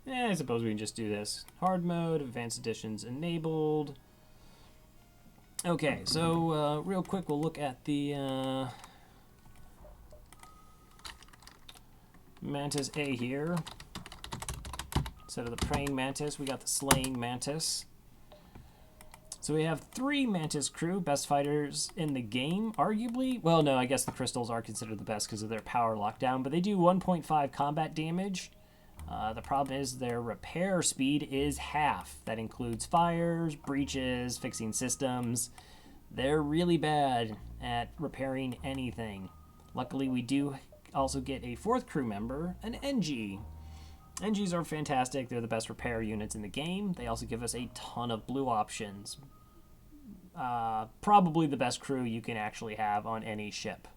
I suppose we can just do this. Hard mode, advanced editions enabled. Okay, so real quick, we'll look at the Mantis A here. Instead of the praying mantis, we got the slaying mantis. So we have 3 Mantis crew, best fighters in the game, arguably. Well, no, I guess the crystals are considered the best because of their power lockdown, but they do 1.5 combat damage. The problem is their repair speed is half. That includes fires, breaches, fixing systems. They're really bad at repairing anything. Luckily, we do also get a 4th crew member, an NG. NGs are fantastic. They're the best repair units in the game. They also give us a ton of blue options. Probably the best crew you can actually have on any ship.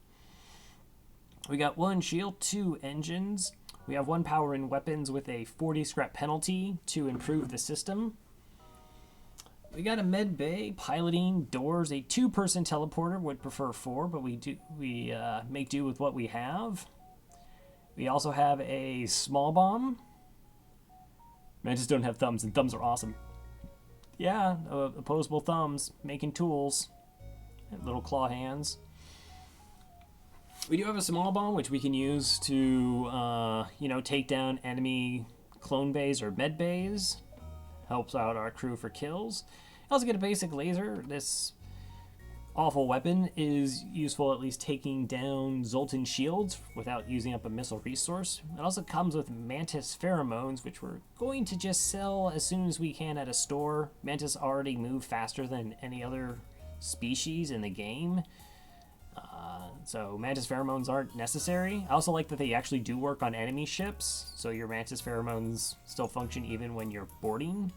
We got 1 shield, 2 engines. We have 1 power in weapons with a 40 scrap penalty to improve the system. We got a med bay, piloting, doors, a 2-person teleporter. Would prefer 4, but we make do with what we have. We also have a small bomb. Mantis don't have thumbs, and thumbs are awesome. Yeah, opposable thumbs, making tools. Little claw hands. We do have a small bomb, which we can use to, take down enemy clone bays or med bays. Helps out our crew for kills. Also get a basic laser. This awful weapon is useful at least taking down Zoltan shields without using up a missile resource. It also comes with Mantis pheromones, which we're going to just sell as soon as we can at a store. Mantis already move faster than any other species in the game. So Mantis pheromones aren't necessary. I also like that they actually do work on enemy ships, so your Mantis pheromones still function even when you're boarding.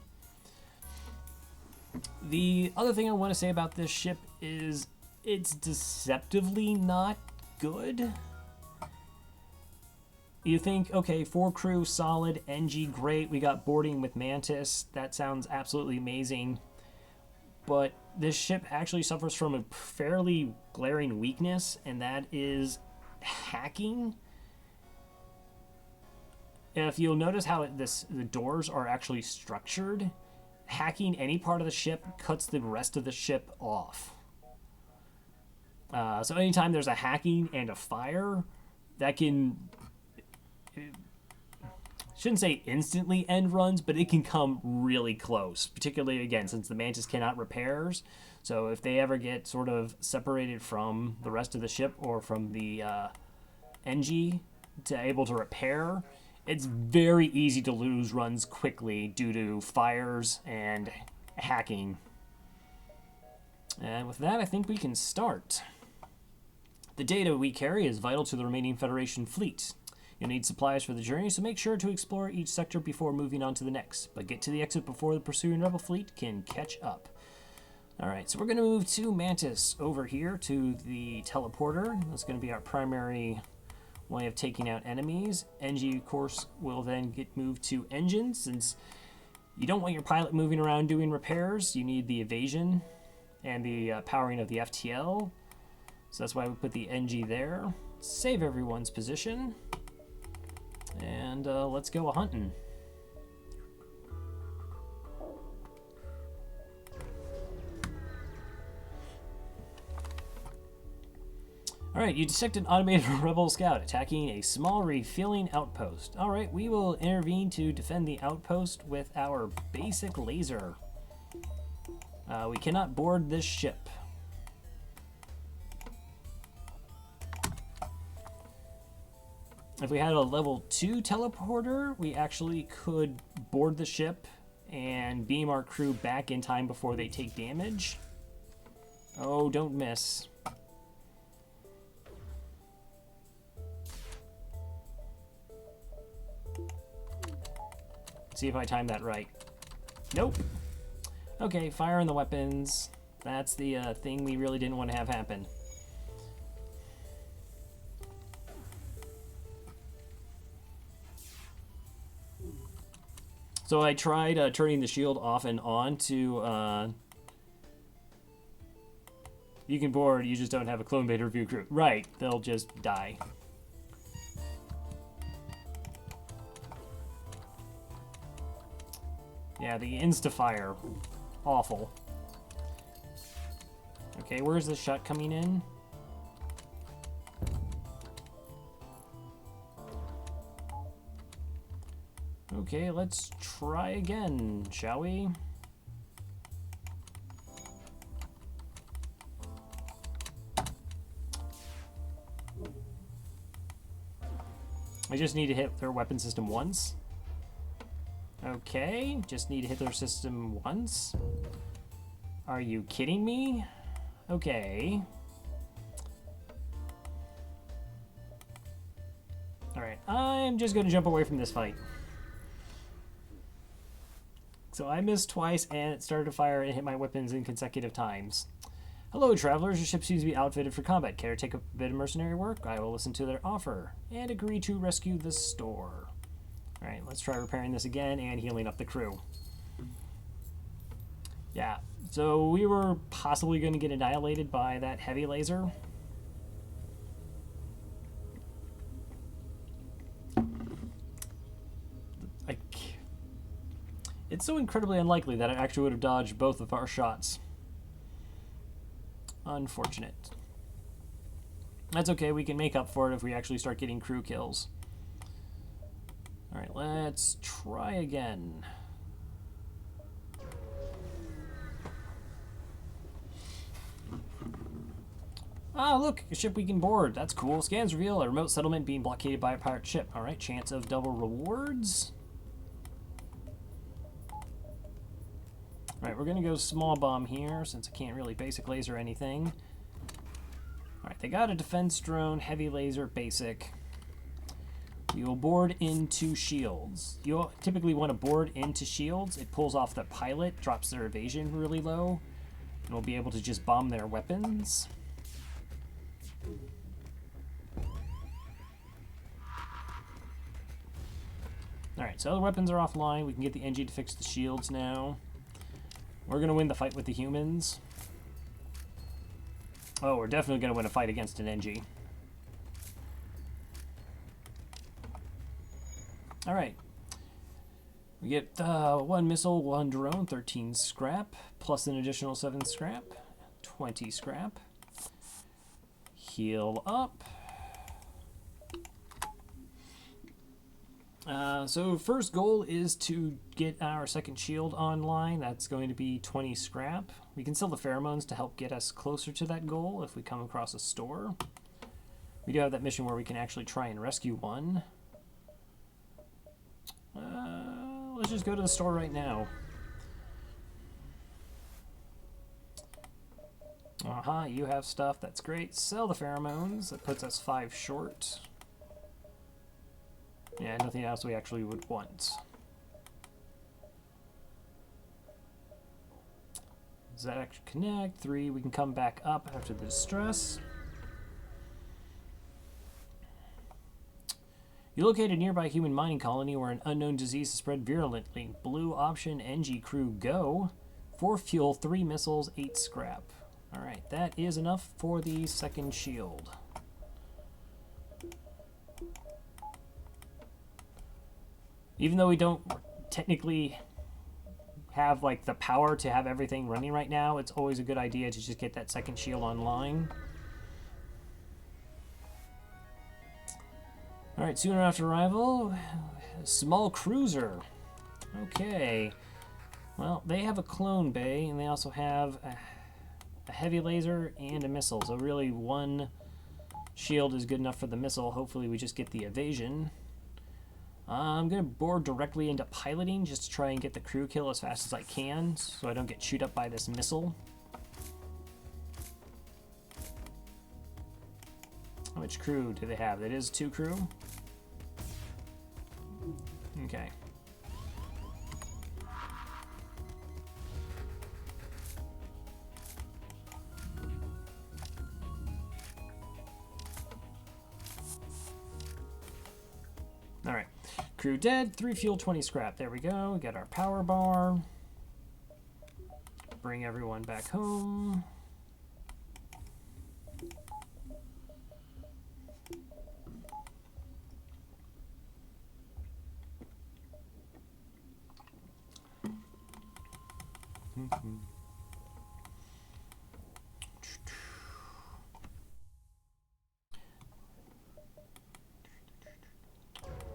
The other thing I want to say about this ship is it's deceptively not good. You think, okay, 4 crew, solid, NG, great, we got boarding with Mantis, that sounds absolutely amazing. But this ship actually suffers from a fairly glaring weakness, and that is hacking. If you'll notice how the doors are actually structured, hacking any part of the ship cuts the rest of the ship off. So anytime there's a hacking and a fire, that can... shouldn't say instantly end runs, but it can come really close, particularly, again, since the Mantis cannot repairs. So if they ever get sort of separated from the rest of the ship or from the NG to able to repair, it's very easy to lose runs quickly due to fires and hacking. And with that, I think we can start. The data we carry is vital to the remaining Federation fleet. You'll need supplies for the journey, so make sure to explore each sector before moving on to the next. But get to the exit before the pursuing Rebel fleet can catch up. Alright, so we're going to move to Mantis over here to the teleporter. That's going to be our primary way of taking out enemies. NG, of course, will then get moved to engines. Since you don't want your pilot moving around doing repairs, you need the evasion and the powering of the FTL. So that's why we put the NG there. Save everyone's position. And let's go a-hunting. Alright, you detect an automated rebel scout attacking a small refueling outpost. Alright, we will intervene to defend the outpost with our basic laser. We cannot board this ship. If we had a level 2 teleporter, we actually could board the ship and beam our crew back in time before they take damage. Oh, don't miss. See if I time that right. Nope. Okay, fire on the weapons. That's the thing we really didn't want to have happen. So I tried turning the shield off and on to... you can board, you just don't have a clone beta review crew. Right, they'll just die. Yeah, the insta-fire. Awful. Okay, where's the shot coming in? Okay, let's try again, shall we? I just need to hit their weapon system once. Okay, just need to hit their system once. Are you kidding me? Okay. Alright, I'm just going to jump away from this fight. So I missed twice and it started to fire and hit my weapons in consecutive times. Hello, travelers. Your ship seems to be outfitted for combat. Care to take a bit of mercenary work? I will listen to their offer and agree to rescue the store. Alright, let's try repairing this again and healing up the crew. Yeah, so we were possibly going to get annihilated by that heavy laser. It's so incredibly unlikely that I actually would have dodged both of our shots. Unfortunate. That's okay, we can make up for it if we actually start getting crew kills. Alright, let's try again. Ah, look, a ship we can board. That's cool. Scans reveal a remote settlement being blockaded by a pirate ship. Alright, chance of double rewards. Alright, we're going to go small bomb here, since I can't really basic laser anything. Alright, they got a defense drone, heavy laser, basic. We will board into shields. You'll typically want to board into shields. It pulls off the pilot, drops their evasion really low, and we'll be able to just bomb their weapons. Alright, so the weapons are offline. We can get the NG to fix the shields now. We're going to win the fight with the humans. Oh, we're definitely going to win a fight against an NG. Alright. We get 1 missile, 1 drone, 13 scrap, plus an additional 7 scrap, 20 scrap. Heal up. So first goal is to get our second shield online. That's going to be 20 scrap. We can sell the pheromones to help get us closer to that goal if we come across a store. We do have that mission where we can actually try and rescue one. Let's just go to the store right now. Aha, you have stuff. That's great. Sell the pheromones. That puts us 5 short. Yeah, nothing else we actually would want. Does that actually connect? 3, we can come back up after the distress. You locate a nearby human mining colony where an unknown disease is spread virulently. Blue option, NG crew, go. 4 fuel, 3 missiles, 8 scrap. Alright, that is enough for the second shield. Even though we don't technically have like the power to have everything running right now, it's always a good idea to just get that second shield online. Alright, soon after arrival, small cruiser. Okay. Well, they have a clone bay, and they also have a heavy laser and a missile. So really, 1 shield is good enough for the missile. Hopefully we just get the evasion. I'm going to board directly into piloting just to try and get the crew kill as fast as I can so I don't get chewed up by this missile. How much crew do they have? It is 2 crew? Okay. Alright. Crew dead, 3 fuel, 20 scrap. There we go. Get our power bar. Bring everyone back home.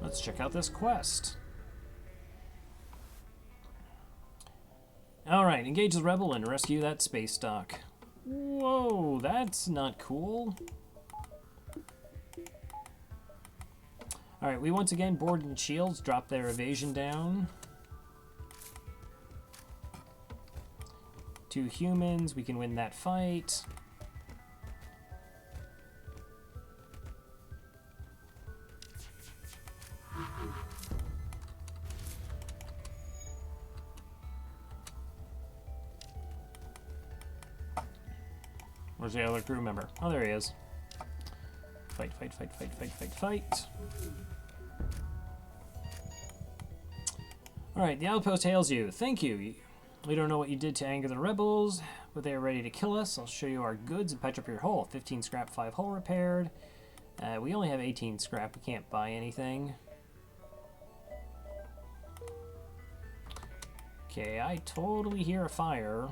Let's check out this quest. Alright, engage the rebel and rescue that space dock. Whoa, that's not cool. Alright, we once again boarded shields, drop their evasion down. 2 humans, we can win that fight. Where's the other crew member? Oh, there he is. Fight, fight, fight, fight, fight, fight, fight. Alright, the outpost hails you. Thank you. We don't know what you did to anger the rebels, but they are ready to kill us. I'll show you our goods and patch up your hull. 15 scrap, 5 hull repaired. We only have 18 scrap. We can't buy anything. Okay, I totally hear a fire.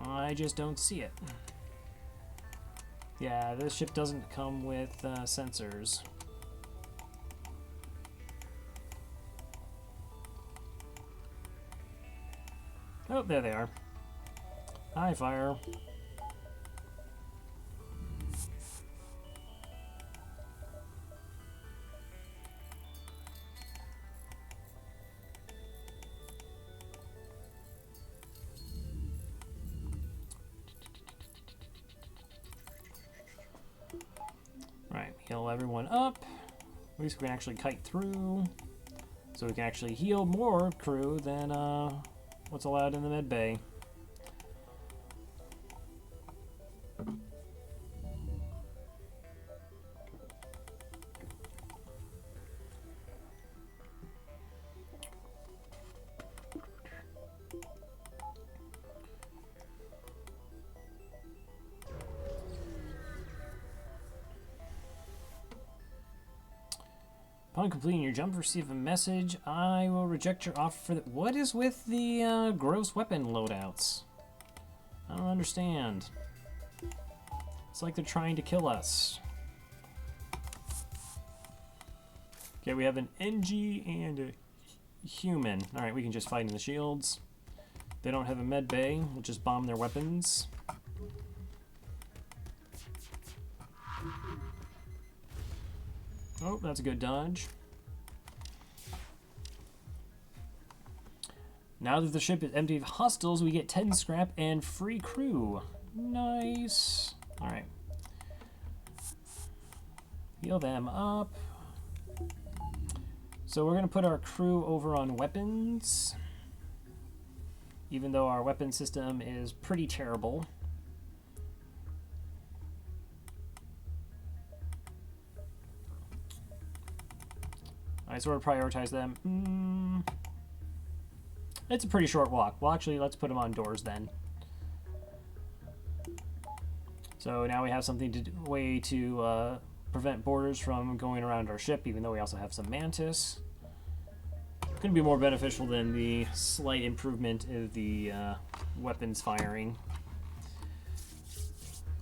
I just don't see it. Yeah, this ship doesn't come with sensors. Oh, there they are. Hi, fire. Right, heal everyone up. At least we can actually kite through. So we can actually heal more crew than what's allowed in the med bay. Upon completing your jump, receive a message. I will reject your offer for the... What is with the gross weapon loadouts? I don't understand. It's like they're trying to kill us. Okay, we have an NG and a human. Alright, we can just fight in the shields. They don't have a med bay. We'll just bomb their weapons. Oh, that's a good dodge. Now that the ship is empty of hostiles, we get 10 scrap and free crew. Nice. Alright. Heal them up. So we're going to put our crew over on weapons. Even though our weapon system is pretty terrible. I sort of prioritize them. It's a pretty short walk. Well, actually, let's put them on doors then. So now we have something to way to prevent boarders from going around our ship, even though we also have some Mantis. It's going to be more beneficial than the slight improvement of the weapons firing.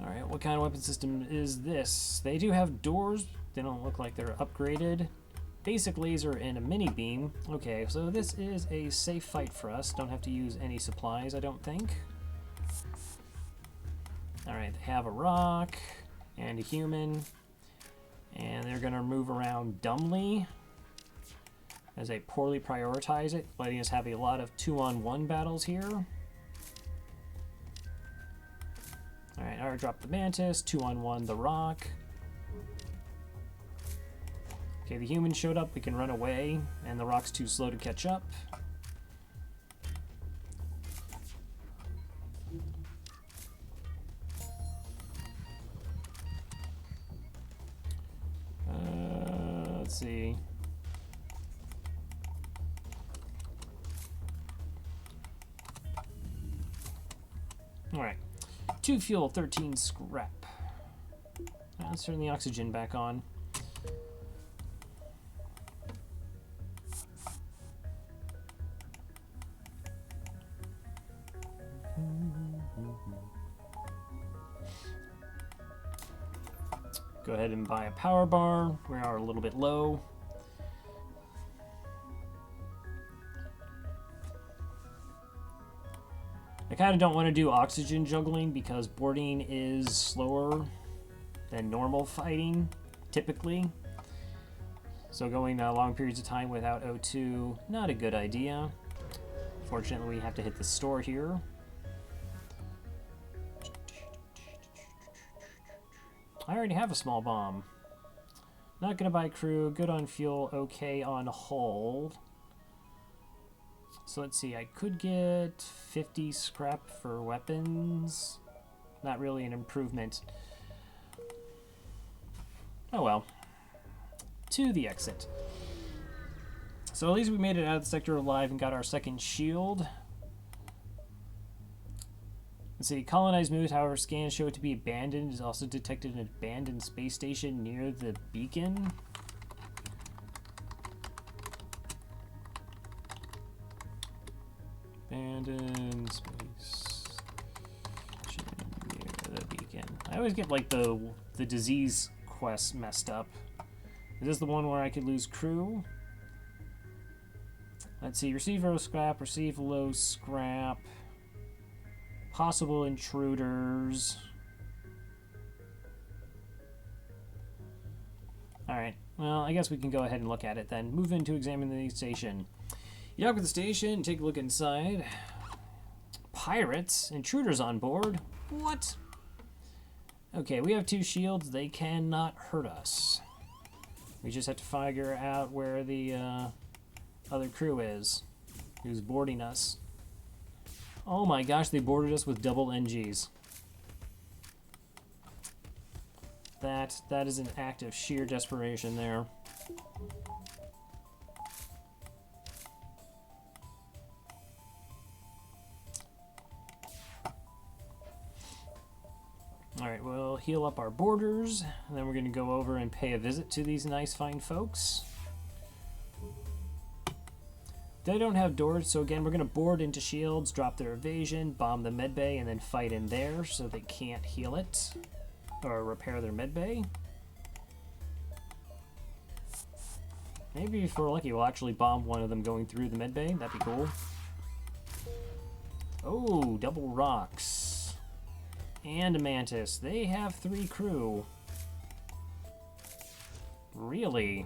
Alright, what kind of weapon system is this? They do have doors. They don't look like they're upgraded. Basic laser and a mini beam. Okay, so this is a safe fight for us. Don't have to use any supplies, I don't think. Alright, they have a rock and a human. And they're going to move around dumbly as they poorly prioritize it, letting us have a lot of 2-on-1 battles here. Alright, I dropped the Mantis, 2-on-1 the rock. Okay, the human showed up, we can run away, and the rock's too slow to catch up. Let's see. Alright, 2 fuel, 13 scrap. Let's turn the oxygen back on. Go ahead and buy a power bar. We are a little bit low. I kind of don't want to do oxygen juggling because boarding is slower than normal fighting, typically. So going long periods of time without O2, not a good idea. Fortunately, we have to hit the store here. I already have a small bomb. Not gonna buy crew, good on fuel, okay on hull. So let's see, I could get 50 scrap for weapons. Not really an improvement. Oh well. To the exit. So at least we made it out of the sector alive and got our second shield. Let's see, colonized moves, however, scans show it to be abandoned. Is also detected an abandoned space station near the beacon. Abandoned space station near the beacon. I always get like the disease quest messed up. Is this the one where I could lose crew? Let's see, receive low scrap, receive low scrap. Possible intruders. Alright, well, I guess we can go ahead and look at it then. Move in to examine the station. You dock with the station, take a look inside. Pirates? Intruders on board? What? Okay, we have 2 shields. They cannot hurt us. We just have to figure out where the other crew is, who's boarding us. Oh my gosh, they boarded us with double NGs. That is an act of sheer desperation there. Alright, we'll heal up our boarders, and then we're going to go over and pay a visit to these nice fine folks. They don't have doors, so again, we're going to board into shields, drop their evasion, bomb the medbay, and then fight in there so they can't heal it or repair their medbay. Maybe if we're lucky, we'll actually bomb one of them going through the medbay. That'd be cool. Oh, double rocks. And a Mantis. They have 3 crew. Really?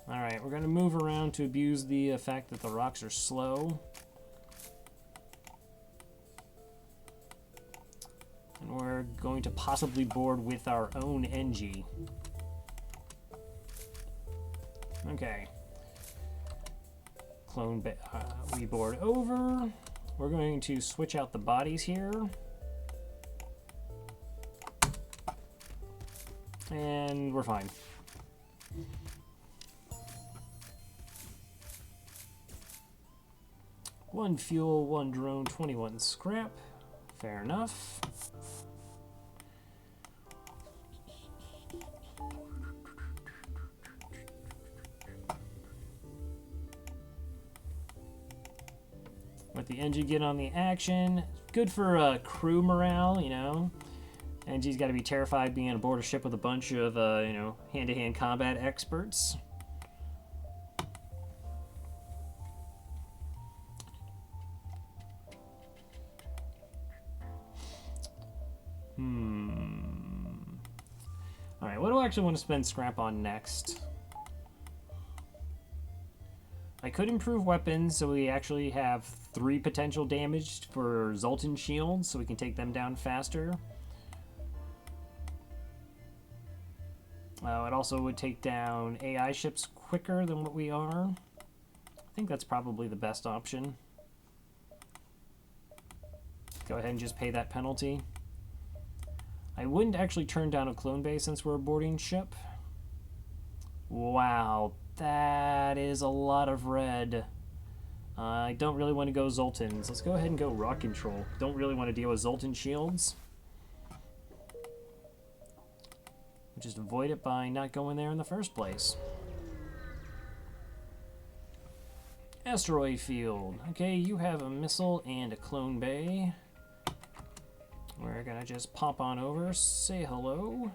Alright, we're going to move around to abuse the fact that the rocks are slow. And we're going to possibly board with our own NG. Okay. We board over. We're going to switch out the bodies here. And we're fine. One fuel, 1 drone, 21 scrap. Fair enough. Let the NG get on the action. Good for crew morale, you know. NG's got to be terrified being aboard a ship with a bunch of, you know, hand-to-hand combat experts. Alright, what do I actually want to spend scrap on next? I could improve weapons so we actually have 3 potential damage for Zoltan shields so we can take them down faster. It also would take down AI ships quicker than what we are. I think that's probably the best option. Go ahead and just pay that penalty. I wouldn't actually turn down a clone base since we're a boarding ship. Wow, that is a lot of red. I don't really want to go Zoltans. Let's go ahead and go rock control. Don't really want to deal with Zoltan shields. Just avoid it by not going there in the first place. Asteroid field. Okay, you have a missile and a clone bay. We're gonna just pop on over, say hello.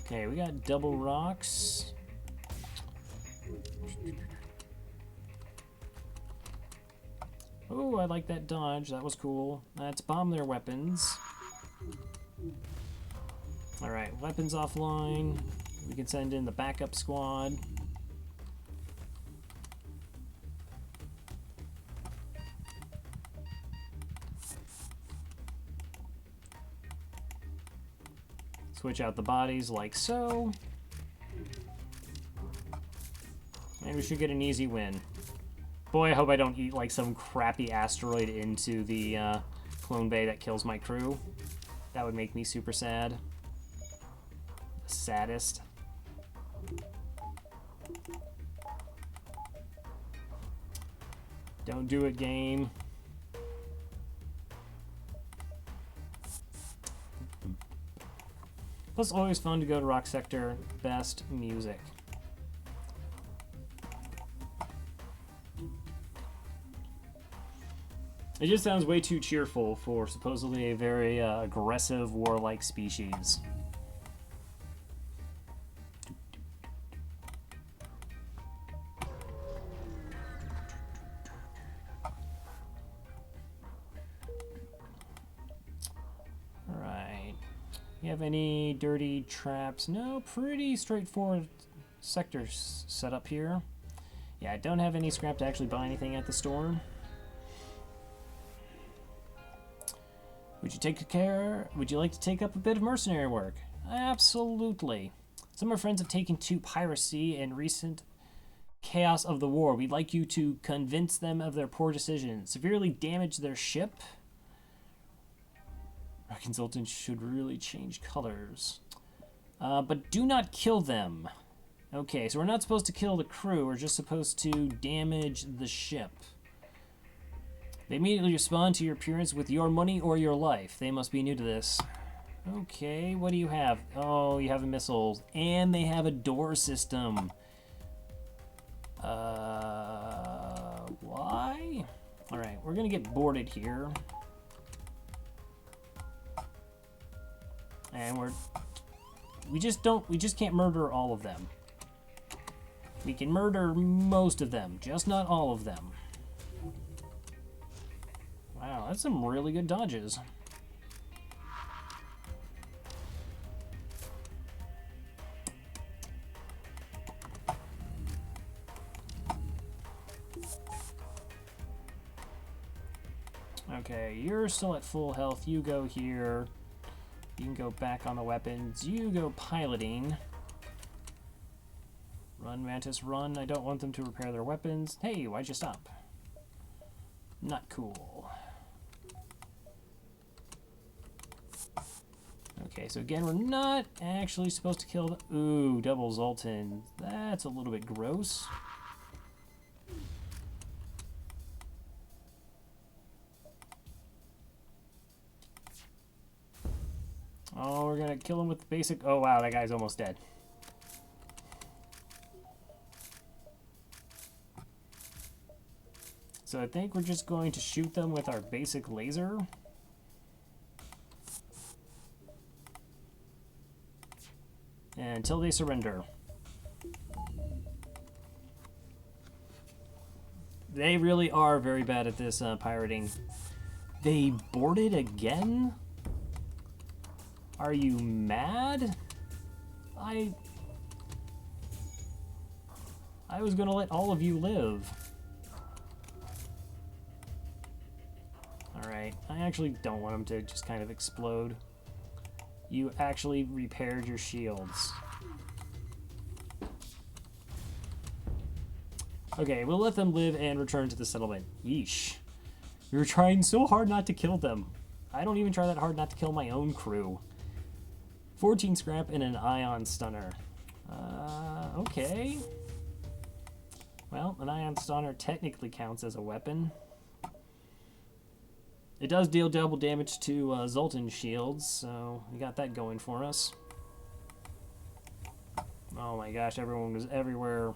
Okay, we got double rocks. Oh, I like that dodge. That was cool. Let's bomb their weapons. Alright, weapons offline. We can send in the backup squad. Switch out the bodies like so. And we should get an easy win. Boy, I hope I don't eat like some crappy asteroid into the clone bay that kills my crew. That would make me super sad. The saddest. Don't do it, game. Plus, always fun to go to Rock Sector. Best music. It just sounds way too cheerful for supposedly a very aggressive, warlike species. Alright. You have any dirty traps? No, pretty straightforward sector setup here. Yeah, I don't have any scrap to actually buy anything at the store. Would you like to take up a bit of mercenary work? Absolutely. Some of our friends have taken to piracy in recent chaos of the war. We'd like you to convince them of their poor decisions, severely damage their ship. Our consultants should really change colors. But do not kill them. Okay, so we're not supposed to kill the crew, we're just supposed to damage the ship. They immediately respond to your appearance with your money or your life. They must be new to this. Okay, what do you have? Oh, you have missiles. And they have a door system. Why? Alright, we're gonna get boarded here. And we just can't murder all of them. We can murder most of them, just not all of them. Wow, that's some really good dodges. Okay, you're still at full health. You go here. You can go back on the weapons. You go piloting. Run, Mantis, run. I don't want them to repair their weapons. Hey, why'd you stop? Not cool. Okay, so again, we're not actually supposed to kill the... Ooh, double Zoltan. That's a little bit gross. Oh, we're gonna kill him with the basic... Oh, wow, that guy's almost dead. So I think we're just going to shoot them with our basic laser. Until they surrender. They really are very bad at this pirating. They boarded again? Are you mad? I was gonna let all of you live. Alright, I actually don't want them to just kind of explode. You actually repaired your shields. Okay, we'll let them live and return to the settlement. Yeesh. We were trying so hard not to kill them. I don't even try that hard not to kill my own crew. 14 scrap and an ion stunner. Okay. Well, an ion stunner technically counts as a weapon. It does deal double damage to Zoltan shields, so we got that going for us. Oh my gosh, everyone was everywhere.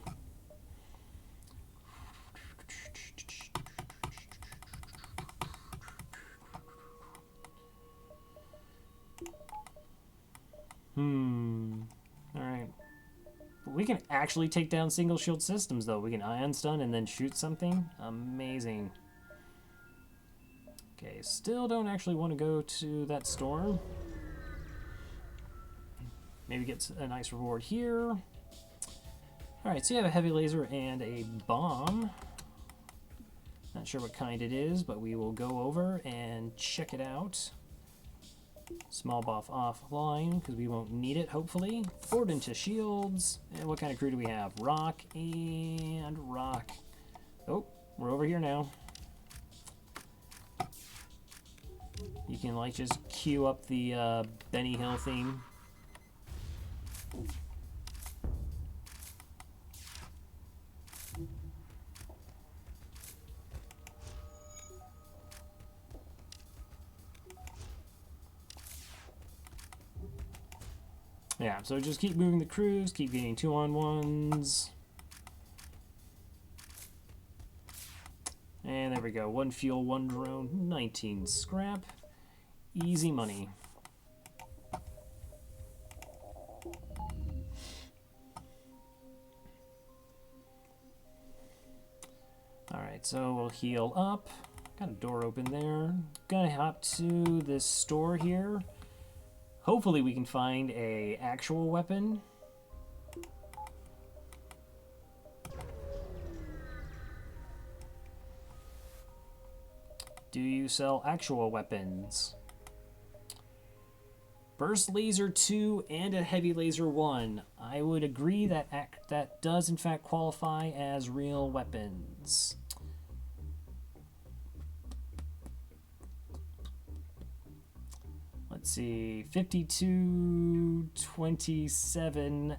Alright. We can actually take down single shield systems, though. We can ion stun and then shoot something. Amazing. Okay, still don't actually want to go to that storm. Maybe get a nice reward here. Alright, so you have a heavy laser and a bomb. Not sure what kind it is, but we will go over and check it out. Small buff offline, because we won't need it, hopefully. Forward into shields. And what kind of crew do we have? Rock and rock. Oh, we're over here now. You can, like, just cue up the Benny Hill theme. Yeah, so just keep moving the crews, keep getting 2-on-1s. And there we go. 1 fuel, 1 drone, 19 scrap. Easy money. Alright, so we'll heal up. Got a door open there. Gonna hop to this store here. Hopefully we can find a actual weapon. Do you sell actual weapons? Burst laser 2 and a heavy laser 1. I would agree that that does in fact qualify as real weapons. Let's see, 52, 27,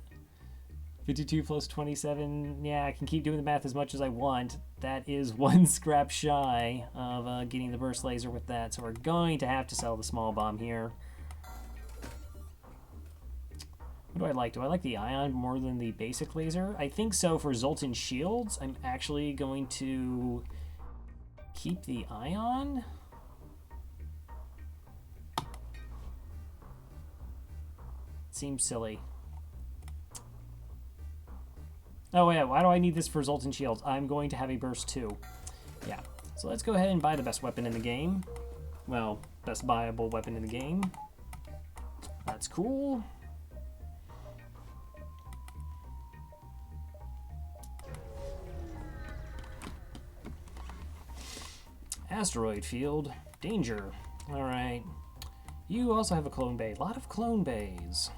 52 plus 27. Yeah, I can keep doing the math as much as I want. That is 1 scrap shy of getting the burst laser with that. So we're going to have to sell the small bomb here. What do I like? Do I like the ion more than the basic laser? I think so. For Zoltan shields, I'm actually going to keep the ion. Seems silly. Oh yeah, why do I need this for Zoltan shields? I'm going to have a burst too. Yeah, so let's go ahead and buy the best weapon in the game. Well, best buyable weapon in the game. That's cool. Asteroid field. Danger. Alright. You also have a clone bay. A lot of clone bays.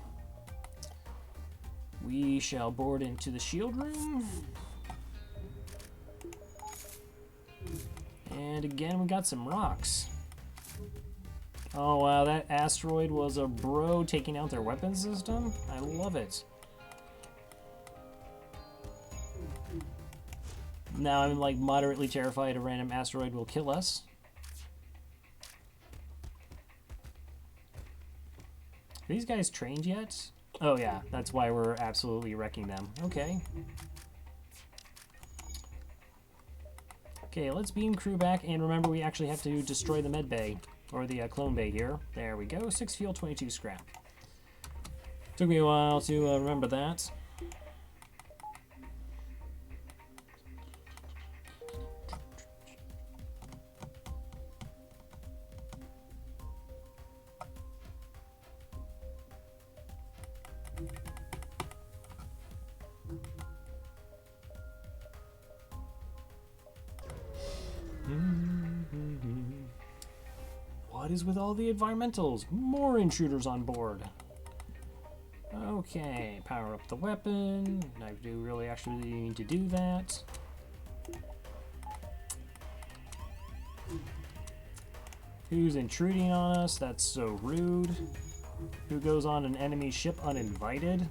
We shall board into the shield room. And again, we got some rocks. Oh wow, that asteroid was a bro taking out their weapon system. I love it. Now I'm like moderately terrified a random asteroid will kill us. Are these guys trained yet? Oh yeah, that's why we're absolutely wrecking them. Okay. Okay, let's beam crew back, and remember we actually have to destroy the med bay, or the clone bay here. There we go, 6 fuel, 22 scrap. Took me a while to remember that. What is with all the environmentals? More intruders on board. Okay, power up the weapon. I do really actually need to do that. Who's intruding on us? That's so rude. Who goes on an enemy ship uninvited?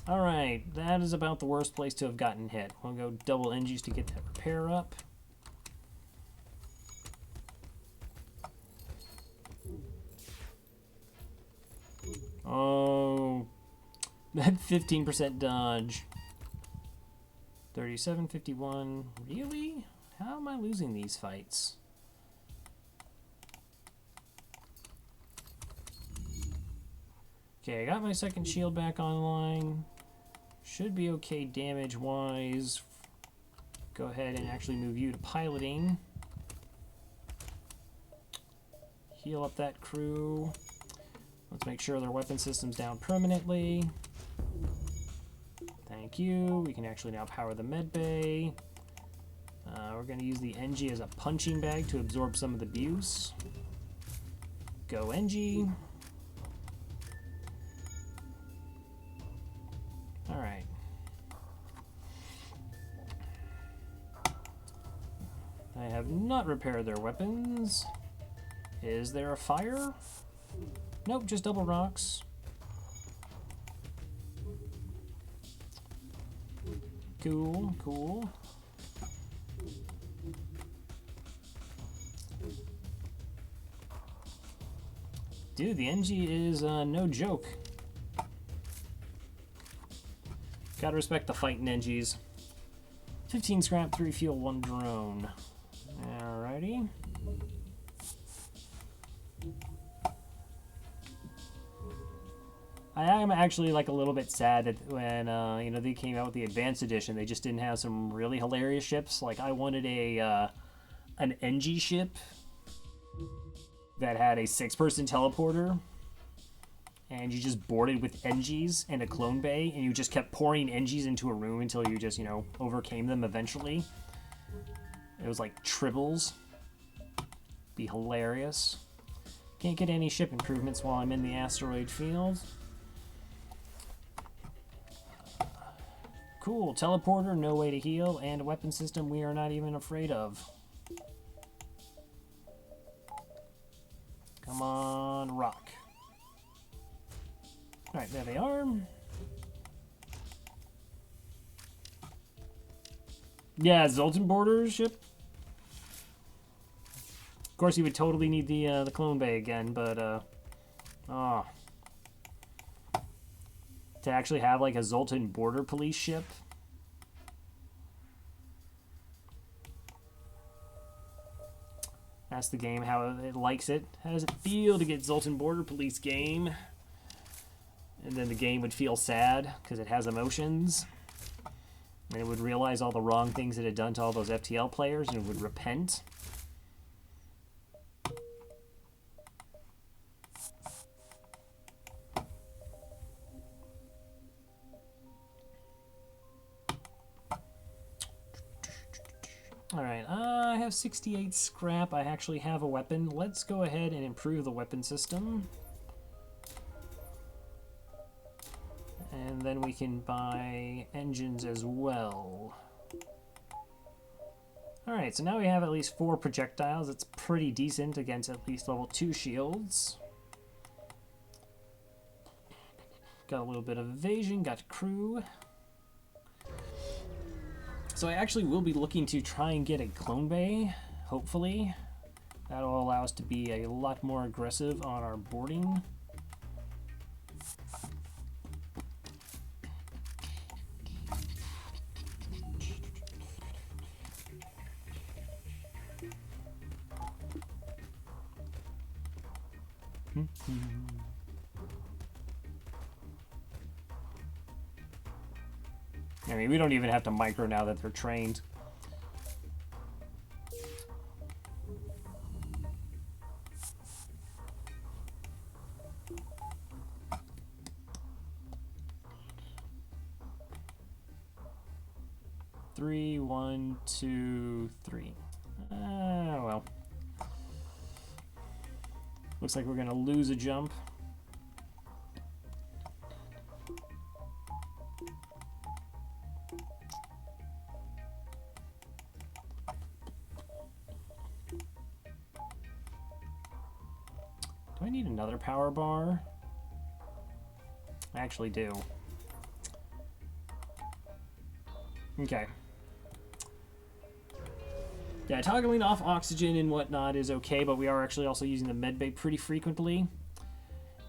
Alright, that is about the worst place to have gotten hit. We'll go double engines to get that repair up. Oh, that 15% dodge. 37, 51. Really? How am I losing these fights? Okay, I got my second shield back online. Should be okay damage-wise. Go ahead and actually move you to piloting. Heal up that crew. Let's make sure their weapon system's down permanently. Thank you. We can actually now power the med bay. We're going to use the NG as a punching bag to absorb some of the abuse. Go NG. Alright. I have not repaired their weapons. Is there a fire? Nope, just double rocks. Cool, cool. Dude, the NG is no joke. Gotta respect the fighting NGs. 15 scrap, 3 fuel, 1 drone. Alrighty. I am actually like a little bit sad that when you know, they came out with the advanced edition, they just didn't have some really hilarious ships. Like I wanted a an NG ship that had a 6-person teleporter, and you just boarded with NGs and a clone bay, and you just kept pouring NGs into a room until you just, you know, overcame them eventually. It was like tribbles. Be hilarious. Can't get any ship improvements while I'm in the asteroid field. Cool, teleporter, no way to heal, and a weapon system we are not even afraid of. Come on, rock. Alright, there they are. Yeah, Zoltan border ship. Of course, you would totally need the clone bay again, but to actually have like a Zoltan border police ship. That's the game, how it likes it. How does it feel to get Zoltan border police game? And then the game would feel sad because it has emotions. And it would realize all the wrong things it had done to all those FTL players and it would repent. Alright, I have 68 scrap. I actually have a weapon. Let's go ahead and improve the weapon system. And then we can buy engines as well. Alright, so now we have at least 4 projectiles. It's pretty decent against at least level 2 shields. Got a little bit of evasion, got crew. So I actually will be looking to try and get a clone bay, hopefully. That'll allow us to be a lot more aggressive on our boarding. I mean, we don't even have to micro now that they're trained. Three, 1, 2, 3. Well. Looks like we're gonna lose a jump. Do I need another power bar? I actually do. Okay. Yeah, toggling off oxygen and whatnot is okay, but we are actually also using the medbay pretty frequently.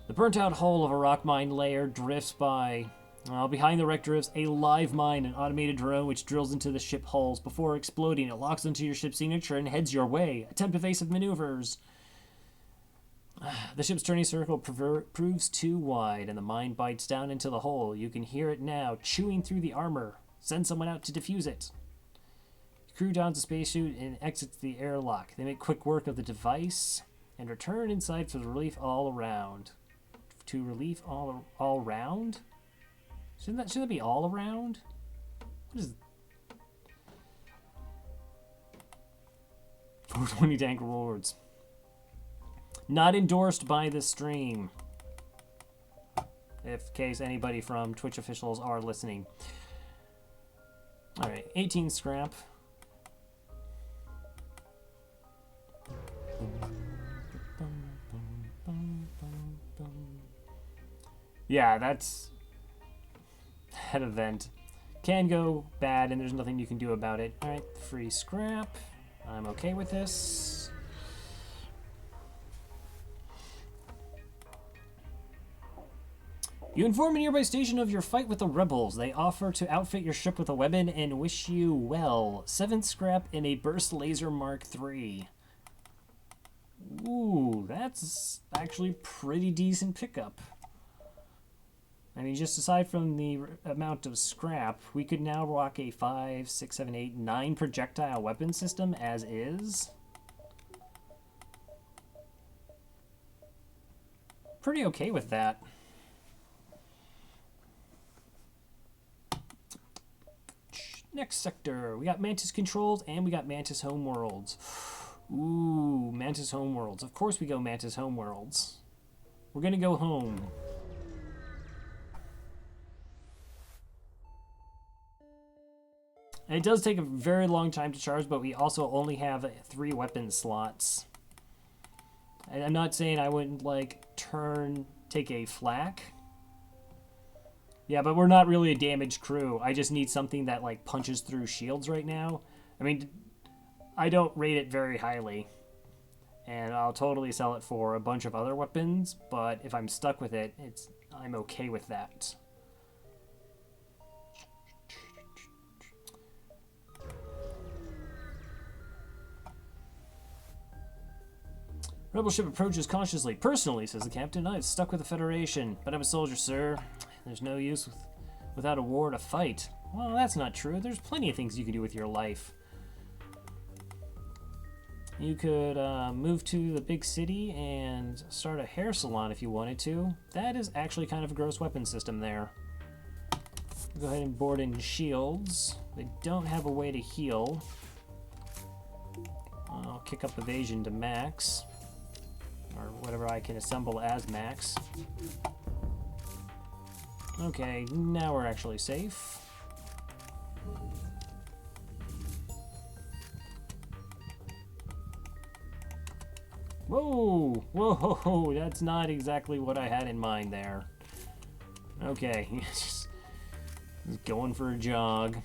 The burnt out hull of a rock mine layer drifts by Behind the wreck drifts a live mine, an automated drone which drills into the ship hulls. Before exploding, it locks onto your ship's signature and heads your way. Attempt evasive maneuvers. The ship's turning circle proves too wide, and the mine bites down into the hole. You can hear it now, chewing through the armor. Send someone out to defuse it. The crew dons a spacesuit and exits the airlock. They make quick work of the device and return inside for the relief all around. To relief all round? Shouldn't that be all around? What is 420 tank rewards? Not endorsed by the stream. If in case anybody from Twitch officials are listening. Alright, 18 scrap. Yeah, that's that event. Can go bad and there's nothing you can do about it. Alright, free scrap. I'm okay with this. You inform a nearby station of your fight with the rebels. They offer to outfit your ship with a weapon and wish you well. 7 scrap and a burst laser Mark III. Ooh, that's actually pretty decent pickup. I mean, just aside from the amount of scrap, we could now rock a 5, 6, 7, 8, 9 projectile weapon system as is. Pretty okay with that. Next sector, we got Mantis controls and we got Mantis homeworlds. Ooh, Mantis homeworlds. Of course we go Mantis homeworlds. We're gonna go home. And it does take a very long time to charge, but we also only have 3 weapon slots. And I'm not saying I wouldn't like take a flak. Yeah, but we're not really a damaged crew. I just need something that like punches through shields right now. I mean, I don't rate it very highly. And I'll totally sell it for a bunch of other weapons, but if I'm stuck with it, I'm okay with that. Rebel ship approaches cautiously. Personally, says the captain, I'm stuck with the Federation, but I'm a soldier, sir. There's no use without a war to fight. Well, that's not true. There's plenty of things you can do with your life. You could move to the big city and start a hair salon if you wanted to. That is actually kind of a gross weapon system there. Go ahead and board in shields. They don't have a way to heal. I'll kick up evasion to max. Or whatever I can assemble as max. Okay, now we're actually safe. Whoa! Whoa! That's not exactly what I had in mind there. Okay, just going for a jog.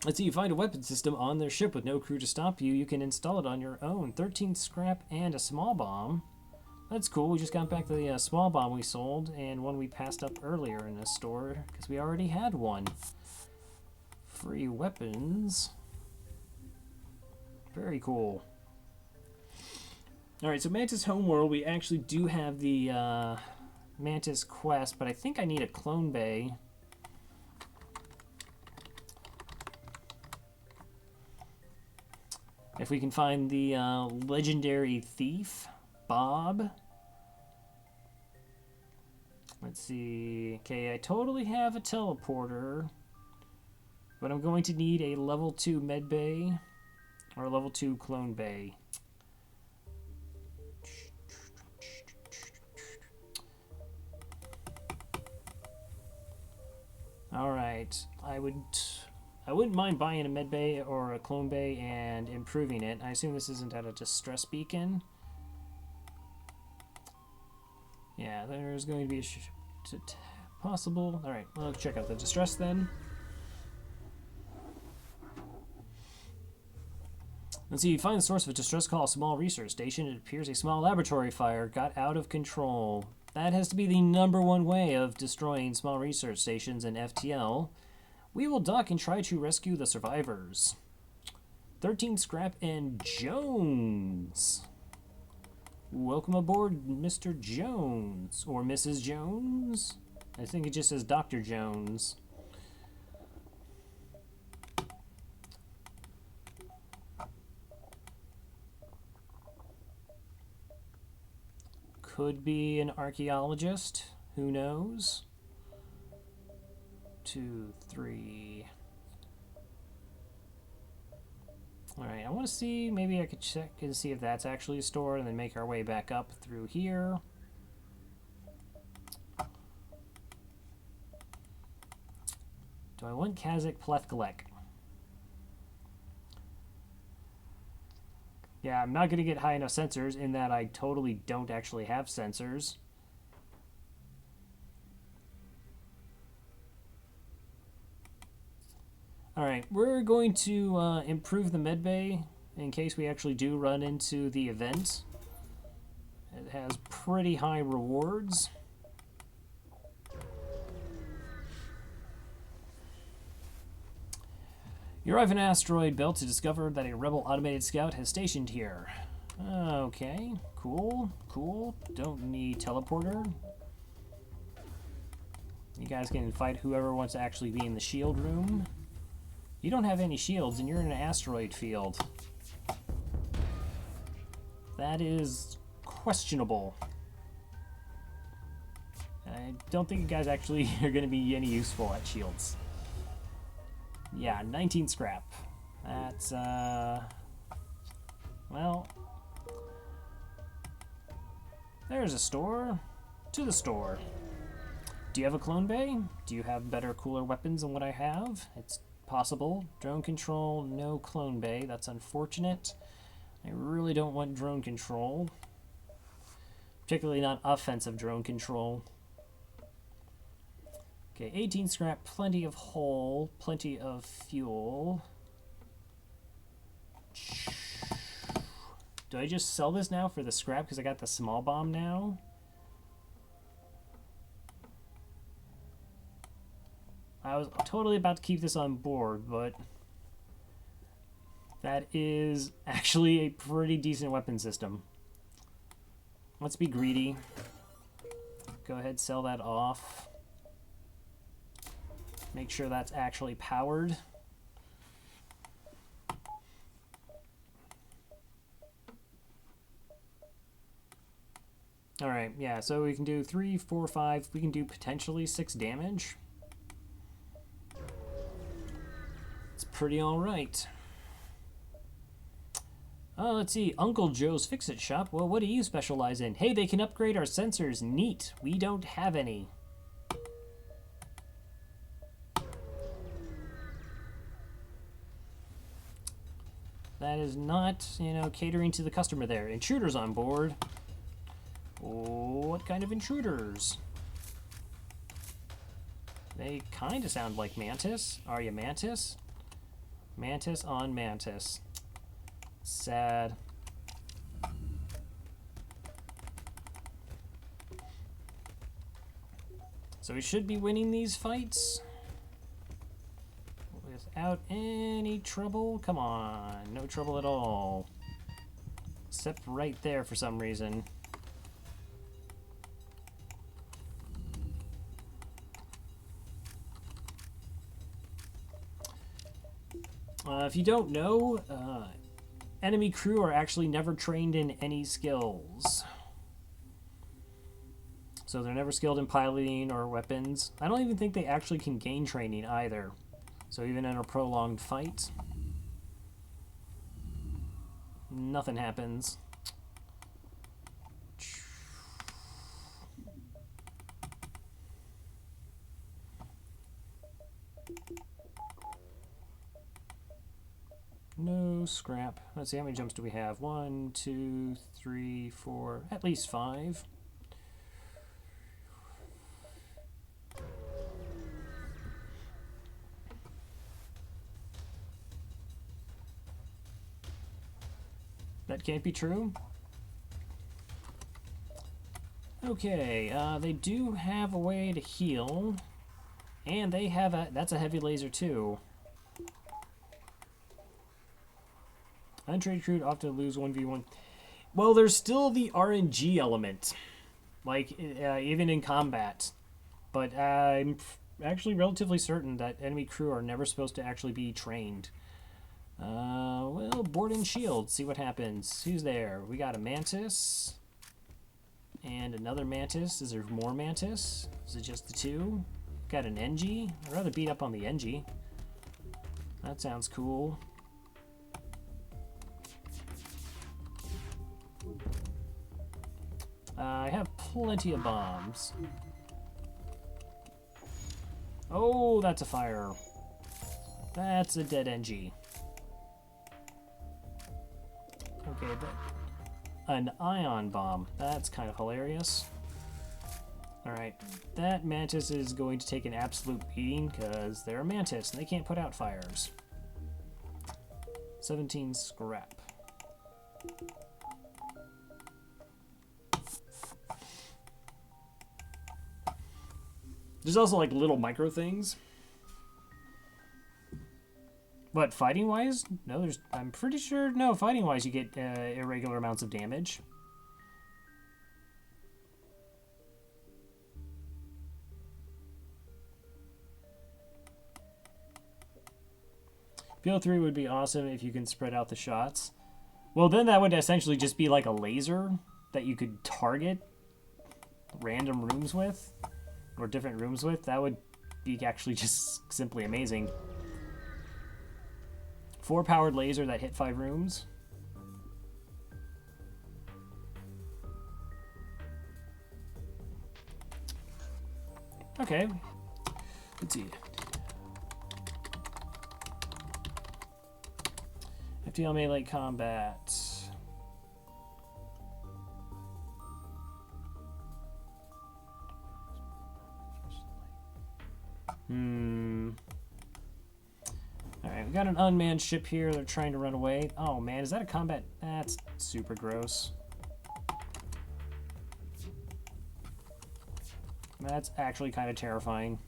Let's see, you find a weapon system on their ship with no crew to stop you. You can install it on your own. 13 scrap and a small bomb. That's cool. We just got back the small bomb we sold and one we passed up earlier in the store because we already had one. Free weapons. Very cool. Alright, so Mantis Homeworld, we actually do have the Mantis quest, but I think I need a clone bay. If we can find the legendary thief, Bob. Let's see. Okay, I totally have a teleporter, but I'm going to need a level 2 med bay or a level 2 clone bay. All right, I wouldn't mind buying a med bay or a clone bay and improving it. I assume this isn't at a distress beacon. Yeah, there's going to be a possible. All right, well, let's check out the distress then. Let's see, find the source of a distress call, a small research station. It appears a small laboratory fire got out of control. That has to be the #1 way of destroying small research stations in FTL. We will dock and try to rescue the survivors. 13 Scrap and Jones. Welcome aboard, Mr. Jones. Or Mrs. Jones. I think it just says Dr. Jones. Could be an archaeologist. Who knows? 2, 3. Alright, I want to see, maybe I could check and see if that's actually a store and then make our way back up through here. Do I want Kazakh Plethkalek? Yeah, I'm not going to get high enough sensors in that I totally don't actually have sensors. Alright, we're going to improve the medbay in case we actually do run into the event. It has pretty high rewards. You arrive in an asteroid belt to discover that a rebel automated scout has stationed here. Okay, cool, cool. Don't need teleporter. You guys can fight whoever wants to actually be in the shield room. You don't have any shields and you're in an asteroid field. That is questionable. I don't think you guys actually are going to be any useful at shields. Yeah, 19 scrap. That's, well, there's a store. To the store. Do you have a clone bay? Do you have better, cooler weapons than what I have? It's possible. Drone control, no clone bay. That's unfortunate. I really don't want drone control. Particularly not offensive drone control. Okay, 18 scrap, plenty of hull, plenty of fuel. Do I just sell this now for the scrap because I got the small bomb now? I was totally about to keep this on board, but that is actually a pretty decent weapon system. Let's be greedy. Go ahead, sell that off. Make sure that's actually powered. Alright, yeah, so we can do 3, 4, 5. We can do potentially 6 damage. It's pretty alright. Let's see. Uncle Joe's Fix-It Shop. Well, what do you specialize in? Hey, they can upgrade our sensors. Neat. We don't have any. That is not, you know, catering to the customer there. Intruders on board. What kind of intruders? They kind of sound like Mantis. Are you Mantis? Mantis on Mantis. Sad. So we should be winning these fights without any trouble. Come on, no trouble at all. Except right there for some reason. If you don't know, enemy crew are actually never trained in any skills. So they're never skilled in piloting or weapons. I don't even think they actually can gain training either. So even in a prolonged fight, nothing happens. No scrap. Let's see, how many jumps do we have? 1, 2, 3, 4, at least 5. That can't be true. Okay, they do have a way to heal. And they have a... That's a heavy laser, too. Untrained crew often lose 1v1. Well, there's still the RNG element. Like, even in combat. But I'm actually relatively certain that enemy crew are never supposed to actually be trained. Well, board and shield. See what happens. Who's there? We got a Mantis. And another Mantis. Is there more Mantis? Is it just the two? Got an NG. I'd rather beat up on the NG. That sounds cool. I have plenty of bombs. Oh, that's a fire. That's a dead NG. Okay, but an ion bomb. That's kind of hilarious. Alright, that Mantis is going to take an absolute beating because they're a Mantis and they can't put out fires. 17 scrap. There's also like little micro things. But fighting wise, no, there's, I'm pretty sure, no, fighting wise you get irregular amounts of damage. FTL would be awesome if you can spread out the shots. Well, then that would essentially just be like a laser that you could target random rooms with, or different rooms with. That would be actually just simply amazing. 4-powered laser that hit 5 rooms. Okay. Let's see. FTL melee combat. Alright, we got an unmanned ship here. They're trying to run away. Oh man, is that a combat? That's super gross. That's actually kind of terrifying.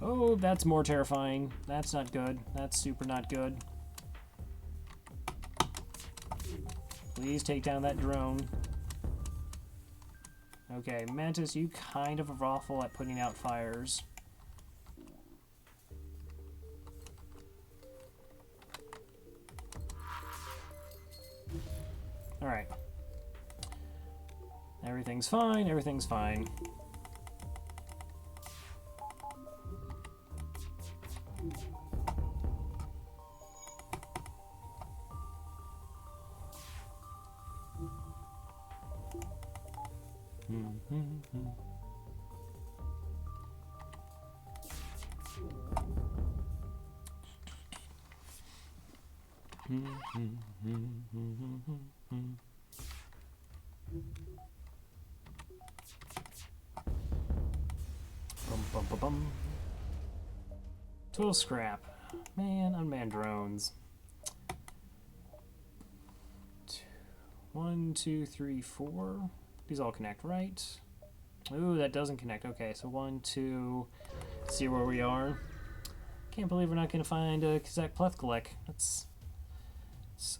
Oh, that's more terrifying. That's not good. That's super not good. Please take down that drone. Okay, Mantis, you kind of are awful at putting out fires. Alright. Everything's fine, everything's fine. Bum, bum, bum. Tool scrap. Man, unmanned drones. 1, 2, 3, 4. These all connect, right? Ooh, that doesn't connect. Okay, so 1, 2. See where we are. Can't believe we're not going to find a Kazakh Plethkalek. That's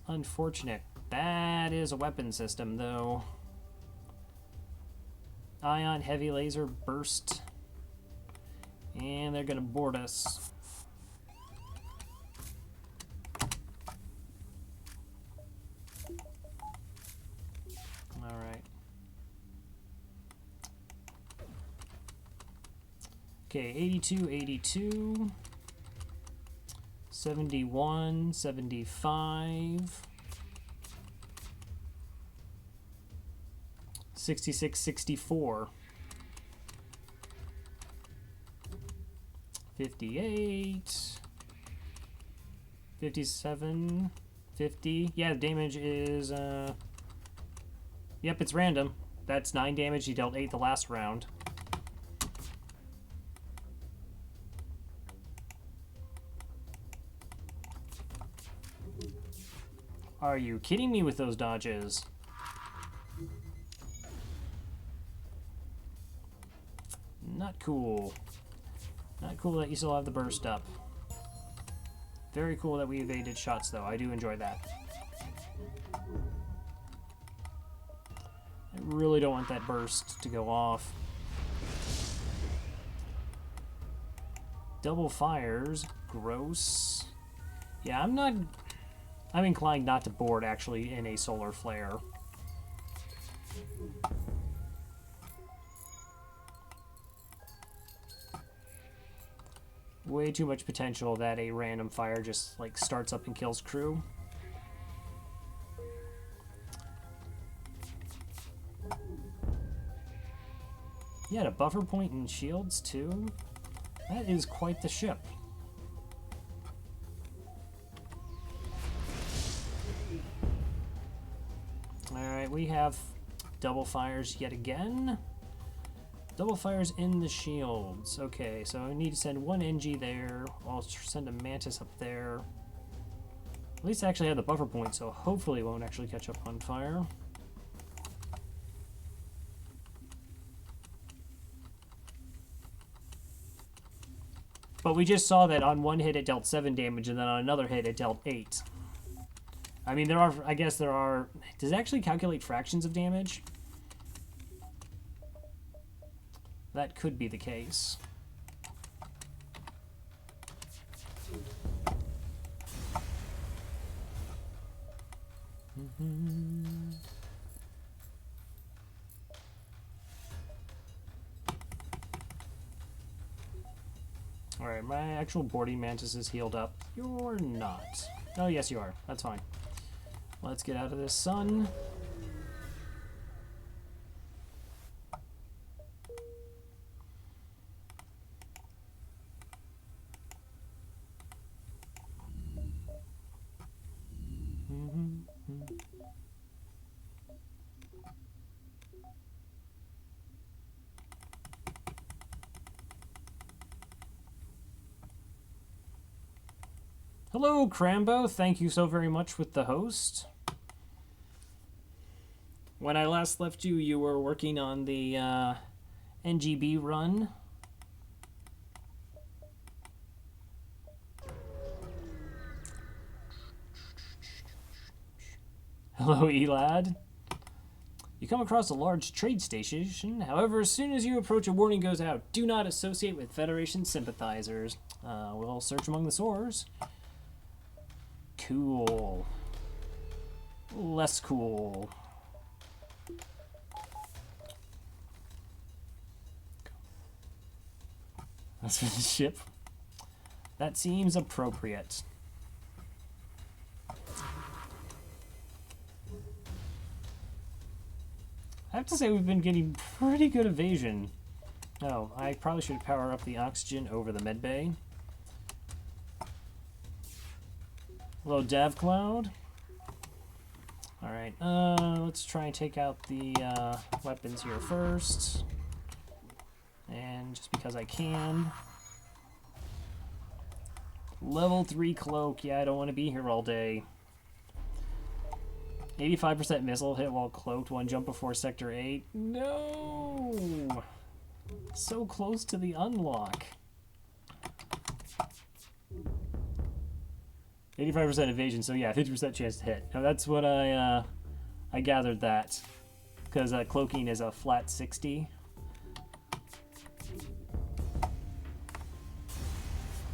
unfortunate. That is a weapon system, though. Ion heavy laser burst. And they're going to board us. Alright. Okay, 82, 82. 71, 75. 66, 64. 58. 57. 50. Yeah, the damage is, yep, it's random. That's 9 damage. He dealt 8 the last round. Are you kidding me with those dodges? Not cool. Not cool that you still have the burst up. Very cool that we evaded shots, though. I do enjoy that. I really don't want that burst to go off. Double fires. Gross. Yeah, I'm inclined not to board, actually, in a solar flare. Way too much potential that a random fire just, like, starts up and kills crew. Yeah, a buffer point and shields, too. That is quite the ship. Alright, we have double fires yet again. Double fires in the shields. Okay, so I need to send one NG there. I'll send a Mantis up there. At least I actually have the buffer point, so hopefully it won't actually catch up on fire. But we just saw that on one hit it dealt 7 damage, and then on another hit it dealt 8. I mean, I guess there are... Does it actually calculate fractions of damage? That could be the case. Alright, my actual boarding Mantis is healed up. You're not. Oh, yes, you are. That's fine. Let's get out of this sun. Hello, Crambo. Thank you so very much with the host. When I last left you, you were working on the NGB run. Hello, Elad. You come across a large trade station. However, as soon as you approach, a warning goes out. Do not associate with Federation sympathizers. We'll search among the sores. Cool. Less cool. That's for the ship. That seems appropriate. I have to say we've been getting pretty good evasion. Oh, I probably should power up the oxygen over the medbay. Hello, Dev Cloud. Alright, let's try and take out the weapons here first. And just because I can. Level 3 cloak. Yeah, I don't want to be here all day. 85% missile hit while cloaked. 1 jump before Sector 8. No! So close to the unlock. 85% evasion, so yeah, 50% chance to hit. Now that's what I gathered that. Because cloaking is a flat 60.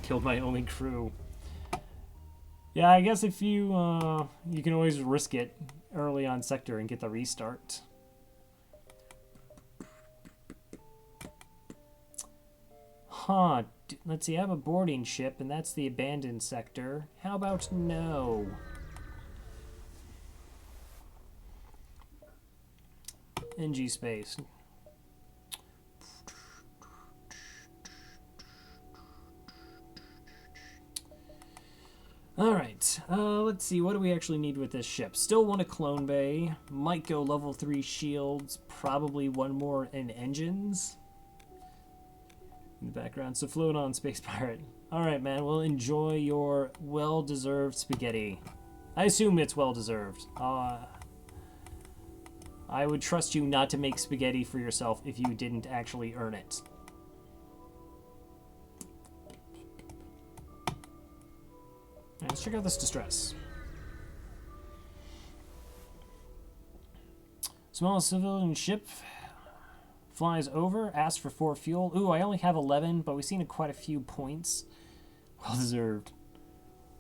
Killed my only crew. Yeah, I guess if you you can always risk it early on sector and get the restart. Huh. Let's see, I have a boarding ship, and that's the abandoned sector. How about no? NG space. Alright, let's see, what do we actually need with this ship? Still want a clone bay, might go level 3 shields, probably one more in engines. In the background, so Fluid on Space Pirate. Alright, man, well, enjoy your well-deserved spaghetti. I assume it's well deserved. I would trust you not to make spaghetti for yourself if you didn't actually earn it. Right, let's check out this distress. Small civilian ship flies over, asks for 4 fuel. Ooh, I only have 11, but we've seen quite a few points. Well deserved.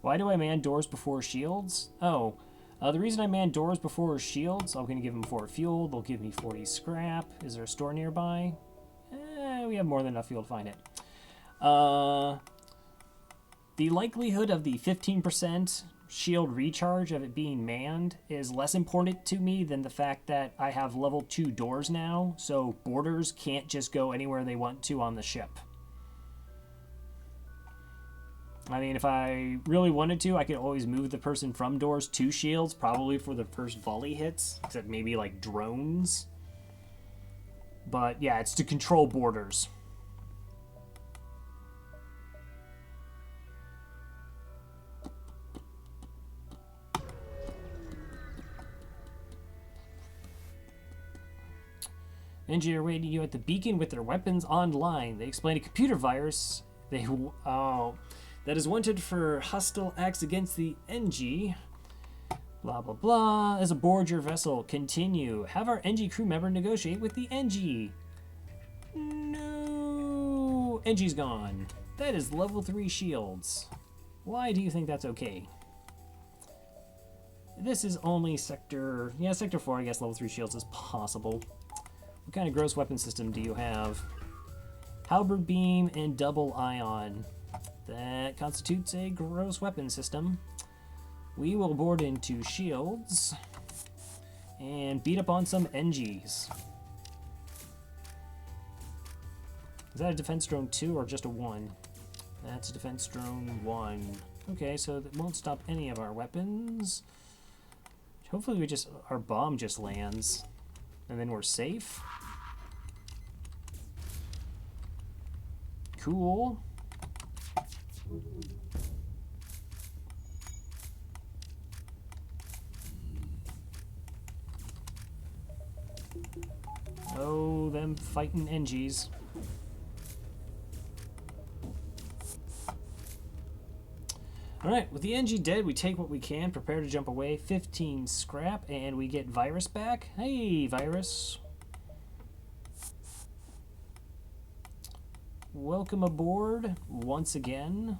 Why do I man doors before shields? Oh, the reason I man doors before shields, I'm going to give them 4 fuel. They'll give me 40 scrap. Is there a store nearby? We have more than enough fuel to find it. The likelihood of the 15% shield recharge of it being manned is less important to me than the fact that I have level 2 doors now, so boarders can't just go anywhere they want to on the ship. I mean, if I really wanted to, I could always move the person from doors to shields, probably for the first volley hits, except maybe like drones. But yeah, it's to control boarders. Engineer waiting you at the beacon with their weapons online. They explain a computer virus that is wanted for hostile acts against the NG. Blah, blah, blah. As aboard your vessel, continue. Have our NG crew member negotiate with the NG. No. NG's gone. That is level 3 shields. Why do you think that's okay? This is only sector... Yeah, sector 4, I guess level 3 shields is possible. What kind of gross weapon system do you have? Halberd beam and double ion. That constitutes a gross weapon system. We will board into shields and beat up on some NGs. Is that a defense drone 2 or just a 1? That's a defense drone 1. Okay, so that won't stop any of our weapons. Hopefully our bomb just lands and then we're safe. Cool. Oh, them fighting NGs. Alright, with the NG dead, we take what we can, prepare to jump away. 15 scrap, and we get Virus back. Hey, Virus. Welcome aboard once again.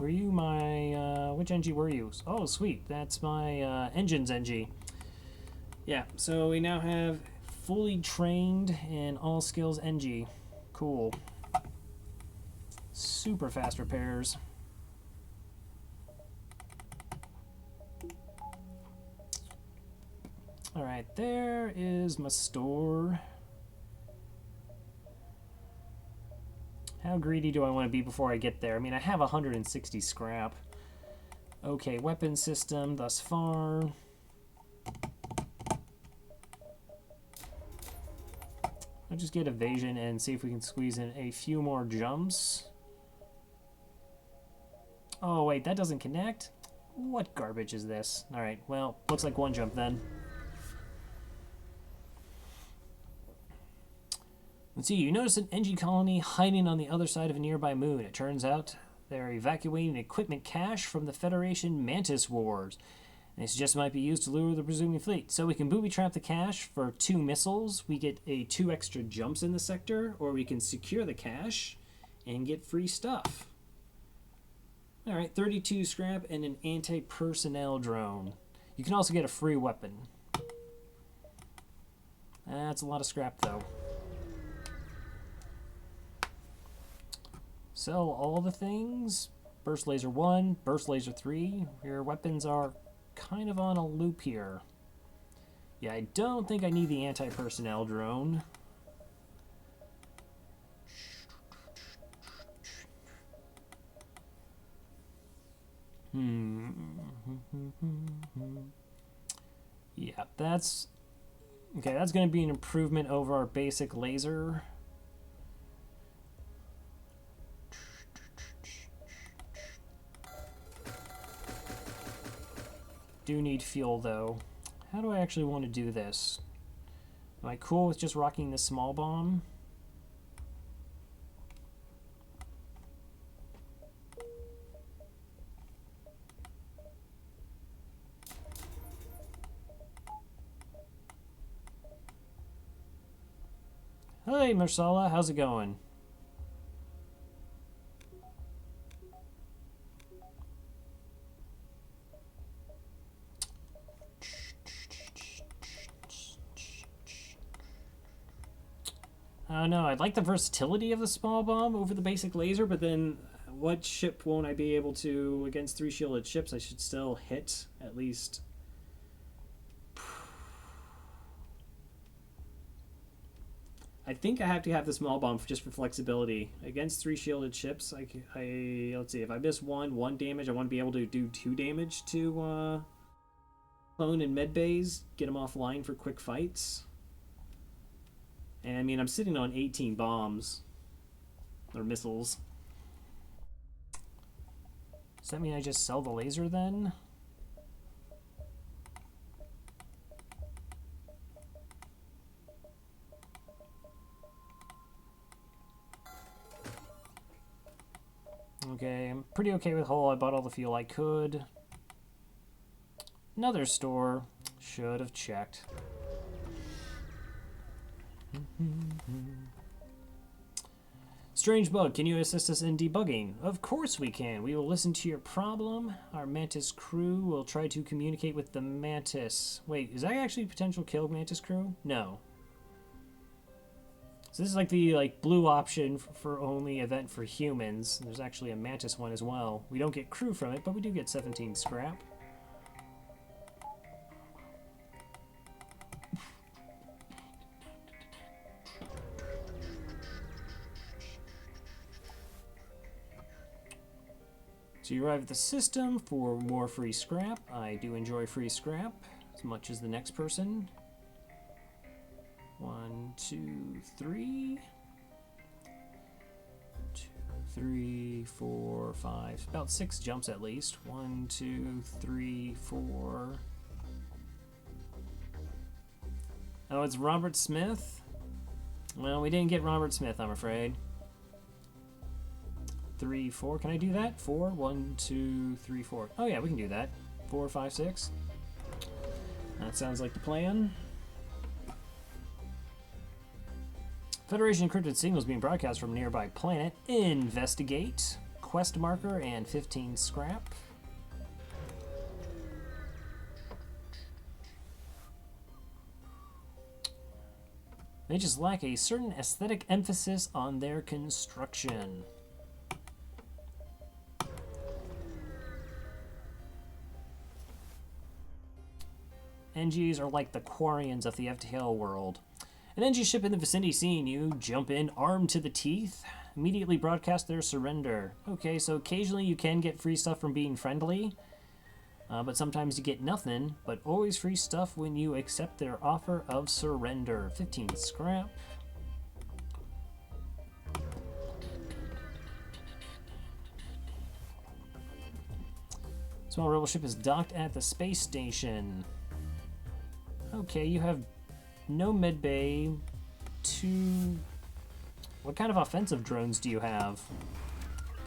Were you my, which NG were you? Oh, sweet, that's my engine's NG. Yeah, so we now have fully trained and all skills NG. Cool. Super fast repairs. Alright, there is my store. How greedy do I want to be before I get there? I mean, I have 160 scrap. Okay, weapon system thus far. I'll just get evasion and see if we can squeeze in a few more jumps. Oh, wait, that doesn't connect? What garbage is this? Alright, well, looks like one jump then. Let's see, you notice an NG colony hiding on the other side of a nearby moon. It turns out they're evacuating equipment cache from the Federation Mantis Wars. They suggest it might be used to lure the presuming fleet. So we can booby trap the cache for 2 missiles. We get 2 extra jumps in the sector, or we can secure the cache and get free stuff. Alright, 32 scrap and an anti-personnel drone. You can also get a free weapon. That's a lot of scrap though. Sell all the things. Burst laser 1, burst laser 3. Your weapons are kind of on a loop here. Yeah, I don't think I need the anti-personnel drone. Yeah, that's Okay, that's going to be an improvement over our basic laser. Do need fuel, though. How do I actually want to do this? Am I cool with just rocking the small bomb? Hey, Marsala, how's it going? I don't know. I'd like the versatility of the small bomb over the basic laser, but then what ship won't I be able to, against 3 shielded ships, I should still hit at least. I think I have to have the small bomb just for flexibility. Against 3 shielded ships, let's see, if I miss one damage, I want to be able to do 2 damage to clone and med bays, get them offline for quick fights. And I mean, I'm sitting on 18 bombs. Or missiles. Does that mean I just sell the laser then? Okay, I'm pretty okay with hull. I bought all the fuel I could. Another store. Should have checked. Strange bug, can you assist us in debugging? Of course we can. We will listen to your problem. Our Mantis crew will try to communicate with the Mantis. Wait, is that actually potential kill Mantis crew? No. So this is like the blue option for only event for humans. There's actually a Mantis one as well. We don't get crew from it, but we do get 17 scrap. So you arrive at the system for more free scrap. I do enjoy free scrap as much as the next person. 1, 2, 3. 2, 3, 4, 5. About 6 jumps at least. 1, 2, 3, 4. Oh, it's Robert Smith? Well, we didn't get Robert Smith, I'm afraid. 3, 4. Can I do that? 4. 1, 2, 3, 4. Oh yeah, we can do that. 4, 5, 6. That sounds like the plan. Federation encrypted signals being broadcast from a nearby planet. Investigate. Quest marker and 15 scrap. They just lack a certain aesthetic emphasis on their construction. NGs are like the Quarians of the FTL world. An NG ship in the vicinity seeing you, jump in armed to the teeth, immediately broadcast their surrender. Okay, so occasionally you can get free stuff from being friendly, but sometimes you get nothing, but always free stuff when you accept their offer of surrender. 15 scrap. Small rebel ship is docked at the space station. Okay, you have no medbay. 2. What kind of offensive drones do you have?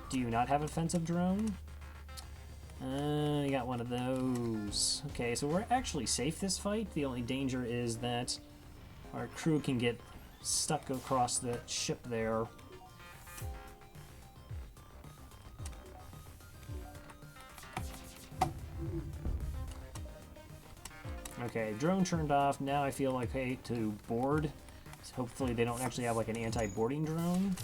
Do you not have offensive drone? You got one of those. Okay, so we're actually safe this fight. The only danger is that our crew can get stuck across the ship there. Okay, drone turned off. Now I feel like, hey, to board. So hopefully they don't actually have like an anti-boarding drone.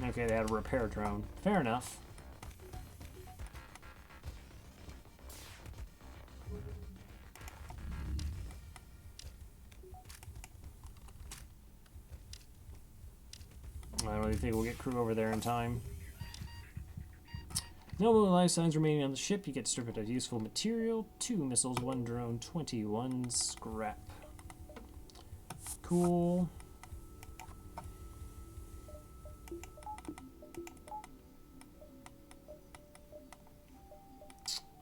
Okay, they had a repair drone. Fair enough. I don't really think we'll get crew over there in time. No more life signs remaining on the ship. You get stripped of useful material. 2 missiles, 1 drone, 21 scrap. Cool.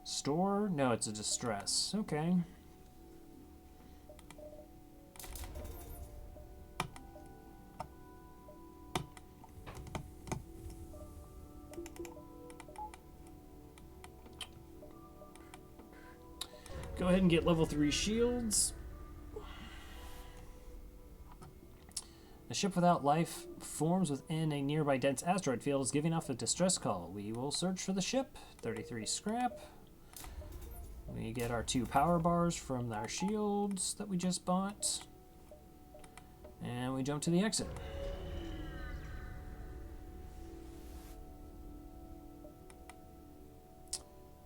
Store? No, it's a distress. Okay. Go ahead and get level 3 shields. A ship without life forms within a nearby dense asteroid field is giving off a distress call. We will search for the ship. 33 scrap. We get our 2 power bars from our shields that we just bought. And we jump to the exit.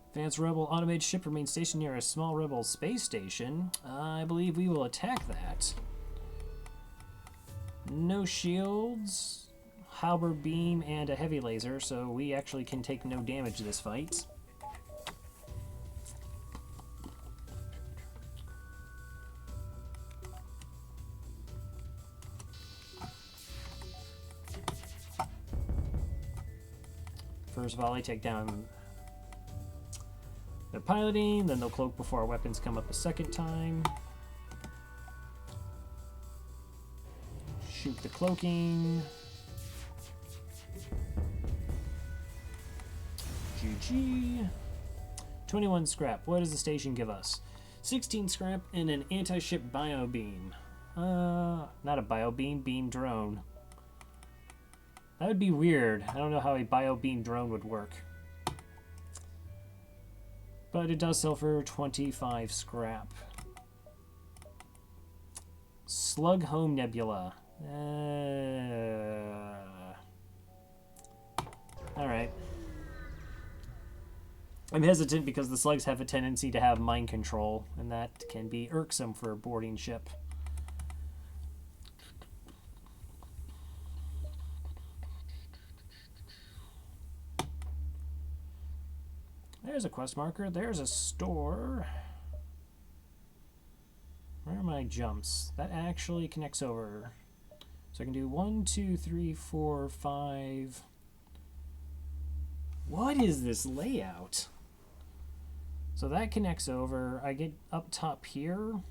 Advanced Rebel automated ship remains stationed near a small Rebel space station. I believe we will attack that. No shields, halberd beam, and a heavy laser, so we actually can take no damage this fight. First volley, take down their piloting, then they'll cloak before our weapons come up a second time. Shoot the cloaking. GG. 21 scrap. What does the station give us? 16 scrap and an anti-ship bio beam. Not a bio beam, beam drone. That would be weird. I don't know how a bio beam drone would work. But it does sell for 25 scrap. Slug Home Nebula. Alright. I'm hesitant because the slugs have a tendency to have mind control, and that can be irksome for a boarding ship. There's a quest marker. There's a store. Where are my jumps? That actually connects over. So I can do 1, 2, 3, 4, 5. What is this layout? So that connects over. I get up top here.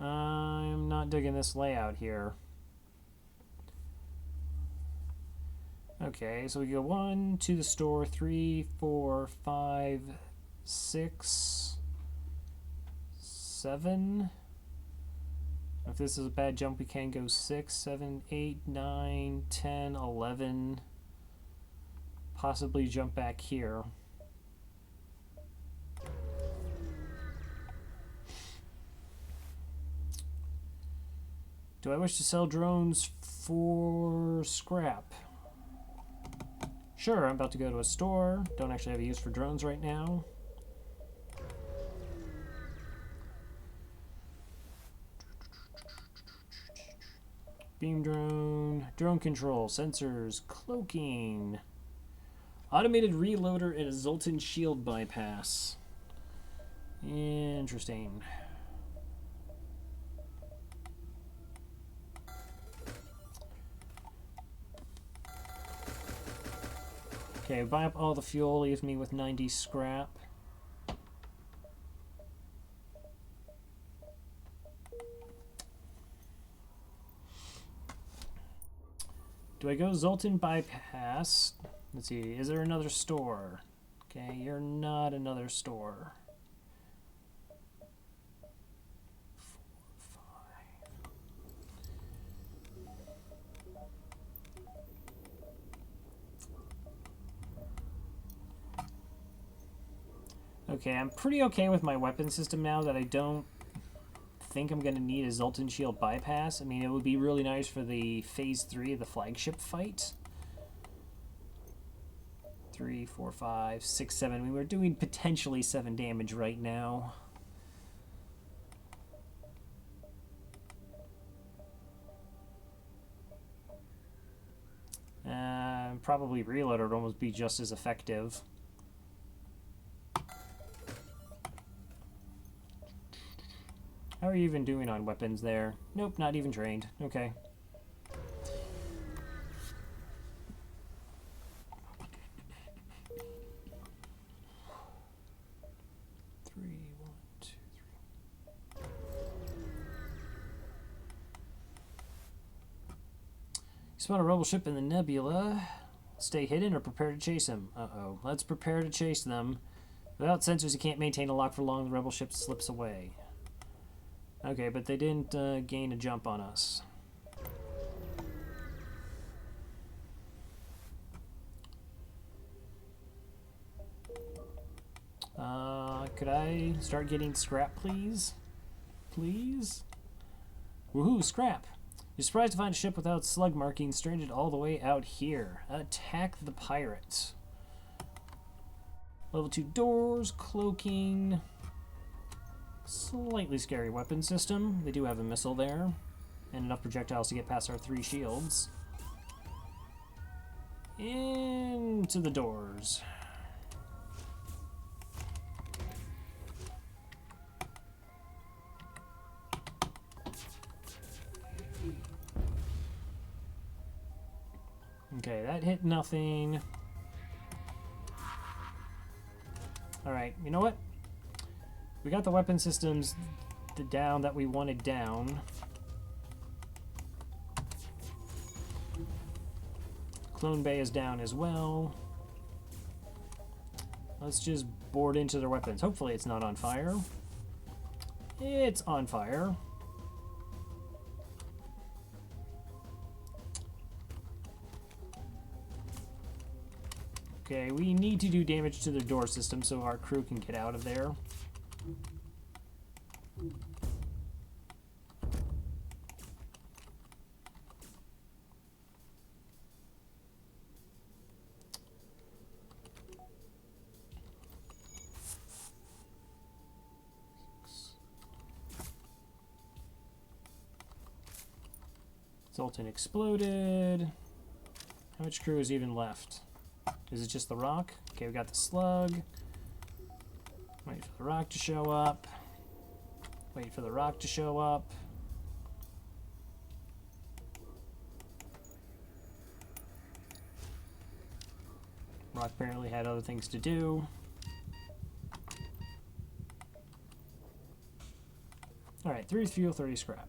I'm not digging this layout here. Okay, so we go 1 to the store, 3, 4, 5, 6, 7. If this is a bad jump, we can go 6, 7, 8, 9, 10, 11. Possibly jump back here. Do I wish to sell drones for scrap? Sure, I'm about to go to a store. Don't actually have a use for drones right now. Beam drone, drone control, sensors, cloaking. Automated reloader and a Zoltan shield bypass. Interesting. Okay, buy up all the fuel, leaves me with 90 scrap. Do I go Zoltan bypass? Let's see, is there another store? Okay, you're not another store. 4, 5. Okay, I'm pretty okay with my weapon system now that I don't think I'm going to need a Zoltan Shield bypass. I mean, it would be really nice for the Phase 3 of the flagship fight. 3, 4, 5, 6, 7. I mean, we're doing potentially 7 damage right now. Probably reload would almost be just as effective. How are you even doing on weapons there? Nope, not even trained. Okay. Spawn a rebel ship in the nebula. Stay hidden or prepare to chase him. Uh-oh. Let's prepare to chase them. Without sensors, you can't maintain a lock for long. The rebel ship slips away. Okay, but they didn't gain a jump on us. Could I start getting scrap, please? Please? Woohoo, scrap! You're surprised to find a ship without slug markings stranded all the way out here. Attack the pirates. Level 2 doors, cloaking. Slightly scary weapon system. They do have a missile there. And enough projectiles to get past our 3 shields. Into the doors. Okay, that hit nothing. Alright, you know what? We got the weapon systems down that we wanted down. Clone Bay is down as well. Let's just board into their weapons. Hopefully it's not on fire. It's on fire. Okay, we need to do damage to the door system so our crew can get out of there. Zoltan exploded. How much crew is even left? Is it just the rock? Okay, we got the slug. Wait for the rock to show up. Wait for the rock to show up. Rock apparently had other things to do. Alright, 3 fuel, 30 scrap.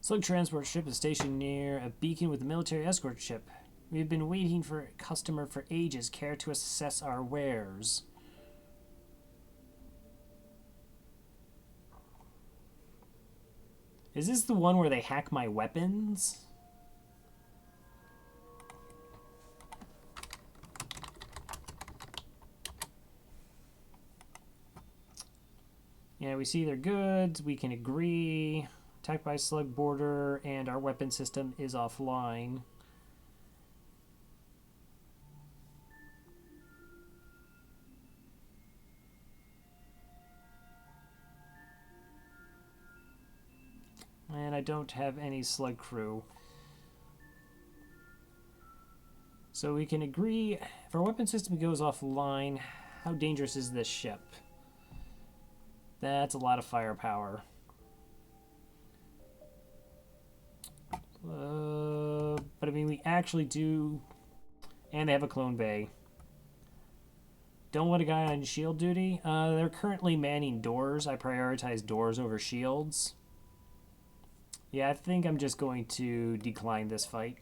Slug transport ship is stationed near a beacon with a military escort ship. We have been waiting for a customer for ages. Care to assess our wares? Is this the one where they hack my weapons? Yeah, we see their goods. We can agree. Attacked by slug border, and our weapon system is offline. And I don't have any slug crew. So we can agree, if our weapon system goes offline, how dangerous is this ship? That's a lot of firepower. But I mean, we actually do, and they have a clone bay. Don't want a guy on shield duty. They're currently manning doors. I prioritize doors over shields. Yeah, I think I'm just going to decline this fight.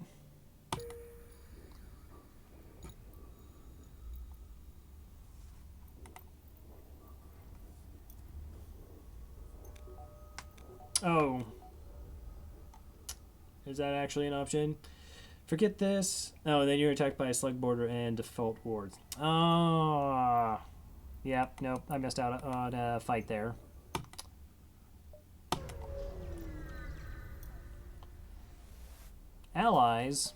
Oh. Is that actually an option? Forget this. Oh, then you're attacked by a slug border and default wards. Oh. Yep, nope. I missed out on a fight there. Allies.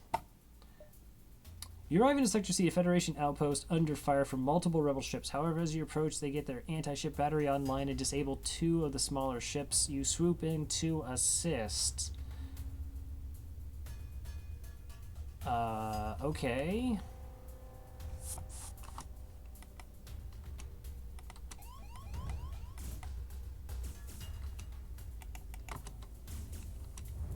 You arrive in a Sector C, a Federation outpost under fire from multiple rebel ships. However, as you approach, they get their anti-ship battery online and disable 2 of the smaller ships. You swoop in to assist. Okay.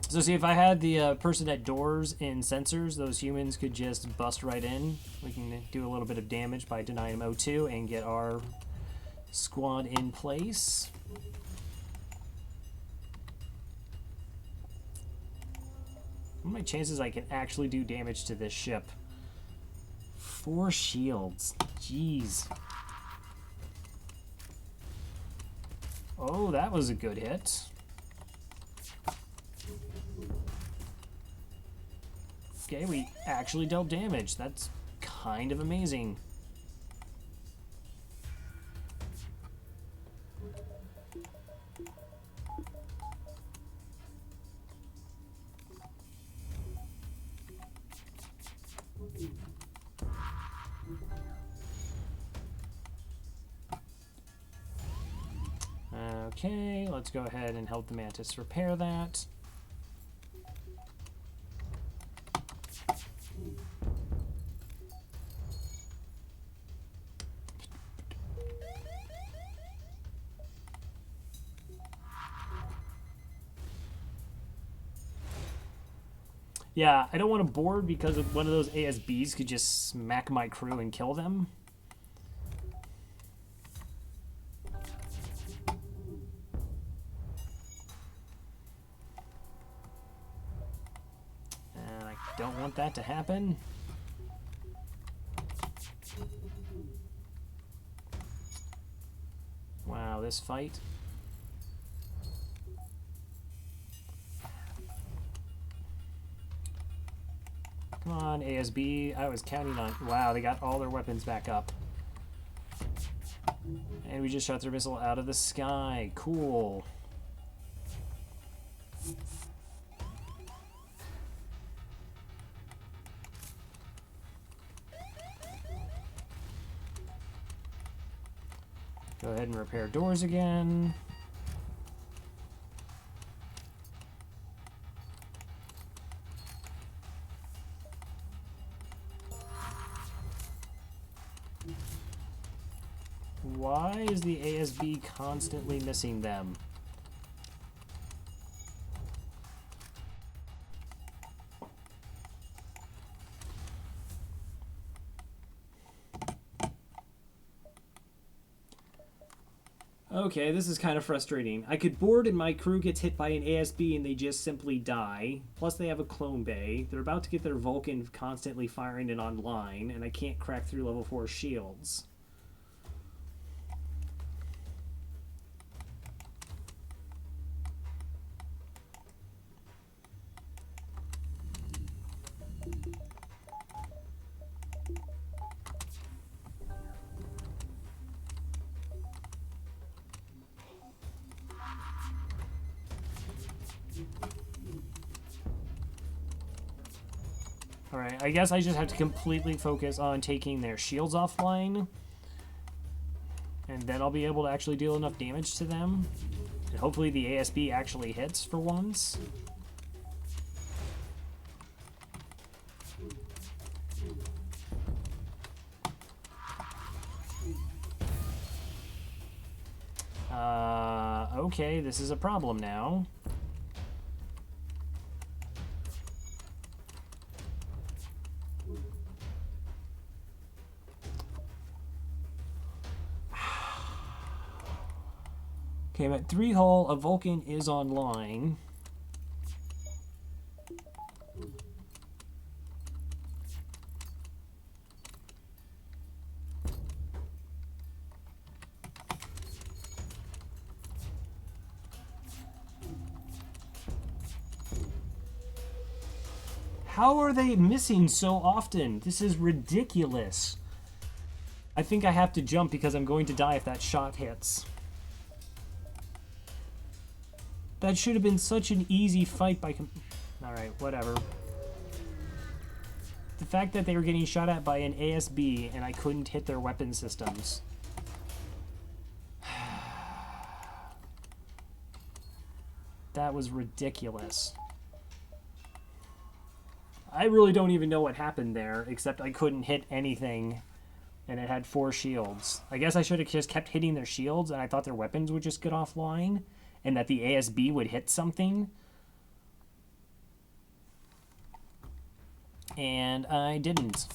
So see, if I had the person at doors in sensors, those humans could just bust right in. We can do a little bit of damage by denying them O2 and get our squad in place. What are my chances I can actually do damage to this ship? 4 shields. Jeez. Oh, that was a good hit. Okay, we actually dealt damage. That's kind of amazing. Okay, let's go ahead and help the Mantis repair that. Yeah, I don't want to board because of one of those ASBs could just smack my crew and kill them. And I don't want that to happen. Wow, this fight. Come on, ASB. I was counting on... Wow, they got all their weapons back up. And we just shot their missile out of the sky. Cool. Go ahead and repair doors again. Why is the ASB constantly missing them? Okay, this is kind of frustrating. I could board and my crew gets hit by an ASB and they just simply die. Plus they have a clone bay. They're about to get their Vulcan constantly firing it online, and I can't crack through level 4 shields. Alright, I guess I just have to completely focus on taking their shields offline. And then I'll be able to actually deal enough damage to them. And hopefully the ASB actually hits for once. Okay, this is a problem now. Okay, I'm at 3 hull. A Vulcan is online. How are they missing so often? This is ridiculous. I think I have to jump because I'm going to die if that shot hits. That should have been such an easy fight by... Alright, whatever. The fact that they were getting shot at by an ASB and I couldn't hit their weapon systems. That was ridiculous. I really don't even know what happened there, except I couldn't hit anything, and it had 4 shields. I guess I should have just kept hitting their shields, and I thought their weapons would just get offline, and that the ASB would hit something. And I didn't.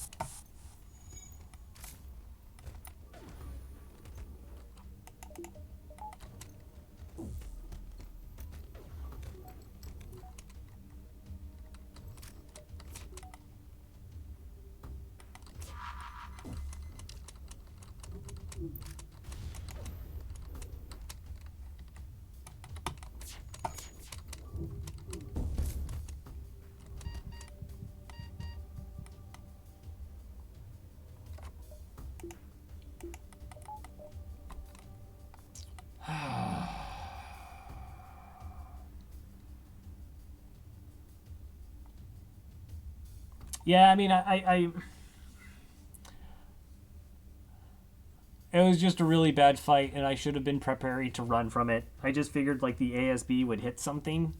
Yeah, I mean, it was just a really bad fight, and I should have been prepared to run from it. I just figured, like, the ASB would hit something,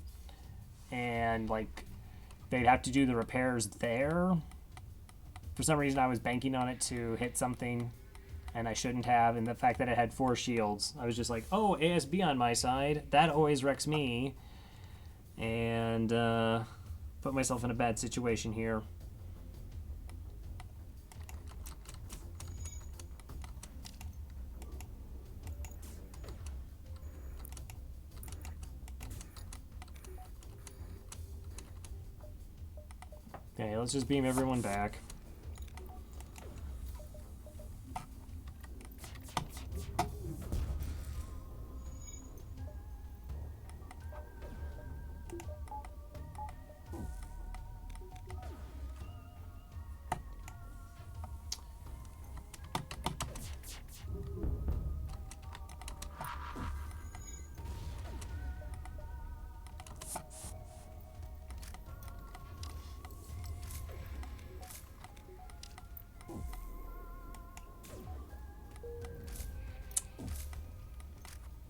and, like, they'd have to do the repairs there. For some reason, I was banking on it to hit something, and I shouldn't have, and the fact that it had 4 shields, I was just like, oh, ASB on my side, that always wrecks me, and put myself in a bad situation here. Okay, let's just beam everyone back.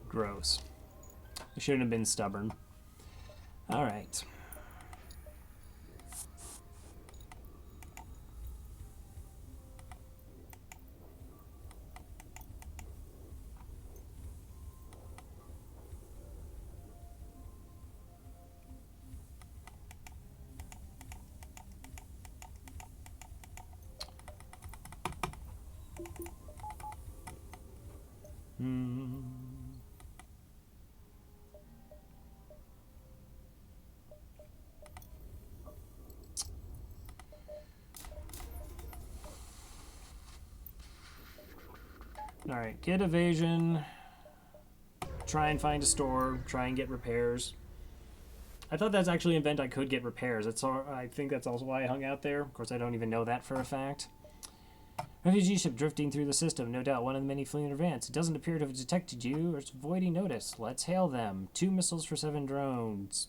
Gross. I shouldn't have been stubborn. All right. All right, get evasion. Try and find a store. Try and get repairs. I thought that's actually an event I could get repairs. I think that's also why I hung out there. Of course, I don't even know that for a fact. Refugee ship drifting through the system. No doubt one of the many fleeing advance. It doesn't appear to have detected you or it's avoiding notice. Let's hail them. 2 missiles for 7 drones.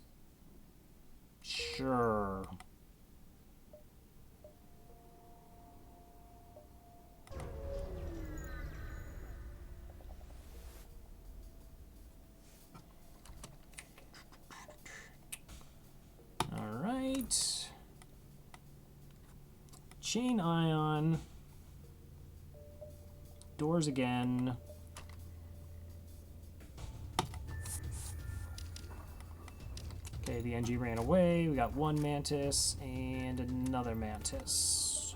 Sure. Alright. Chain ion. Doors again. Okay, the NG ran away. We got 1 Mantis and another Mantis.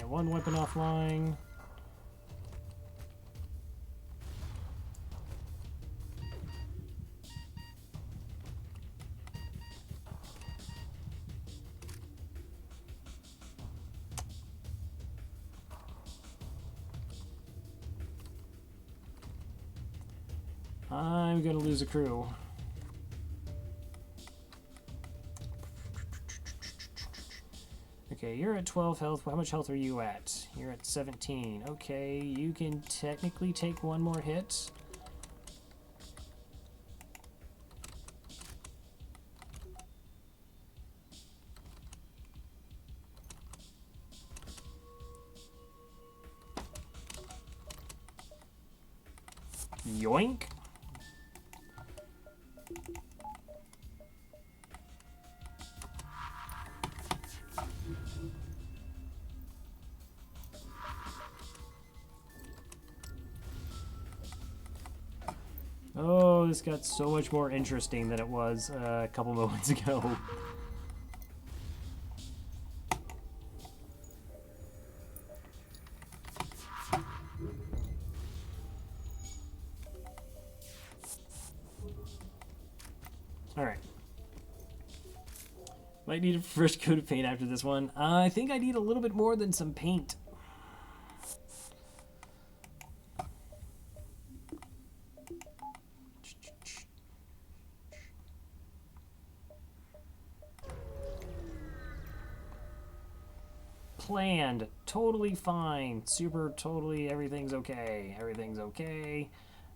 one weapon offline. I'm gonna lose a crew. Okay, you're at 12 health. How much health are you at? You're at 17. Okay, you can technically take one more hit. Yoink. Oh, this got so much more interesting than it was a couple moments ago. Alright. Might need a fresh coat of paint after this one. I think I need a little bit more than some paint. Planned. Totally fine. Super, totally, everything's okay. Everything's okay.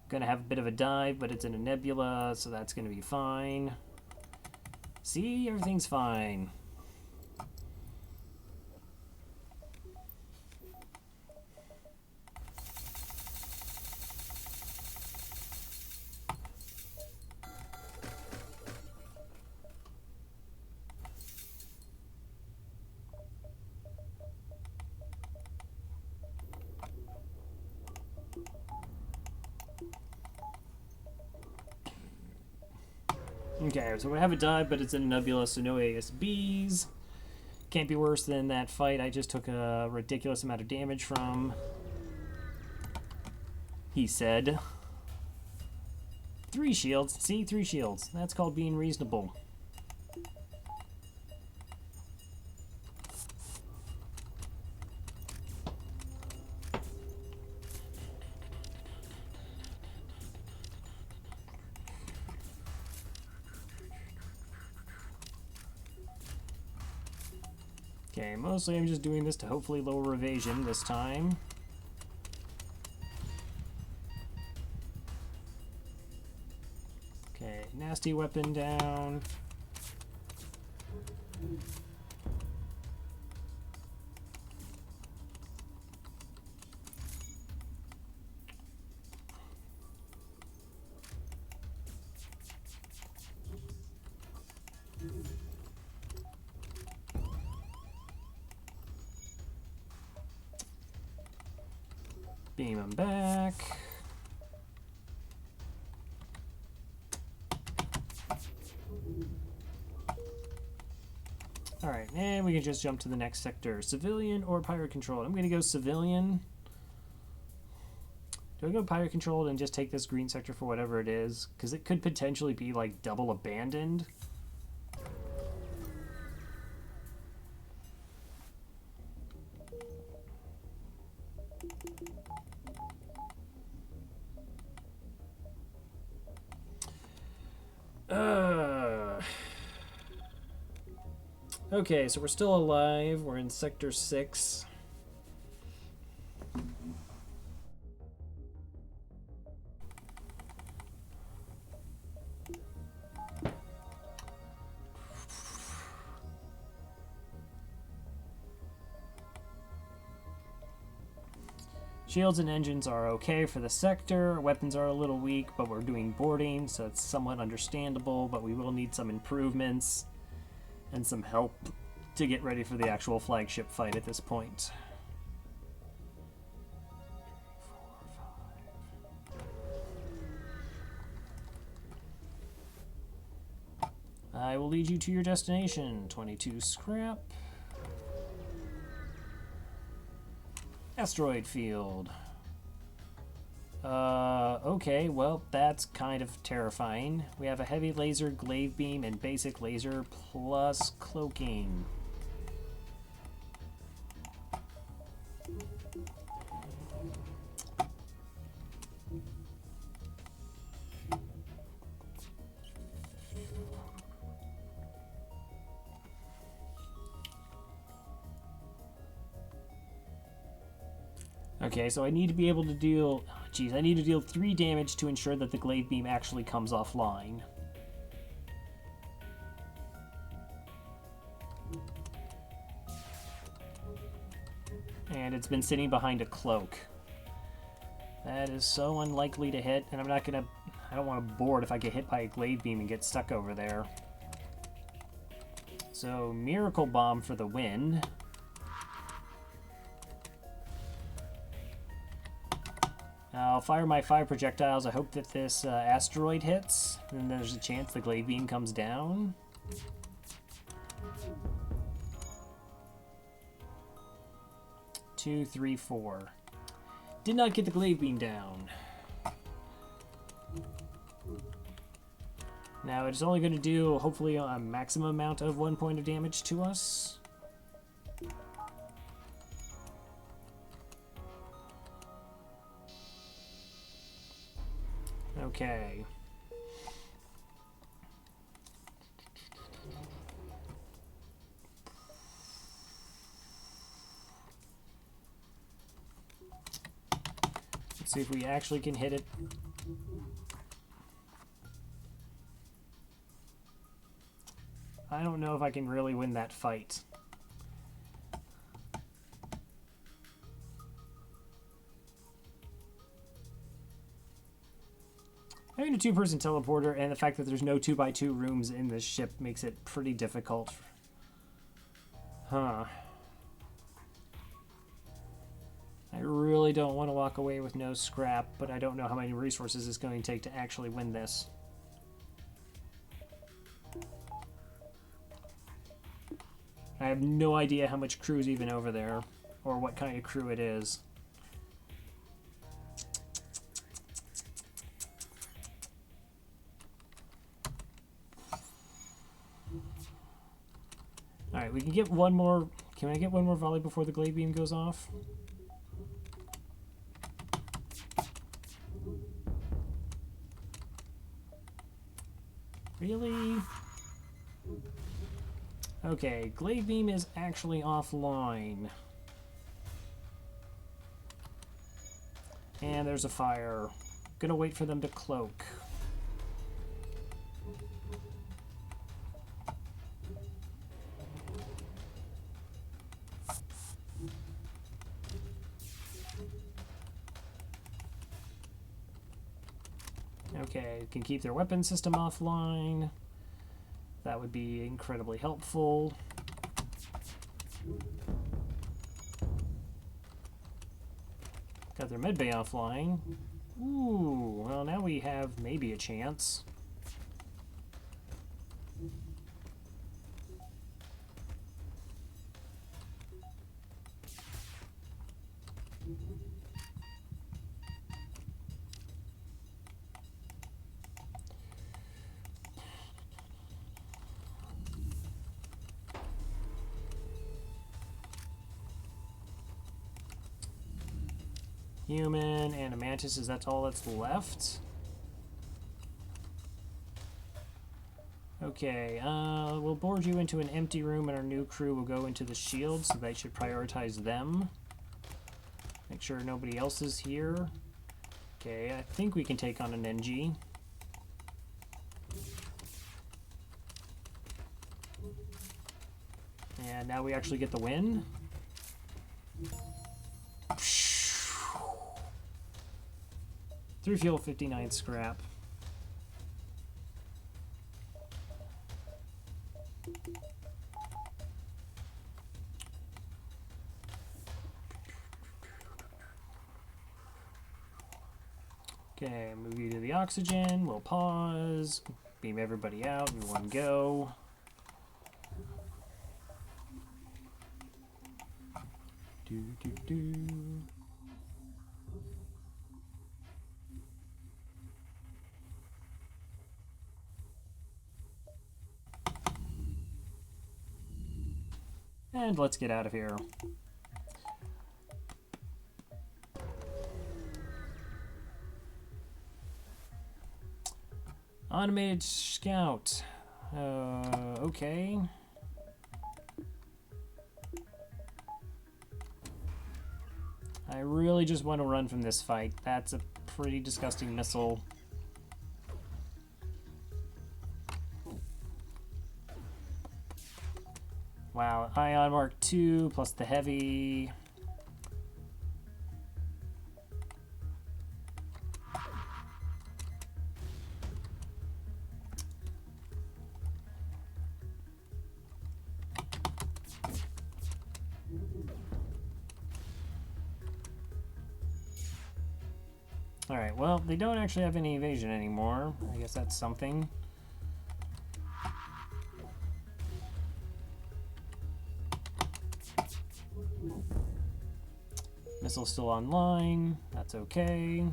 Gonna have a bit of a dive, but it's in a nebula, so that's gonna be fine. See, everything's fine. Okay, so we have a dive, but it's in a nebula, so no ASBs. Can't be worse than that fight I just took a ridiculous amount of damage from. He said. 3 shields. See? 3 shields. That's called being reasonable. Okay, mostly I'm just doing this to hopefully lower evasion this time. Okay, nasty weapon down. Beam him back. Alright, and we can just jump to the next sector. Civilian or pirate controlled? I'm going to go civilian. Do I go pirate controlled and just take this green sector for whatever it is? Because it could potentially be like double abandoned. Okay, so we're still alive. We're in Sector 6. Shields and engines are okay for the sector. Weapons are a little weak, but we're doing boarding, so it's somewhat understandable, but we will need some improvements and some help to get ready for the actual flagship fight at this point. 4, 5. I will lead you to your destination. 22 scrap. Asteroid field. Okay, well, that's kind of terrifying. We have a heavy laser, glaive beam, and basic laser plus cloaking. Okay, so I need to be able to deal... Geez, I need to deal 3 damage to ensure that the glaive beam actually comes offline. And it's been sitting behind a cloak. That is so unlikely to hit, and I'm not gonna... I don't want to board if I get hit by a glaive beam and get stuck over there. So, Miracle Bomb for the win. I'll fire my 5 projectiles. I hope that this asteroid hits, and there's a chance the glaive beam comes down. Two, three, 4. Did not get the glaive beam down. Now it's only going to do, hopefully, a maximum amount of 1 point of damage to us. Okay. Let's see if we actually can hit it. I don't know if I can really win that fight. Having a 2-person teleporter and the fact that there's no 2x2 rooms in this ship makes it pretty difficult. Huh. I really don't want to walk away with no scrap, but I don't know how many resources it's going to take to actually win this. I have no idea how much crew's even over there, or what kind of crew it is. Alright, we can get one more... Can I get one more volley before the glaive beam goes off? Really? Okay, glaive beam is actually offline. And there's a fire. Gonna wait for them to cloak. Okay, can keep their weapon system offline. That would be incredibly helpful. Got their medbay offline. Ooh, well now we have maybe a chance. Human and a Mantis, is that all that's left? Okay, we'll board you into an empty room and our new crew will go into the shield, so they should prioritize them. Make sure nobody else is here. Okay, I think we can take on an NG. And now we actually get the win. 3 fuel, 59 scrap. Okay, move you to the oxygen. We'll pause. Beam everybody out in one go. And let's get out of here. Automated scout. Okay. I really just want to run from this fight. That's a pretty disgusting missile. Wow, Ion Mark II plus the heavy. Alright, well, they don't actually have any evasion anymore. I guess that's something. Missile's still online. That's okay.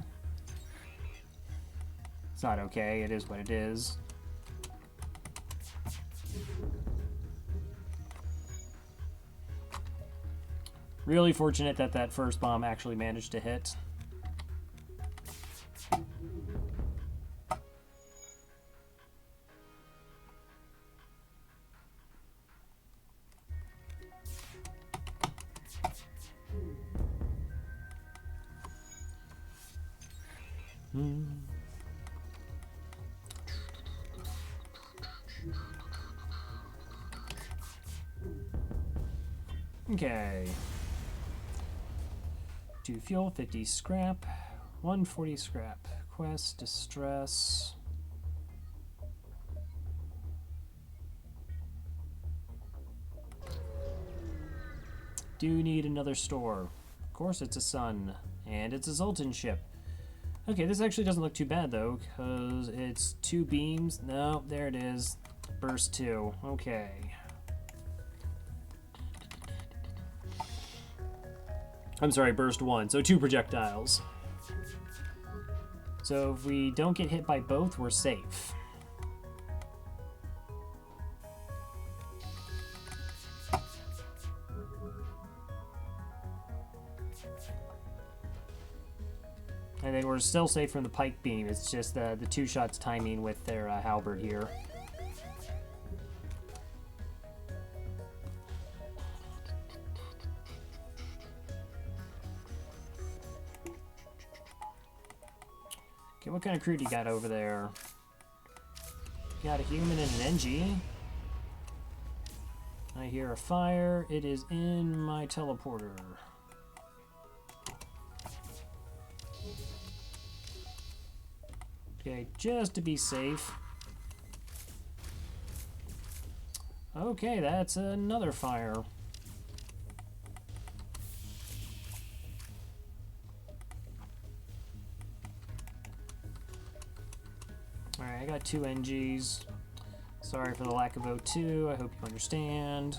It's not okay. It is what it is. Really fortunate that that first bomb actually managed to hit. Okay. 2 fuel, 50 scrap, 140 scrap. Quest, distress. Do need another store. Of course it's a sun, and it's a Zoltan ship. Okay, this actually doesn't look too bad though, because it's 2 beams. No, there it is. Burst 2. Okay. I'm sorry, burst 1. So 2 projectiles. So if we don't get hit by both, we're safe. And then we're still safe from the pike beam. It's just the 2 shots timing with their halberd here. Okay, what kind of crew do you got over there? Got a human and an NG. I hear a fire. It is in my teleporter. Okay, just to be safe. Okay, that's another fire. Alright, I got 2 NGs. Sorry for the lack of O2. I hope you understand.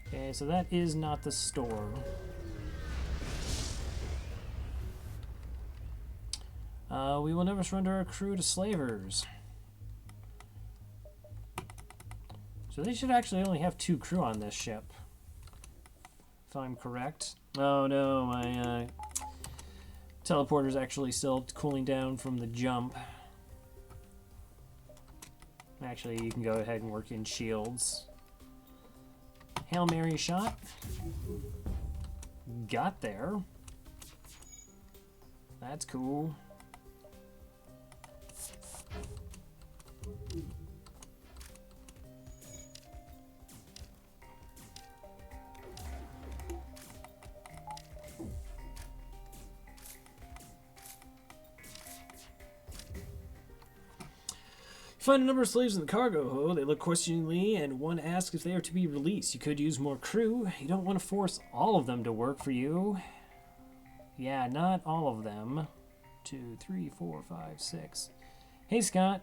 Okay, so that is not the store. We will never surrender our crew to slavers. So they should actually only have 2 crew on this ship, if I'm correct. Oh no, my teleporter's actually still cooling down from the jump. Actually, you can go ahead and work in shields. Hail Mary shot. Got there. That's cool. Find a number of slaves in the cargo hold. They look questioningly, and one asks if they are to be released. You could use more crew. You don't want to force all of them to work for you. Yeah, not all of them. 2, 3, 4, 5, 6. Hey, Scott.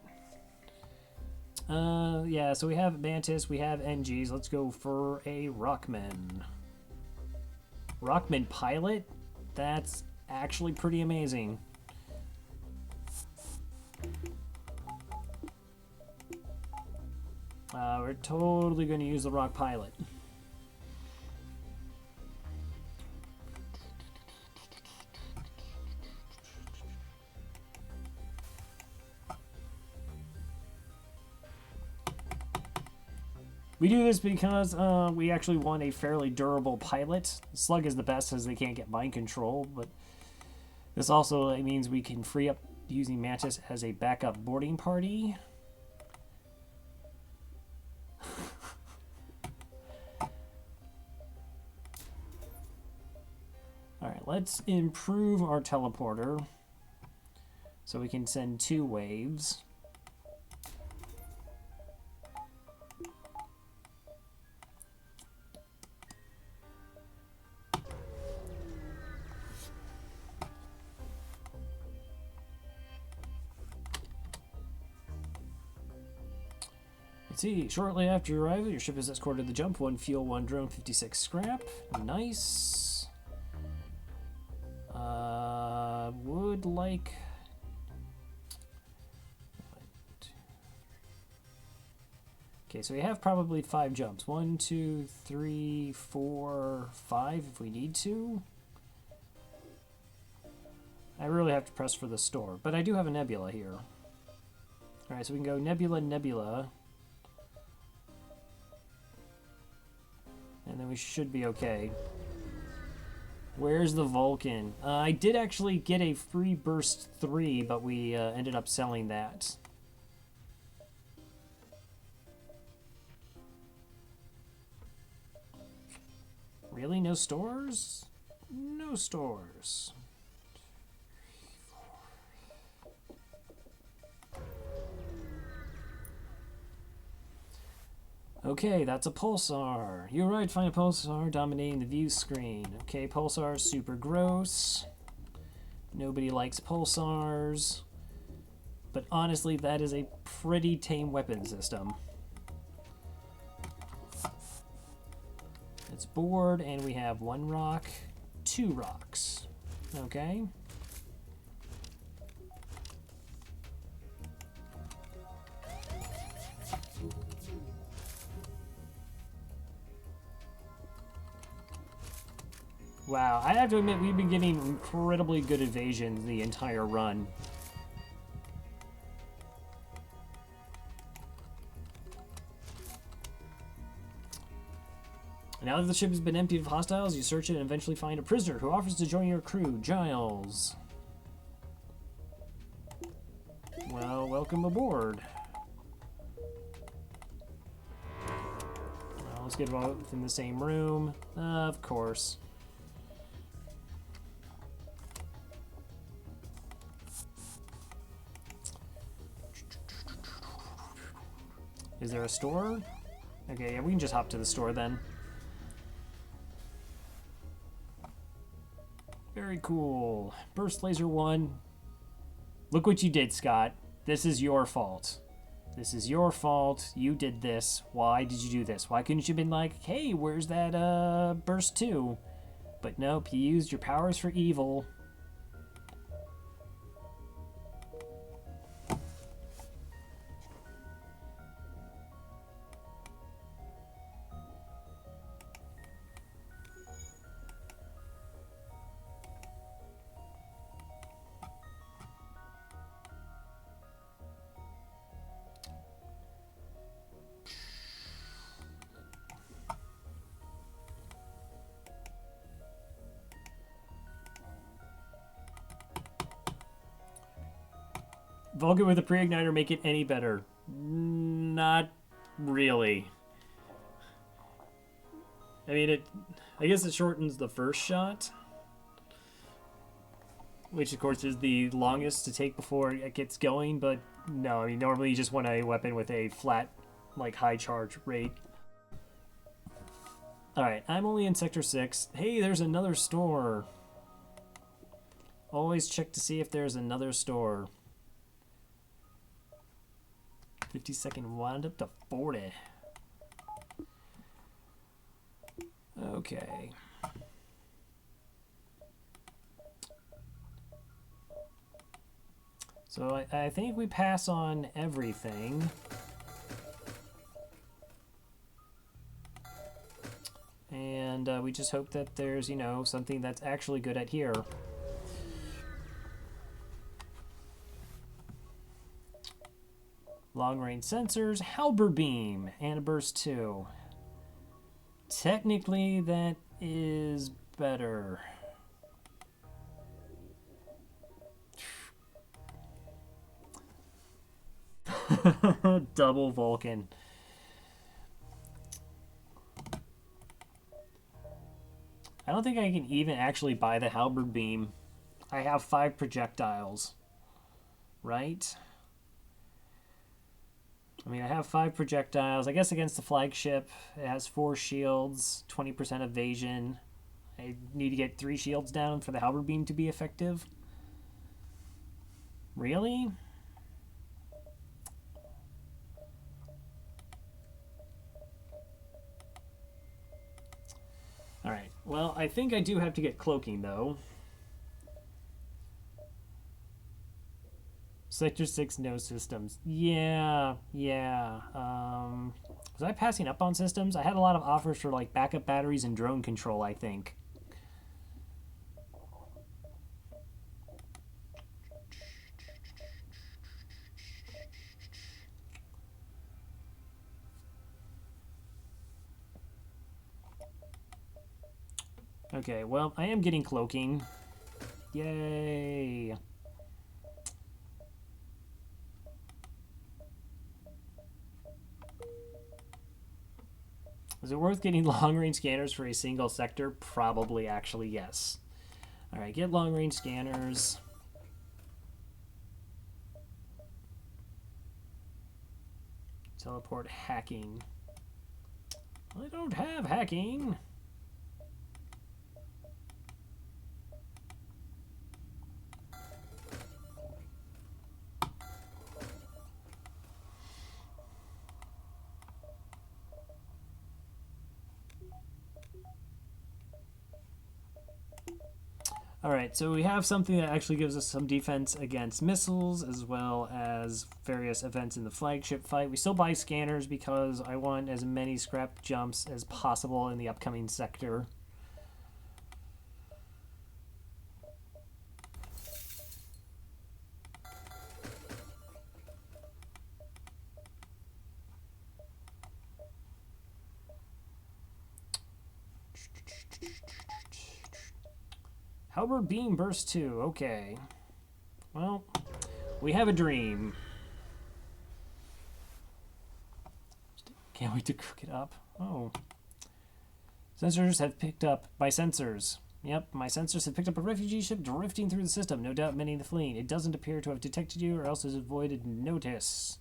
Yeah, so we have Mantis, we have NGs. Let's go for a Rockman. Rockman pilot? That's actually pretty amazing. We're totally going to use the Rock pilot. We do this because we actually want a fairly durable pilot. Slug is the best as they can't get mind control, but this also means we can free up using Mantis as a backup boarding party. Alright, let's improve our teleporter so we can send 2 waves. Let's see, shortly after your arrival, your ship is escorted to the jump. 1 fuel, 1 drone, 56 scrap. Nice. Would like... Okay, so we have probably 5 jumps. 1, 2, 3, 4, 5 if we need to. I really have to press for the store, but I do have a nebula here. Alright, so we can go nebula, nebula. And then we should be okay. Where's the Vulcan? I did actually get a free burst 3, but we ended up selling that. Really? No stores? No stores. Okay, that's a pulsar. You're right, find a pulsar dominating the view screen. Okay, pulsar super gross. Nobody likes pulsars. But honestly, that is a pretty tame weapon system. It's board, and we have 1 rock, 2 rocks. Okay. Wow, I have to admit, we've been getting incredibly good evasion the entire run. Now that the ship has been emptied of hostiles, you search it and eventually find a prisoner who offers to join your crew, Giles. Well, welcome aboard. Well, let's get both in the same room. Of course. Is there a store? Okay, yeah, we can just hop to the store then. Very cool. Burst Laser 1. Look what you did, Scott. This is your fault. This is your fault. You did this. Why did you do this? Why couldn't you have been like, hey, where's that Burst 2? But nope, you used your powers for evil. Vulcan with a pre-igniter make it any better? Not really. I mean, I guess it shortens the first shot. which of course is the longest to take before it gets going, but no, I mean, normally you just want a weapon with a flat, like, high charge rate. Alright, I'm only in Sector 6. Hey, there's another store. Always check to see if there's another store. 50-second wind up to 40. Okay. So I think we pass on everything. And we just hope that there's, you know, something that's actually good at here. Long range sensors, halberd beam, and a burst 2. Technically, that is better. Double Vulcan. I don't think I can even actually buy the halberd beam. I have 5 projectiles, right? I mean, I have 5 projectiles. I guess against the flagship, it has 4 shields, 20% evasion. I need to get 3 shields down for the halberd beam to be effective. Really? Alright, well, I think I do have to get cloaking, though. Sector 6, no systems. Yeah. Was I passing up on systems? I had a lot of offers for, like, backup batteries and drone control, I think. Okay, well, I am getting cloaking. Yay! Is it worth getting long-range scanners for a single sector? Probably, actually, yes. Alright, get long-range scanners. Teleport hacking. I don't have hacking. Alright, so we have something that actually gives us some defense against missiles, as well as various events in the flagship fight. We still buy scanners because I want as many scrap jumps as possible in the upcoming sector. Halberd beam burst 2, okay. Well, we have a dream. Can't wait to cook it up. Oh. Sensors have picked up my sensors. Yep, my sensors have picked up a refugee ship drifting through the system. No doubt many of the fleeing. It doesn't appear to have detected you or else has avoided notice.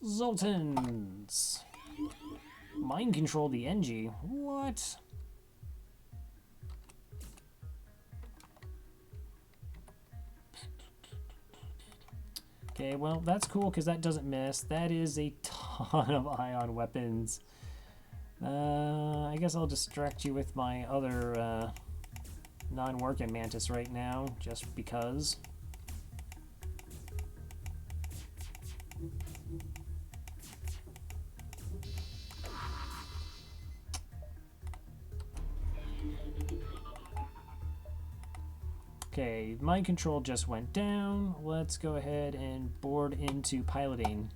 Zoltans. Mind control the NG. What? Okay, well, that's cool because that doesn't miss. That is a ton of ion weapons. I guess I'll distract you with my other non-working Mantis right now, just because. Okay, mind control just went down. Let's go ahead and board into piloting.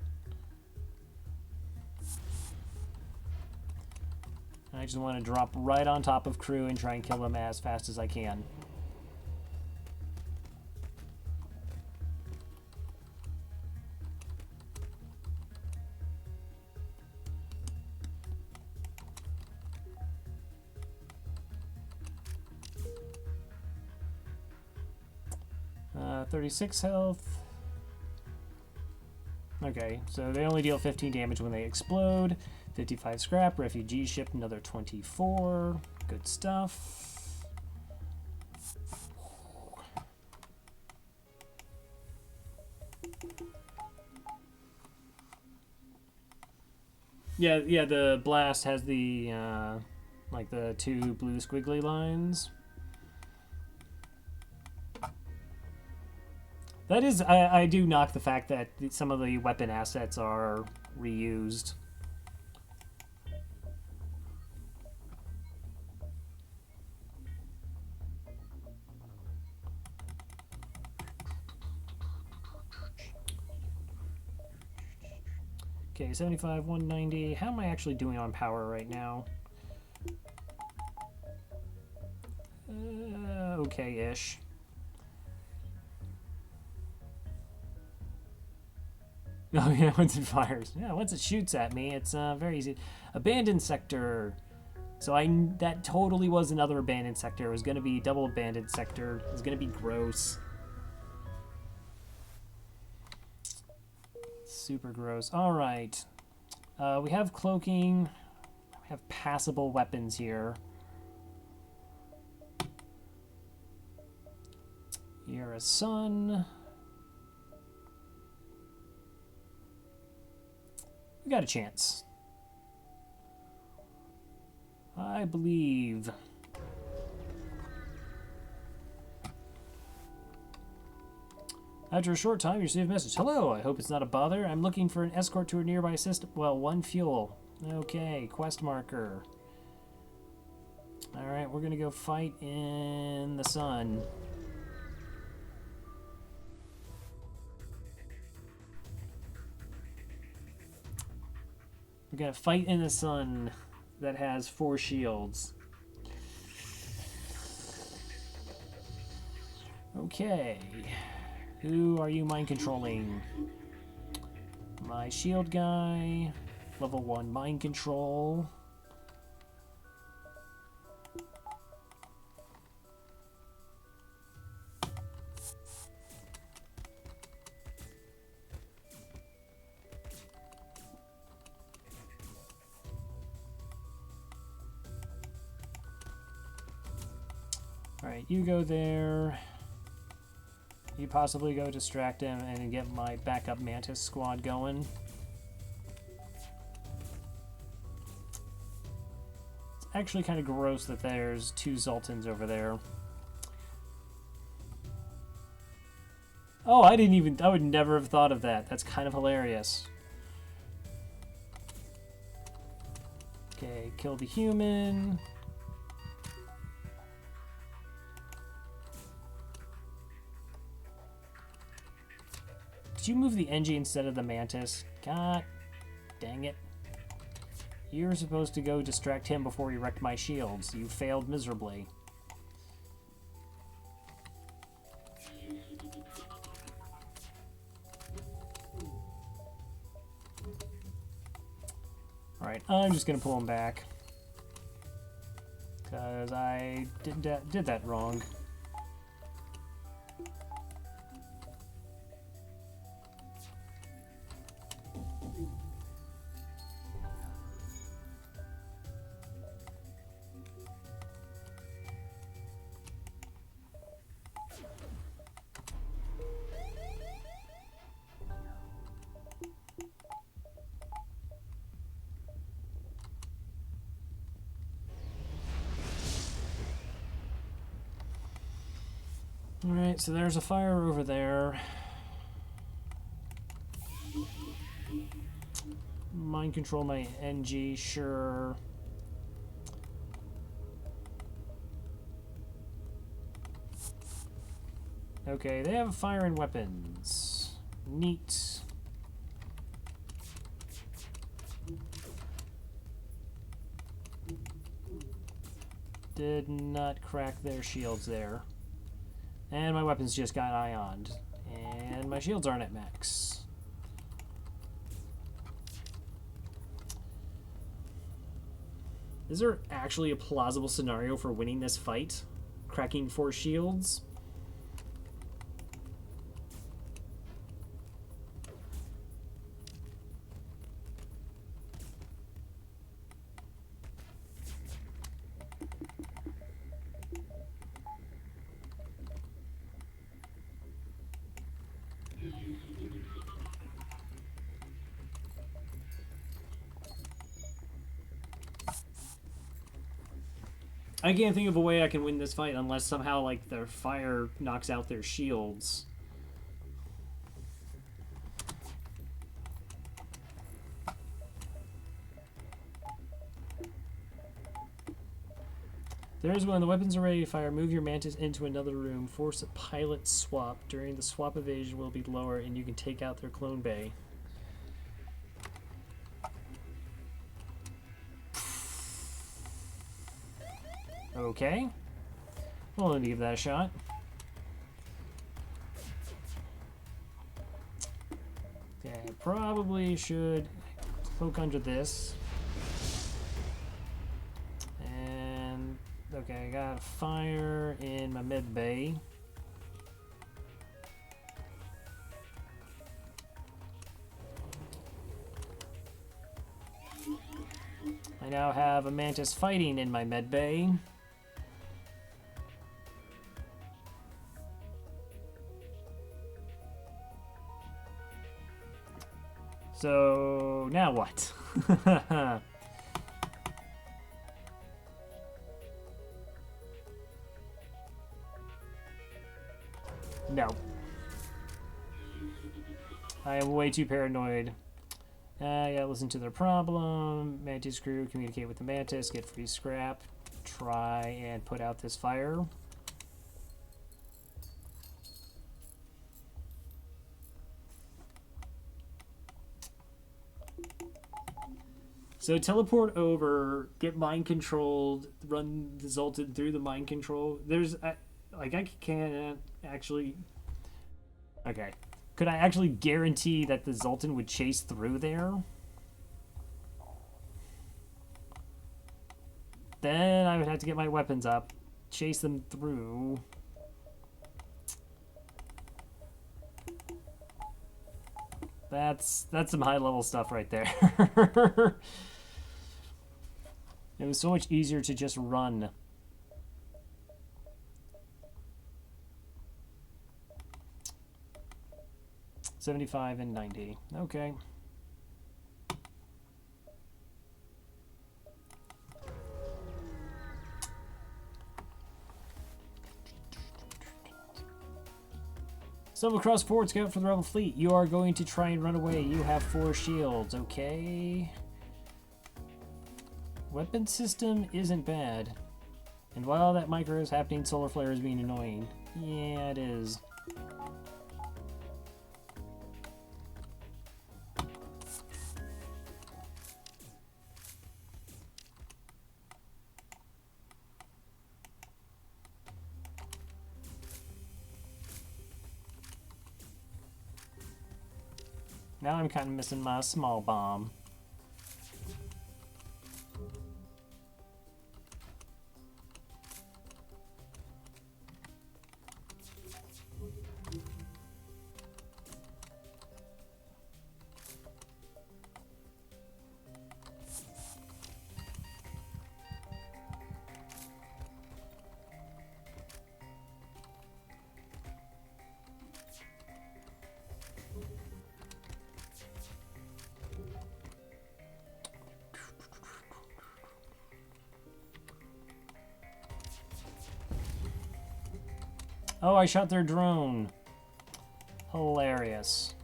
I just want to drop right on top of crew and try and kill them as fast as I can. 36 health. Okay, so they only deal 15 damage when they explode. 55 scrap. Refugee ship, another 24. Good stuff. Yeah, the blast has the, like the 2 blue squiggly lines. That is, I do knock the fact that some of the weapon assets are reused. Okay, 75, 190. How am I actually doing on power right now? Okay-ish. Oh yeah, once it fires. Yeah, once it shoots at me, it's very easy. Abandoned sector. So that totally was another abandoned sector. It was going to be double abandoned sector. It was going to be gross. Super gross. All right. We have cloaking. We have passable weapons here. You're a sun. We got a chance. I believe. After a short time, you receive a message. Hello, I hope it's not a bother. I'm looking for an escort to a nearby system. Well, 1 fuel. Okay, quest marker. Alright, we're gonna go fight in the sun. We're gonna fight in the sun that has 4 shields. Okay. Who are you mind controlling? My shield guy. Level 1 mind control. Alright, you go there. You possibly go distract him and get my backup Mantis squad going. It's actually kind of gross that there's 2 Zoltans over there. Oh, I would never have thought of that. That's kind of hilarious. Okay, kill the human. Did you move the NG instead of the Mantis? God dang it. You were supposed to go distract him before he wrecked my shields. You failed miserably. Alright, I'm just gonna pull him back. Because I did that wrong. Alright, so there's a fire over there. Mind control my NG, sure. Okay, they have fire and weapons. Neat. Did not crack their shields there. And my weapons just got ioned. And my shields aren't at max. Is there actually a plausible scenario for winning this fight? Cracking 4 shields? I can't think of a way I can win this fight unless somehow, like, their fire knocks out their shields. There's one. The weapons are ready to fire. Move your Mantis into another room. Force a pilot swap. During the swap, evasion will be lower, and you can take out their clone bay. Okay. Well, let me give that a shot. Okay, I probably should cloak under this. And, okay, I got fire in my mid bay. I now have a Mantis fighting in my med bay. So, now what? No. I am way too paranoid. I gotta listen to their problem. Mantis crew, communicate with the Mantis, get free scrap. Try and put out this fire. So teleport over, get mind controlled, run the Zoltan through the mind control. There's, like, I can't actually... Okay. Could I actually guarantee that the Zoltan would chase through there? Then I would have to get my weapons up, chase them through. That's some high-level stuff right there. It was so much easier to just run. $75 and $90. Okay. Stumble across forward scout for the rebel fleet. You are going to try and run away. You have 4 shields. Okay. Weapon system isn't bad. And while that micro is happening, solar flare is being annoying. Yeah, it is. Now I'm kind of missing my small bomb. Oh, I shot their drone. Hilarious.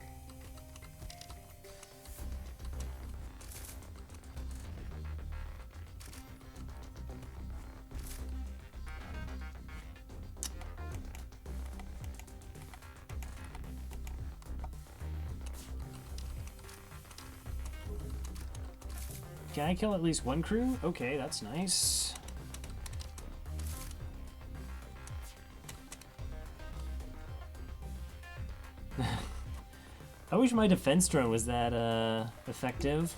Can I kill at least one crew? Okay, that's nice. I wish my defense drone was that effective.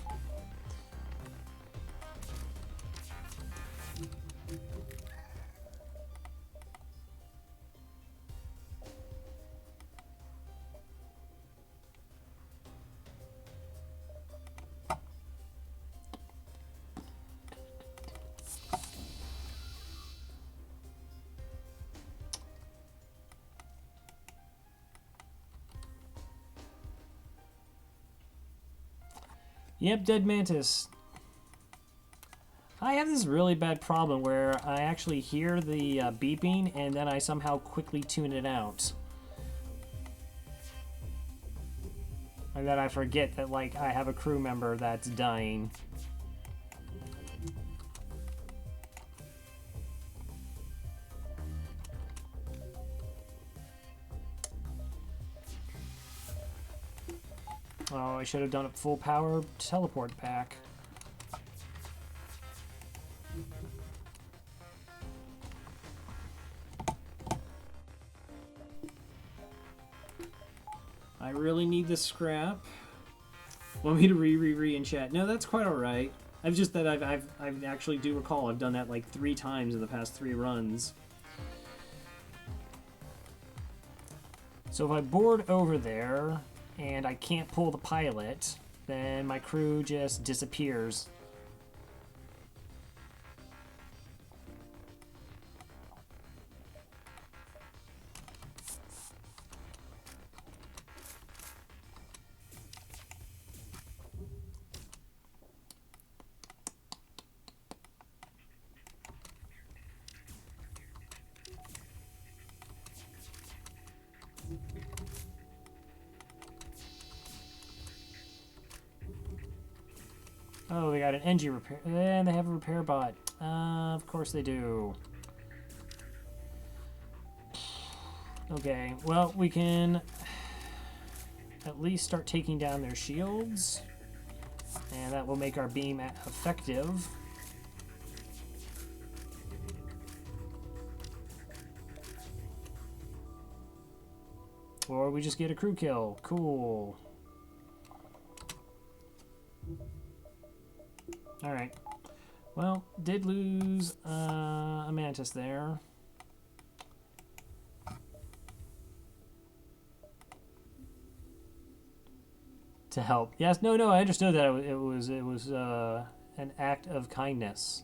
Yep, dead Mantis. I have this really bad problem where I actually hear the beeping and then I somehow quickly tune it out. And then I forget that, like, I have a crew member that's dying. Oh, I should have done a full power teleport back. I really need this scrap. Want me to re in chat? No, that's quite all right. I've just that I've actually do recall I've done that like 3 times in the past 3 runs. So if I board over there and I can't pull the pilot, then my crew just disappears. Oh, they got an engine repair, and they have a repair bot. Of course they do. Okay, well, we can at least start taking down their shields, and that will make our beam effective. Or we just get a crew kill. Cool. Alright. Well, did lose a Mantis there. To help. Yes, no, I understood that it was an act of kindness.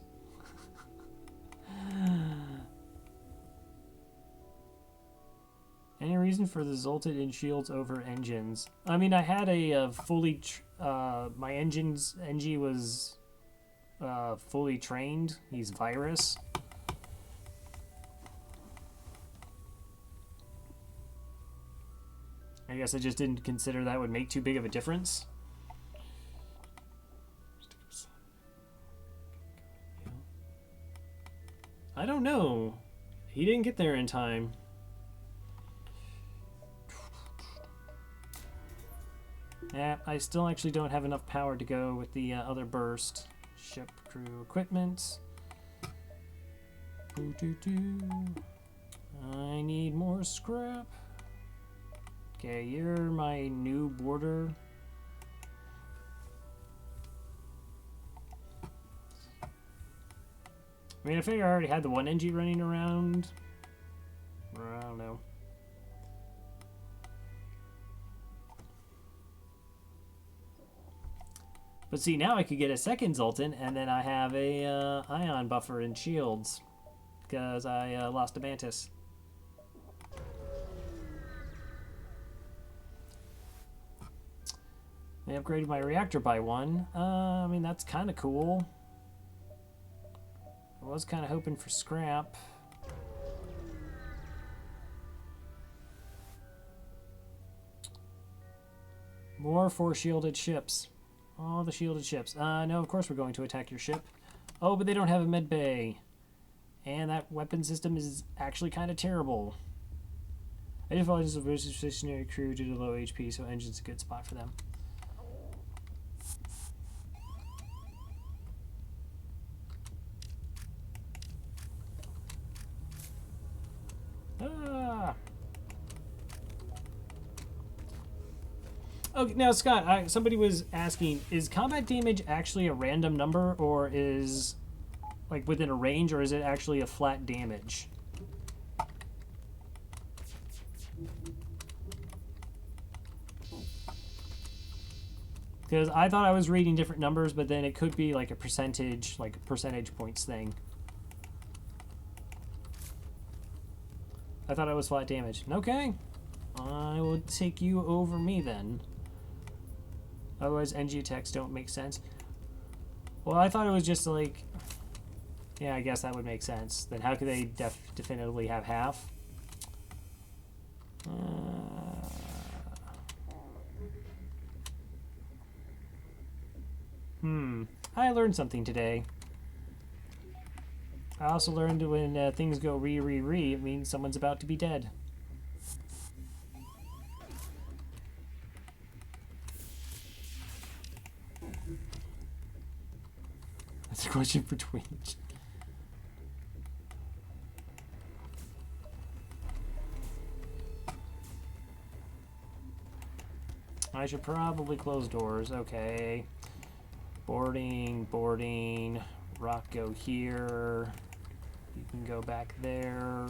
Any reason for the Zolted in shields over engines? I mean, I had a fully my Engie was fully trained. He's virus. I guess I just didn't consider that would make too big of a difference. I don't know. He didn't get there in time. Yeah, I still actually don't have enough power to go with the other burst. Ship crew equipment. I need more scrap. Okay, you're my new boarder. I mean, I figure I already had the one Engie running around. I don't know. But see, now I could get a second Zoltan, and then I have a ion buffer and shields. Because I lost a Mantis. They upgraded my reactor by 1. I mean, that's kind of cool. I was kind of hoping for scrap. More 4 shielded ships. All the shielded ships. No, of course we're going to attack your ship. Oh, but they don't have a med bay. And that weapon system is actually kind of terrible. I just thought this was a stationary crew due to low HP, so engine's a good spot for them. Ah! Okay, now Scott, somebody was asking, is combat damage actually a random number, or is like within a range, or is it actually a flat damage? Because I thought I was reading different numbers, but then it could be like a percentage points thing. I thought it was flat damage. Okay. I will take you over me then. Otherwise, NG attacks don't make sense. Well, I thought it was just like... Yeah, I guess that would make sense. Then how could they definitively have half? I learned something today. I also learned when things go re, it means someone's about to be dead. That's a question for Twitch. I should probably close doors. Okay. Boarding, boarding. Rock go here. You can go back there.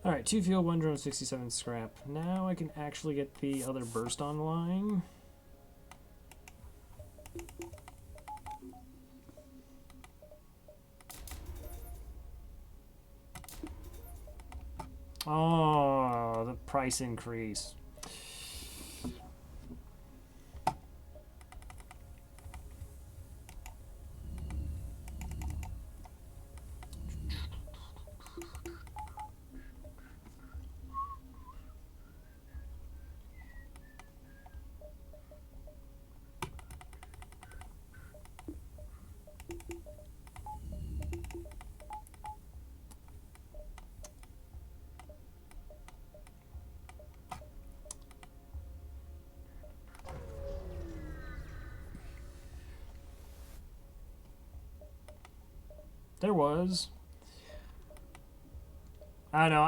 Alright, 2 fuel, 1 drone, 67 scrap. Now I can actually get the other burst online. Oh, the price increase. There was. I know,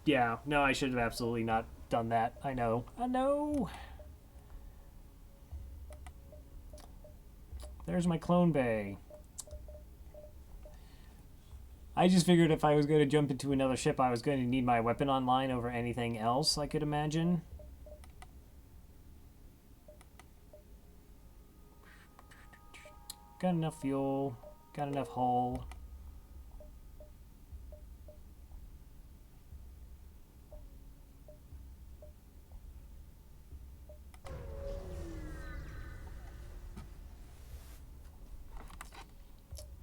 yeah, no, I should have absolutely not done that. I know. There's my clone bay. I just figured if I was going to jump into another ship, I was going to need my weapon online over anything else, I could imagine. Got enough fuel. Got enough hull.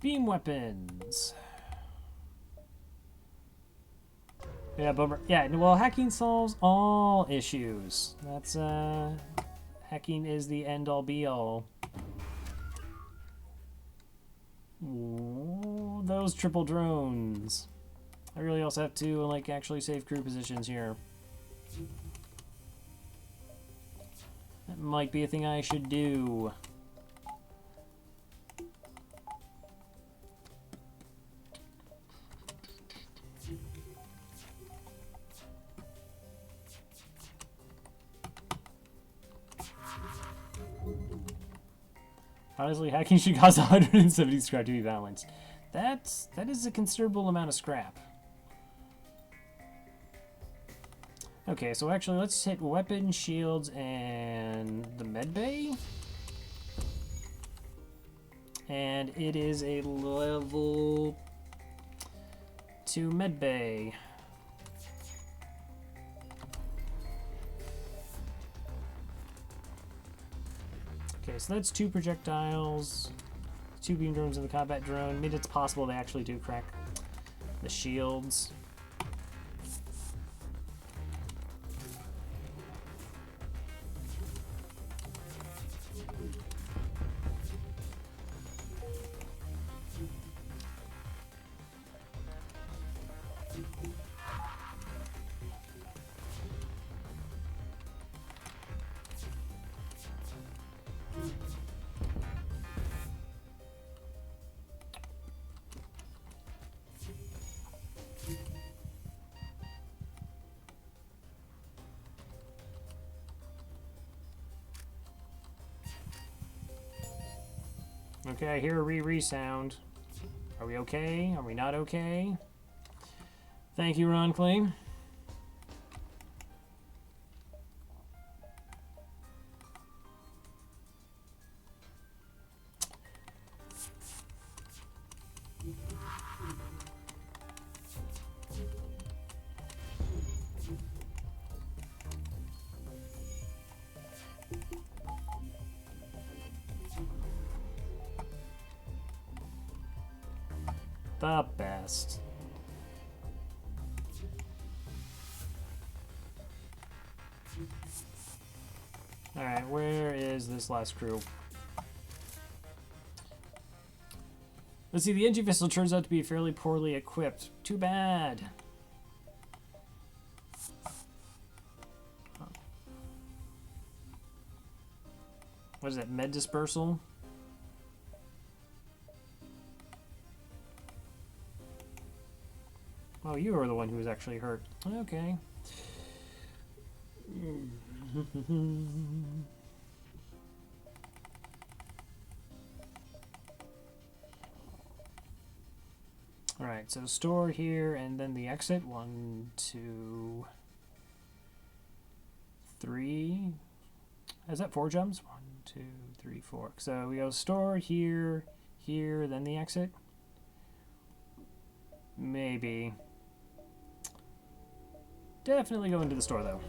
Beam weapons. Yeah, bummer. Yeah, well, hacking solves all issues. That's, hacking is the end-all be-all. Ooh, those triple drones. I really also have to, like, actually save crew positions here. That might be a thing I should do. Honestly, hacking should cost 170 scrap to be balanced. That is a considerable amount of scrap. Okay, so actually let's hit weapon, shields, and the med bay. And it is a level 2 med bay. Okay, so that's 2 projectiles, 2 beam drones and the combat drone. I mean, it's possible they actually do crack the shields. Okay, I hear a re-re sound. Are we okay? Are we not okay? Thank you, Ron Clay. The best. Alright, where is this last crew? Let's see, the engine vessel turns out to be fairly poorly equipped. Too bad. What is that, med dispersal? Oh, you were the one who was actually hurt. Okay. Alright, so store here and then the exit. 1, 2, 3. Is that 4 jumps? 1, 2, 3, 4. So we go store here, here, then the exit? Maybe. Definitely go into the store, though.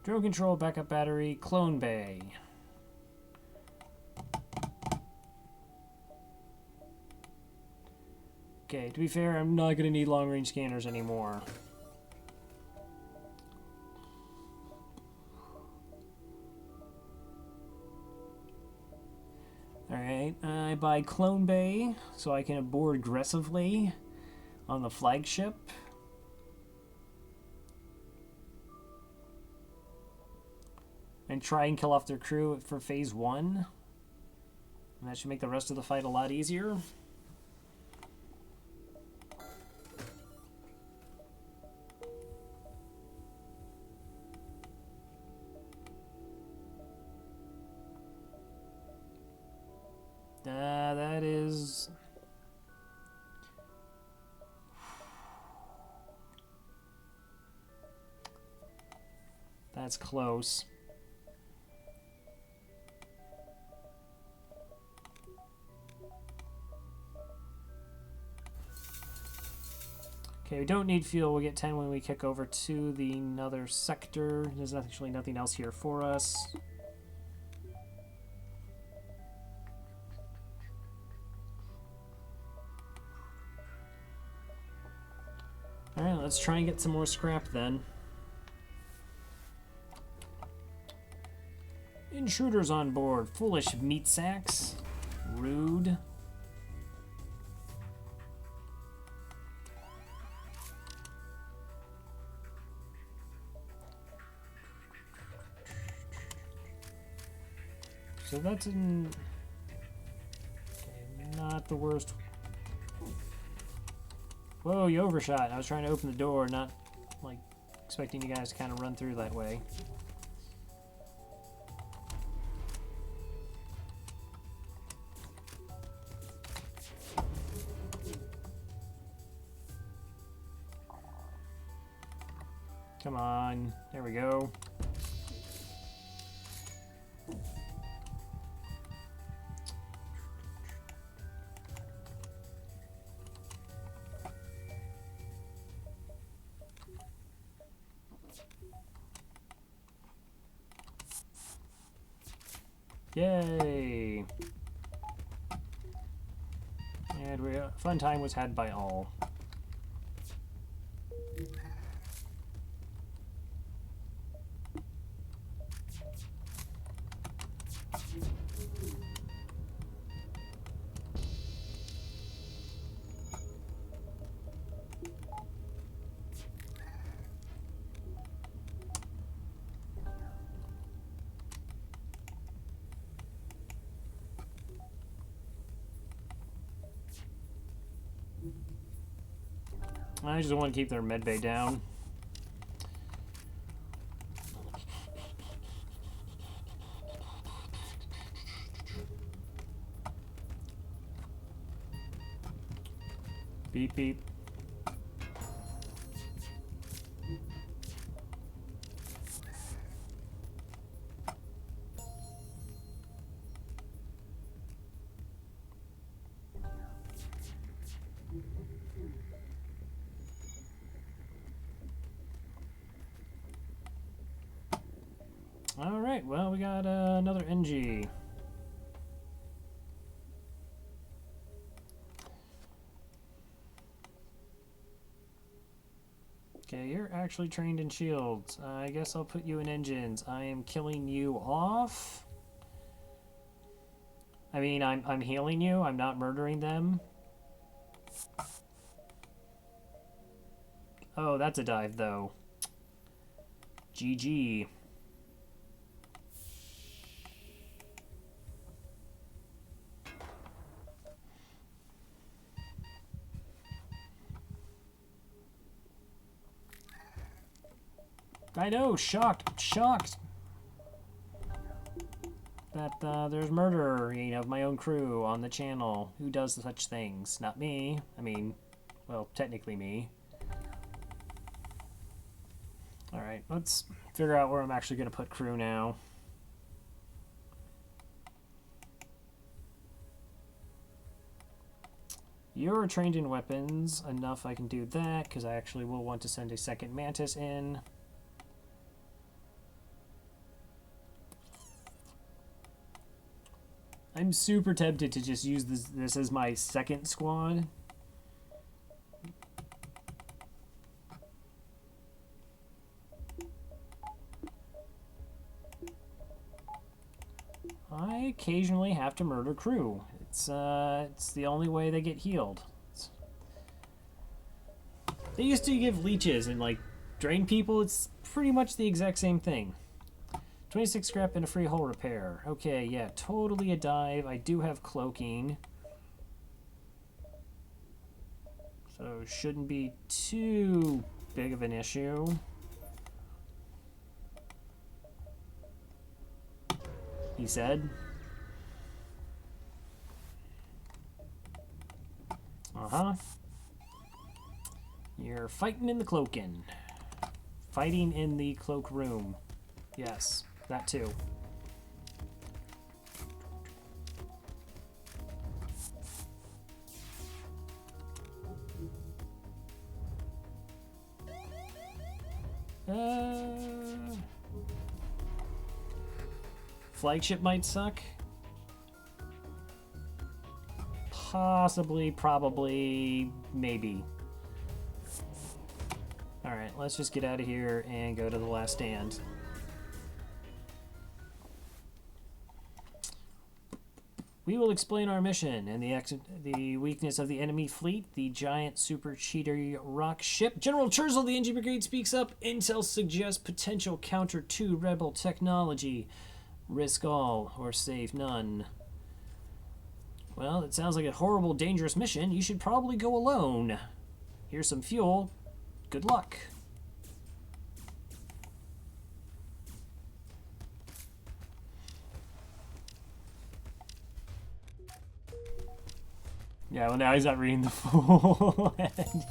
Drone control, backup battery, clone bay. Okay, to be fair, I'm not going to need long-range scanners anymore. Alright, I buy Clone Bay so I can board aggressively on the flagship. And try and kill off their crew for phase 1. And that should make the rest of the fight a lot easier. That is... That's close. Okay, we don't need fuel. We'll get 10 when we kick over to the another sector. There's actually nothing else here for us. Alright, let's try and get some more scrap then. Intruders on board. Foolish meat sacks. Rude. So that's in... Okay, not the worst. Whoa, you overshot. I was trying to open the door, not like expecting you guys to kind of run through that way. Come on. There we go. Yay! And fun time was had by all. I just want to keep their medbay down. Beep, beep. Alright, well, we got another NG. Okay, you're actually trained in shields. I guess I'll put you in engines. I am killing you off. I mean, I'm healing you. I'm not murdering them. Oh, that's a dive, though. GG. I know, shocked that there's murdering of my own crew on the channel. Who does such things? Not me. I mean, well, technically me. Alright, let's figure out where I'm actually going to put crew now. You're trained in weapons. Enough I can do that, because I actually will want to send a second Mantis in. I'm super tempted to just use this as my second squad. I occasionally have to murder crew. It's the only way they get healed. They used to give leeches and like drain people. It's pretty much the exact same thing. 26 scrap and a free hull repair. Okay, yeah, totally a dive. I do have cloaking, so shouldn't be too big of an issue. He said. Uh-huh. You're fighting in the cloaking. Fighting in the cloak room. Yes, that too. Flagship might suck. Possibly, probably, maybe. Alright, let's just get out of here and go to the last stand. We will explain our mission and the weakness of the enemy fleet, the giant super cheater rock ship. General Churchill, the NG Brigade, speaks up. Intel suggests potential counter to rebel technology. Risk all or save none. Well, it sounds like a horrible, dangerous mission. You should probably go alone. Here's some fuel. Good luck. Yeah, well, now he's not reading the full ending.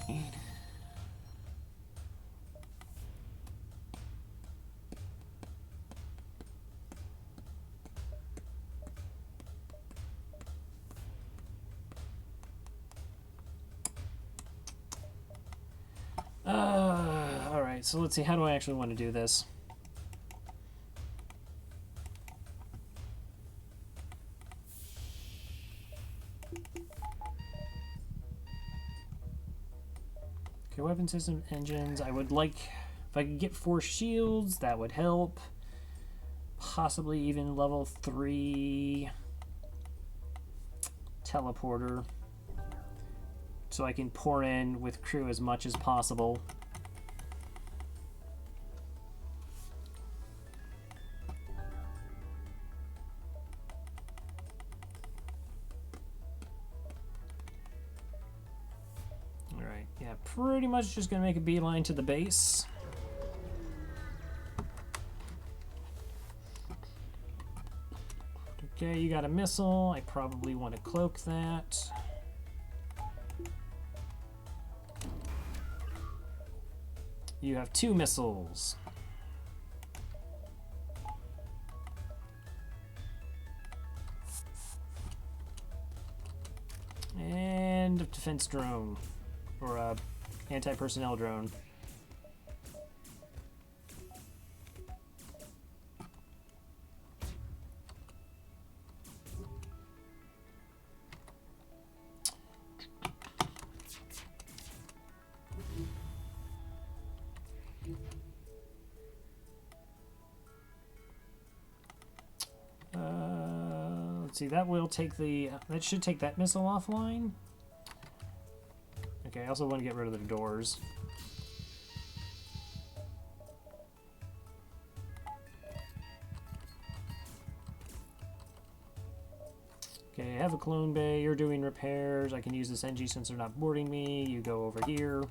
Alright, so let's see. How do I actually want to do this? Okay, weapon system, engines. I would like, if I could get 4 shields, that would help. Possibly even level 3 teleporter. So I can pour in with crew as much as possible. Alright, yeah, pretty much just gonna make a beeline to the base. Okay, you got a missile. I probably want to cloak that. You have 2 missiles. And a defense drone. Or a anti-personnel drone. Let's see, that will take the... that should take that missile offline. Okay, I also want to get rid of the doors. Okay, I have a clone bay. You're doing repairs. I can use this NG since they're not boarding me. You go over here.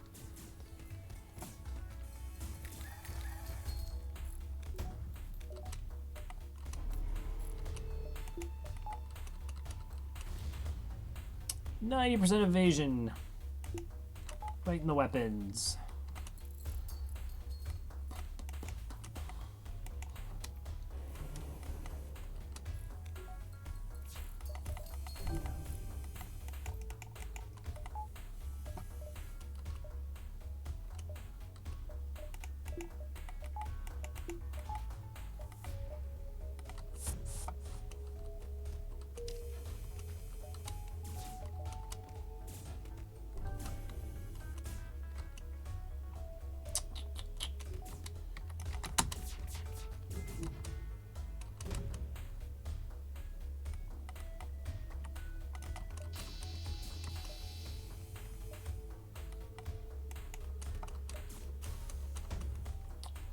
%, evasion. Fighting the weapons.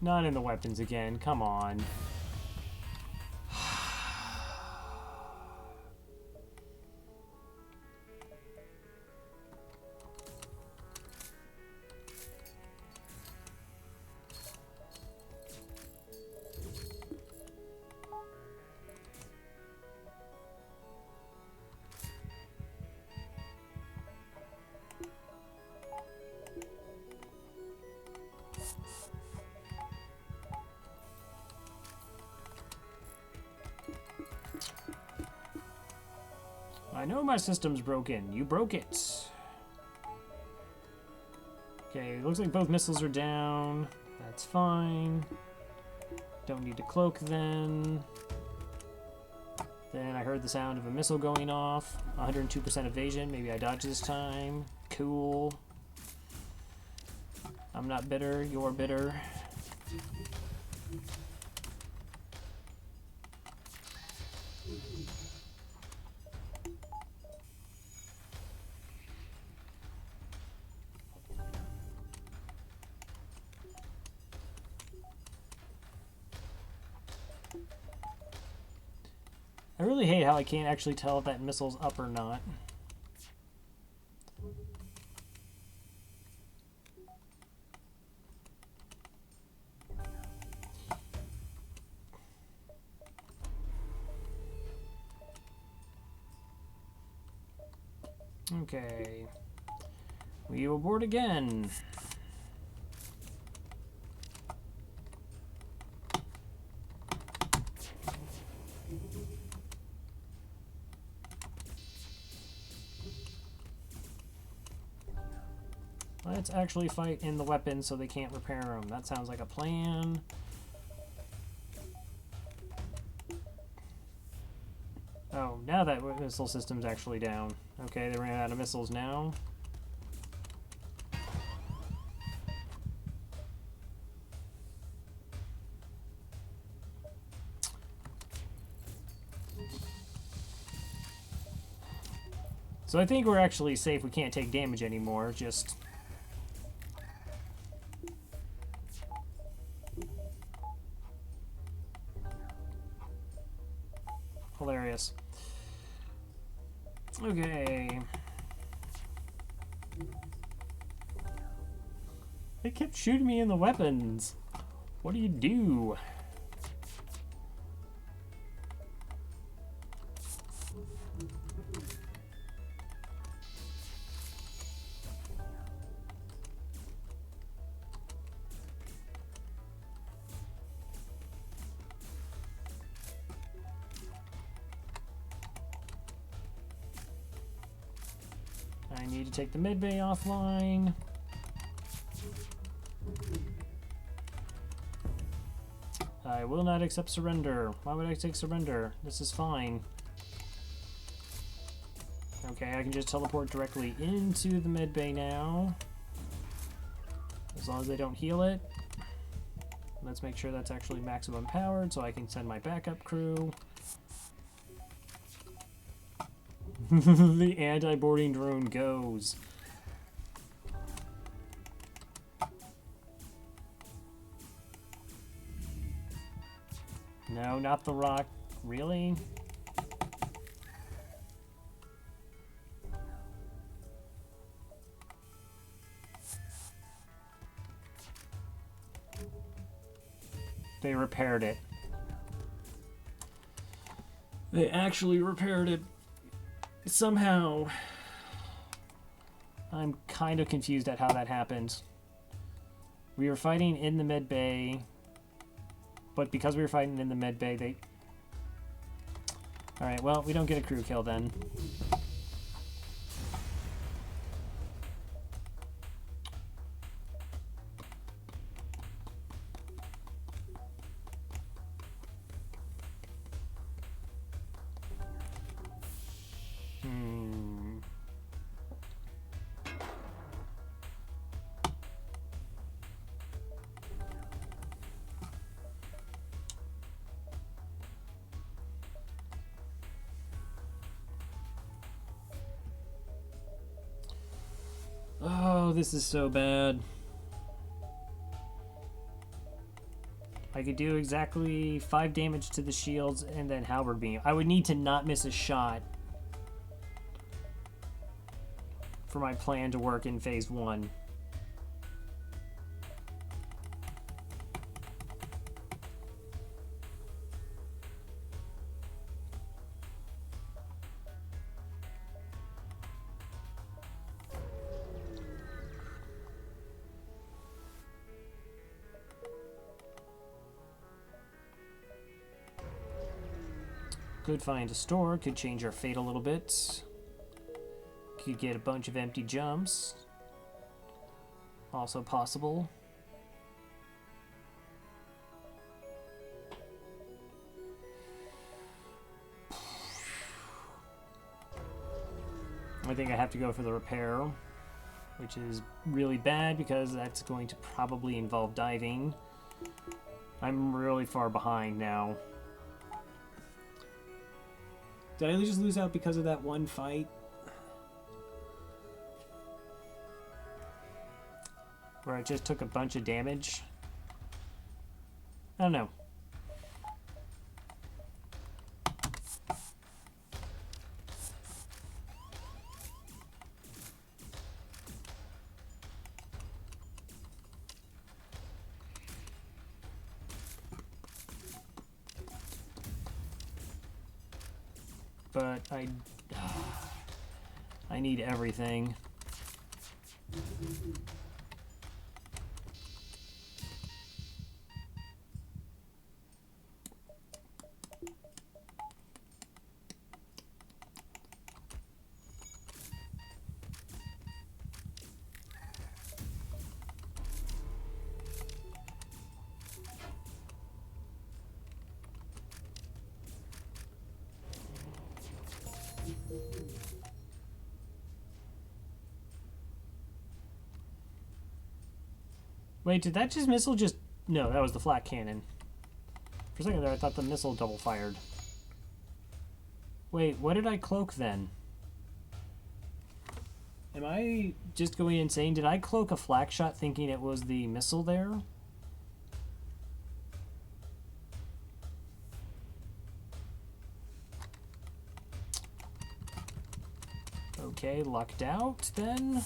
Not in the weapons again. Come on. I know my system's broken. You broke it. Okay, looks like both missiles are down. That's fine. Don't need to cloak then. Then I heard the sound of a missile going off. 102% evasion. Maybe I dodge this time. Cool. I'm not bitter. You're bitter. I really hate how I can't actually tell if that missile's up or not. Okay. We will board again. Let's actually fight in the weapons so they can't repair them. That sounds like a plan. Oh, now that missile system's actually down. Okay, they ran out of missiles now. So I think we're actually safe. We can't take damage anymore. Just... hilarious. Okay. They kept shooting me in the weapons. What do you do? I need to take the mid bay offline. I will not accept surrender. Why would I take surrender? This is fine. Okay, I can just teleport directly into the mid bay now. As long as they don't heal it. Let's make sure that's actually maximum powered so I can send my backup crew. The anti-boarding drone goes. No, not the rock. Really? They repaired it. They actually repaired it. Somehow. I'm kind of confused at how that happened. We were fighting in the med bay, but because we were fighting in the med bay, they... Alright, well, we don't get a crew kill then. Oh, this is so bad. I could do exactly 5 damage to the shields and then halberd beam. I would need to not miss a shot for my plan to work in phase 1. Could find a store, could change our fate a little bit. Could get a bunch of empty jumps. Also possible. I think I have to go for the repair, which is really bad because that's going to probably involve diving. I'm really far behind now. Did I just lose out because of that one fight? Where I just took a bunch of damage? I don't know. But I need everything. Wait, did that just missile just... No, that was the flat cannon. For a second there, I thought the missile double fired. Wait, what did I cloak then? Am I just going insane? Did I cloak a flak shot thinking it was the missile there? Okay, lucked out then.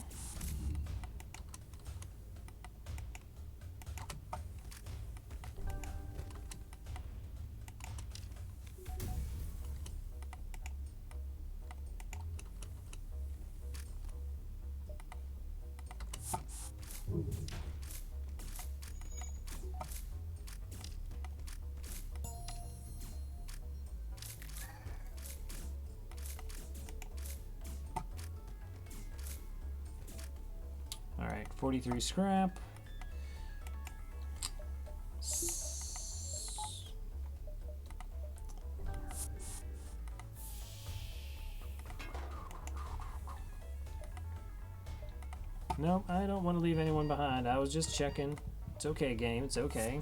43 scrap. Nope, I don't want to leave anyone behind. I was just checking. It's okay, game. It's okay.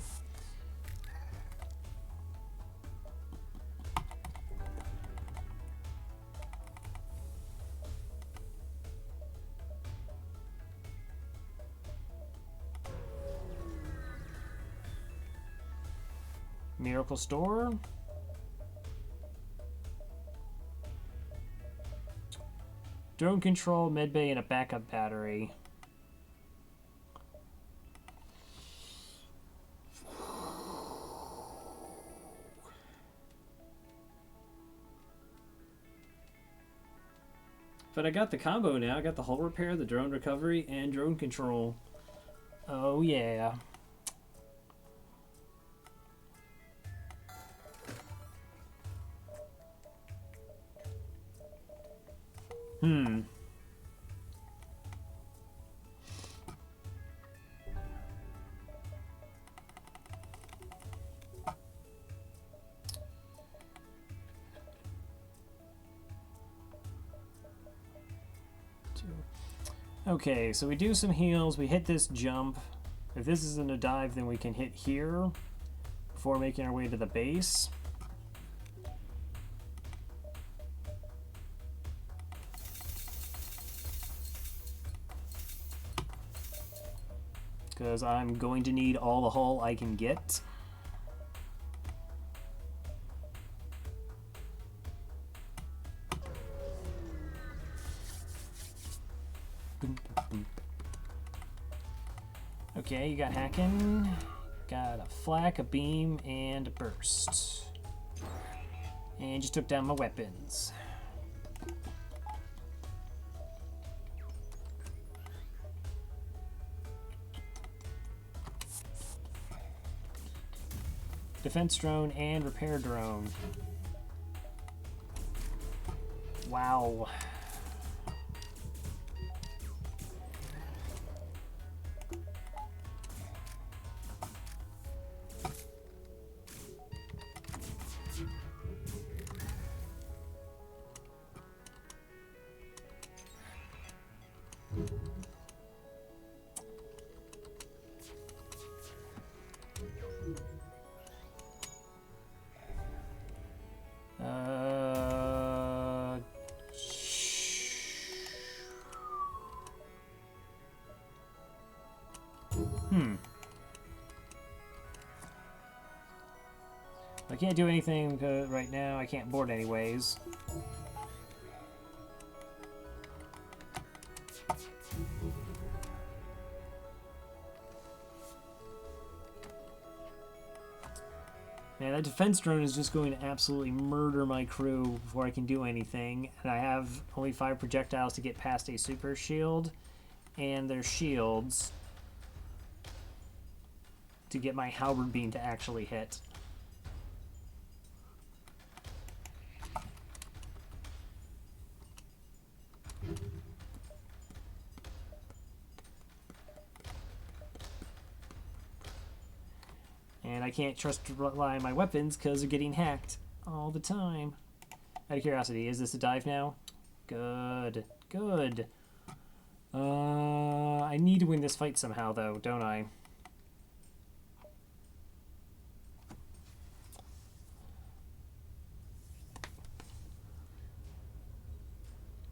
Miracle Store. Drone control, medbay, and a backup battery. But I got the combo now. I got the hull repair, the drone recovery, and drone control. Oh yeah. Okay, so we do some heals, we hit this jump. If this isn't a dive, then we can hit here before making our way to the base. Because I'm going to need all the hull I can get. Okay, you got hacking, got a flak, a beam, and a burst. And just took down my weapons. Defense drone and repair drone. Wow. I can't do anything right now. I can't board anyways. Man, that defense drone is just going to absolutely murder my crew before I can do anything. And I have only 5 projectiles to get past a super shield and their shields to get my halberd beam to actually hit. And I can't rely on my weapons because they're getting hacked all the time. Out of curiosity, is this a dive now? Good. Good. I need to win this fight somehow, though, don't I?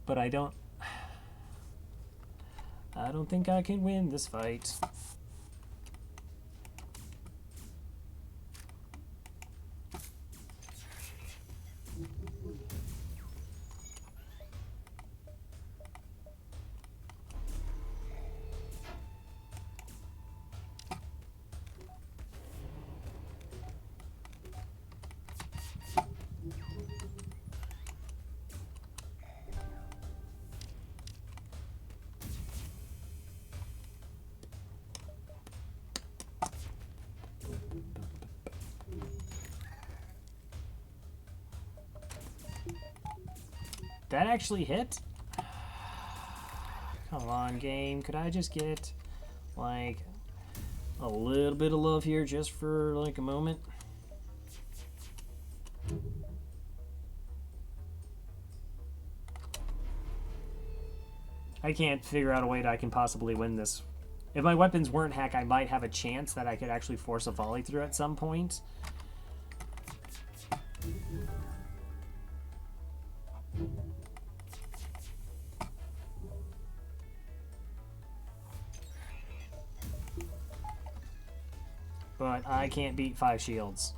But I don't think I can win this fight. That actually hit? Come on, game. Could I just get Like, a little bit of love here just for like a moment. I can't figure out a way that I can possibly win this. If my weapons weren't hack, I might have a chance that I could actually force a volley through at some point. But I can't beat 5 shields.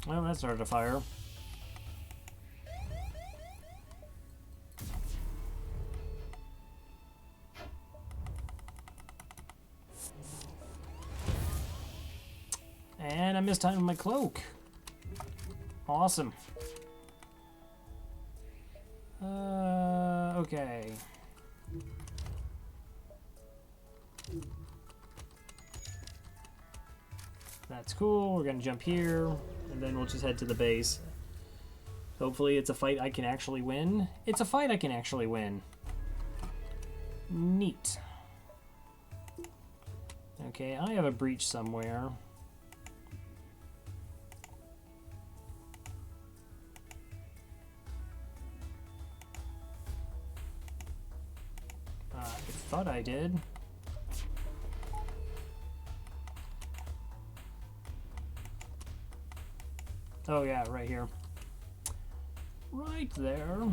Well, that started to fire. And I missed time with my cloak. Awesome. Okay. That's cool. We're gonna jump here, and then we'll just head to the base. Hopefully it's a fight I can actually win. It's a fight I can actually win. Neat. Okay, I have a breach somewhere. I thought I did. Oh yeah, right here. Right there.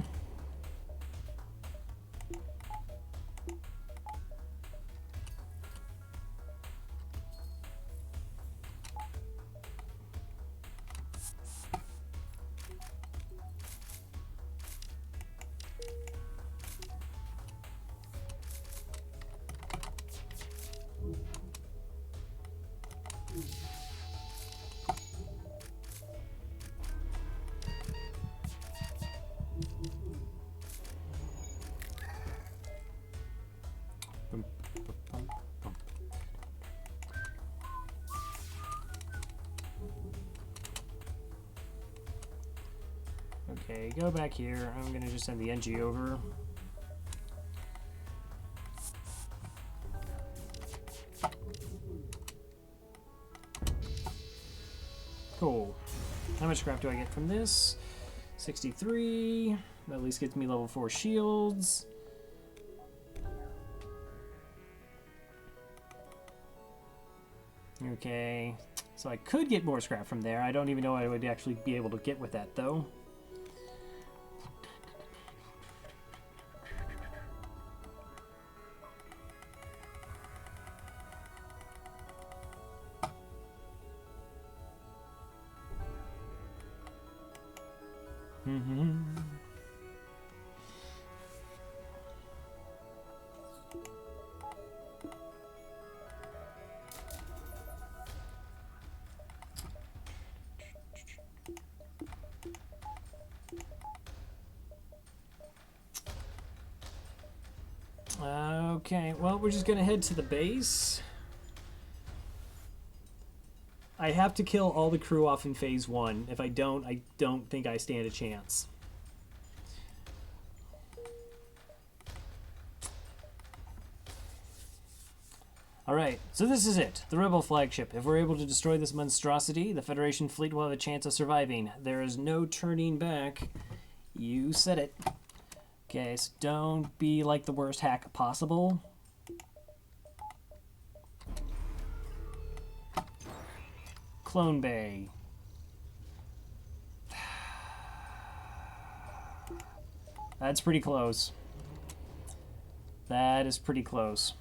Okay, go back here. I'm gonna just send the NG over. Cool. How much scrap do I get from this? 63. That at least gets me level 4 shields. Okay. So I could get more scrap from there. I don't even know what I would actually be able to get with that, though. Okay, well, we're just gonna head to the base. I have to kill all the crew off in phase 1. If I don't think I stand a chance. Alright, so this is it. The Rebel flagship. If we're able to destroy this monstrosity, the Federation fleet will have a chance of surviving. There is no turning back. You said it. Okay, so don't be like the worst hack possible. Clone Bay. That's pretty close. That is pretty close.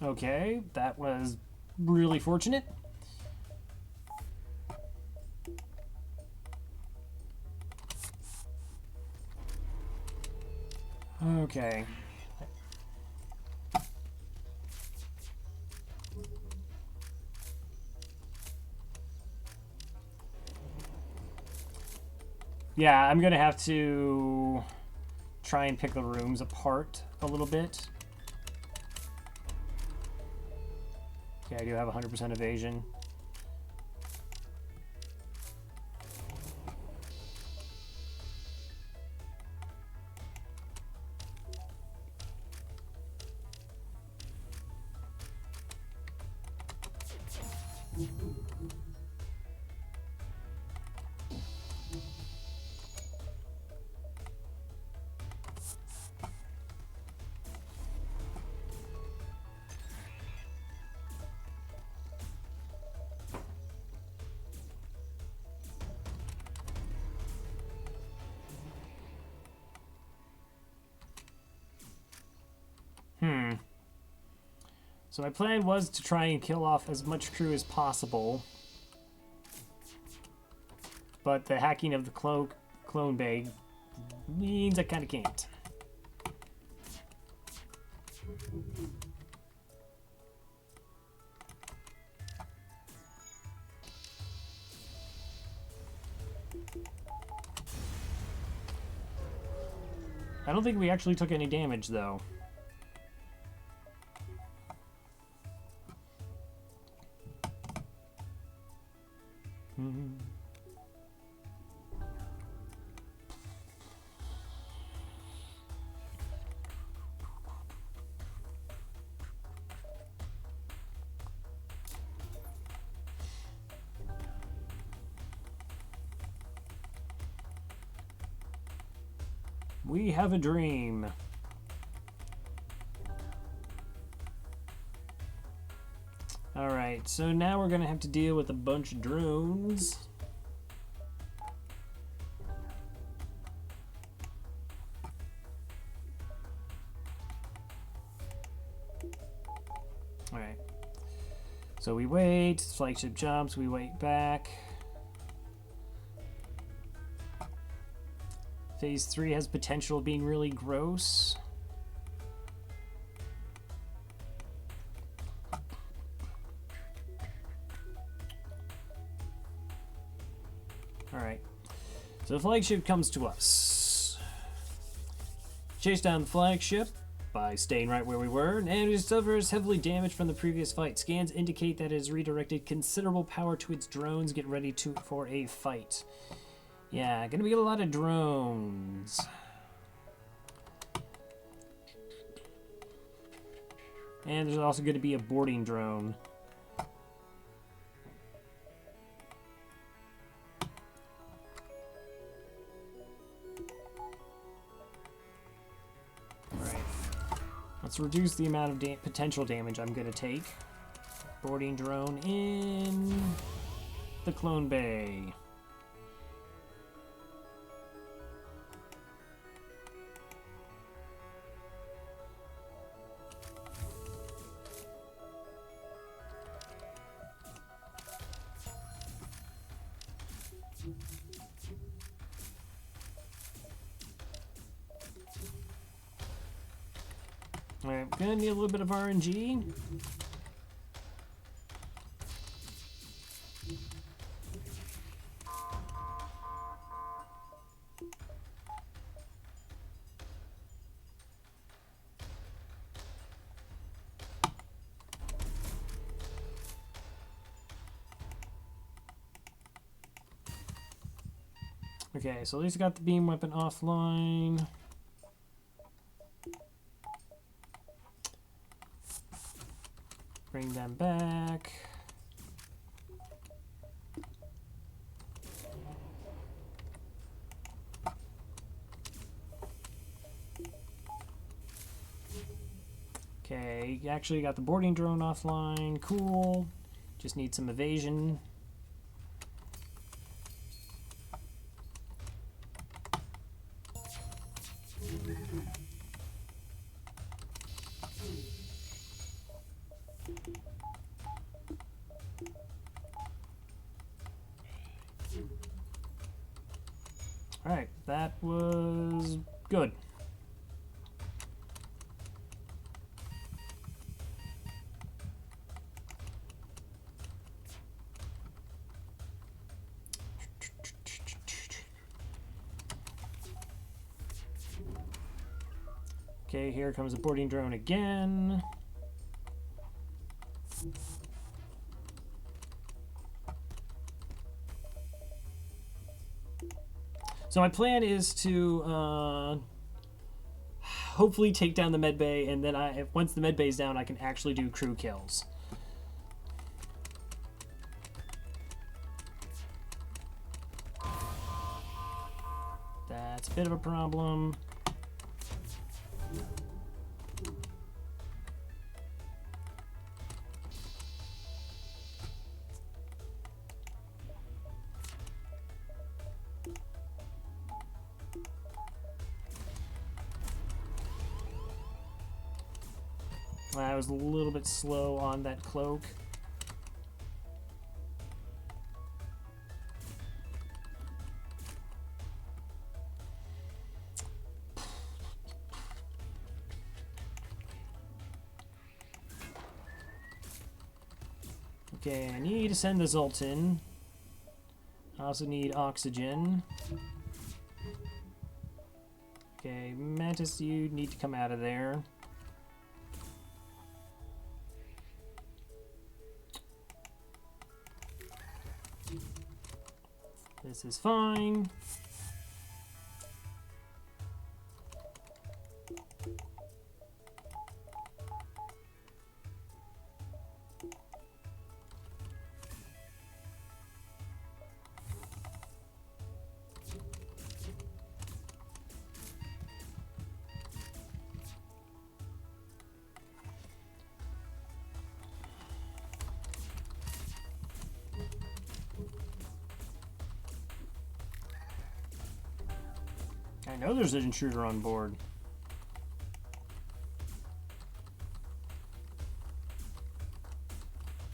Okay, that was really fortunate. Okay. Yeah, I'm gonna have to try and pick the rooms apart a little bit. Okay, I do have 100% evasion. So my plan was to try and kill off as much crew as possible. But the hacking of the clone bay means I kind of can't. I don't think we actually took any damage, though. We have a dream. Alright, so now we're gonna have to deal with a bunch of drones. Alright. So we wait, flagship jumps, we wait back. Phase 3 has potential of being really gross. Alright. So the flagship comes to us. Chase down the flagship by staying right where we were, and it suffers heavily damaged from the previous fight. Scans indicate that it has redirected considerable power to its drones. Get ready for a fight. Yeah, gonna be a lot of drones. And there's also going to be a boarding drone. Alright. Let's reduce the amount of potential damage I'm going to take. Boarding drone in the clone bay. Alright, gonna need a little bit of RNG. Okay, so at least I got the beam weapon offline. Bring them back. Okay, actually got the boarding drone offline. Cool. Just need some evasion. Alright, that was good. Okay, here comes the boarding drone again. So my plan is to hopefully take down the medbay, and then once the medbay's down, I can actually do crew kills. That's a bit of a problem. I was a little bit slow on that cloak. Okay, I need to send the Zoltan. I also need oxygen. Okay, Mantis, you need to come out of there. This is fine. I know there's an intruder on board.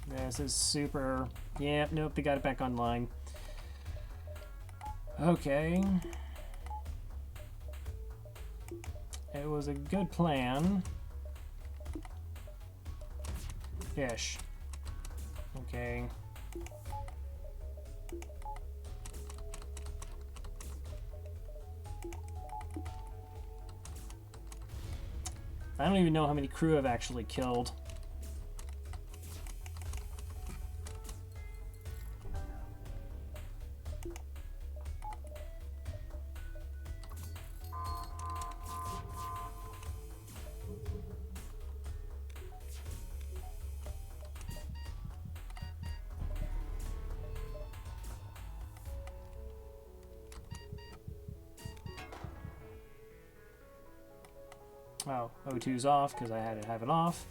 This is super... Yeah, nope, they got it back online. Okay. It was a good plan. Ish. Okay. I don't even know how many crew I've actually killed. Oh, O2's off because I had to have it off.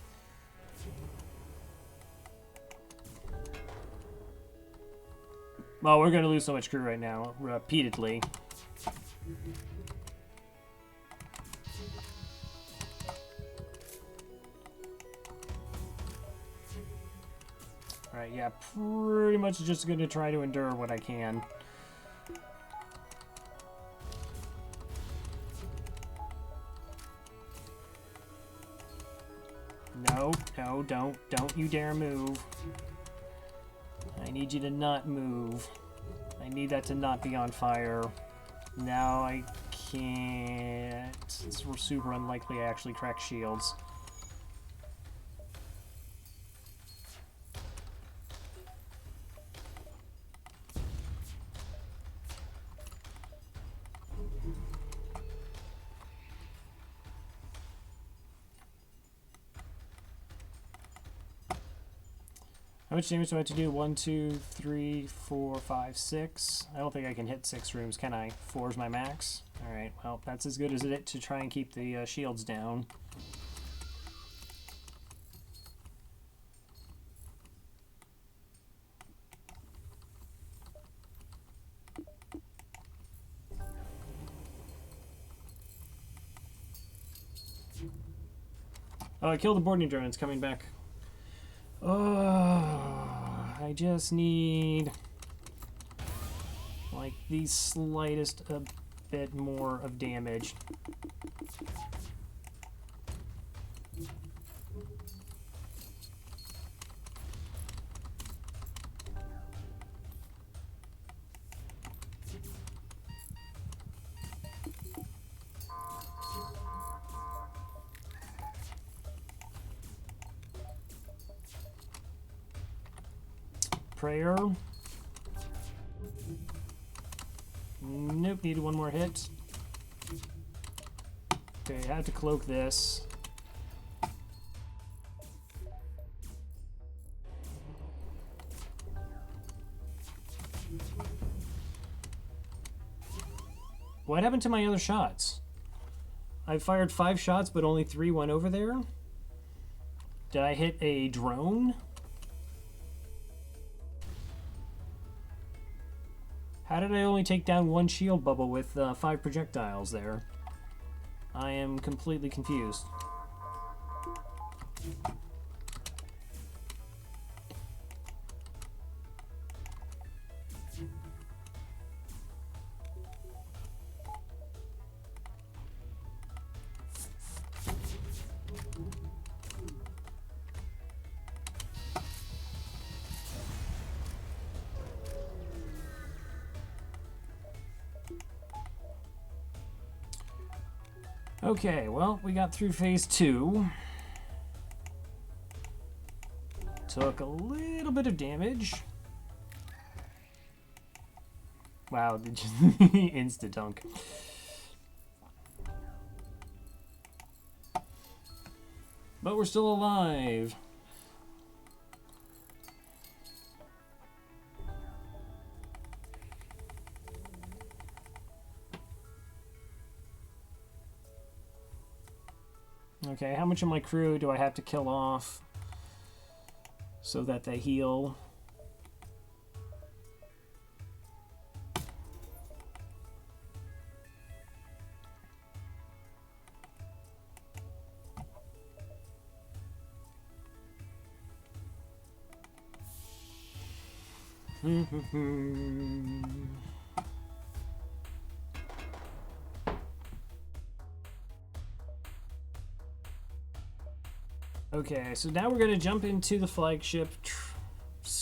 Well, we're going to lose so much crew right now, repeatedly. Alright, yeah, pretty much just going to try to endure what I can. No, no, don't you dare move. I need you to not move. I need that to not be on fire. Now I can't. It's super unlikely I actually crack shields. How much damage do I have to do? 1, 2, 3, 4, 5, 6. I don't think I can hit 6 rooms, can I? 4 is my max. Alright, well, that's as good as it to try and keep the shields down. Oh, I killed the boarding drone. It's coming back. Oh, I just need like the slightest bit more of damage. Prayer. Nope, needed one more hit. Okay, I have to cloak this. What happened to my other shots? I fired 5 shots, but only 3 went over there. Did I hit a drone? How did I only take down 1 shield bubble with 5 projectiles there? I am completely confused. Okay, well, we got through phase 2. Took a little bit of damage. Wow, just insta-dunk. But we're still alive. Okay, how much of my crew do I have to kill off so that they heal? Okay, so now we're going to jump into the flagship,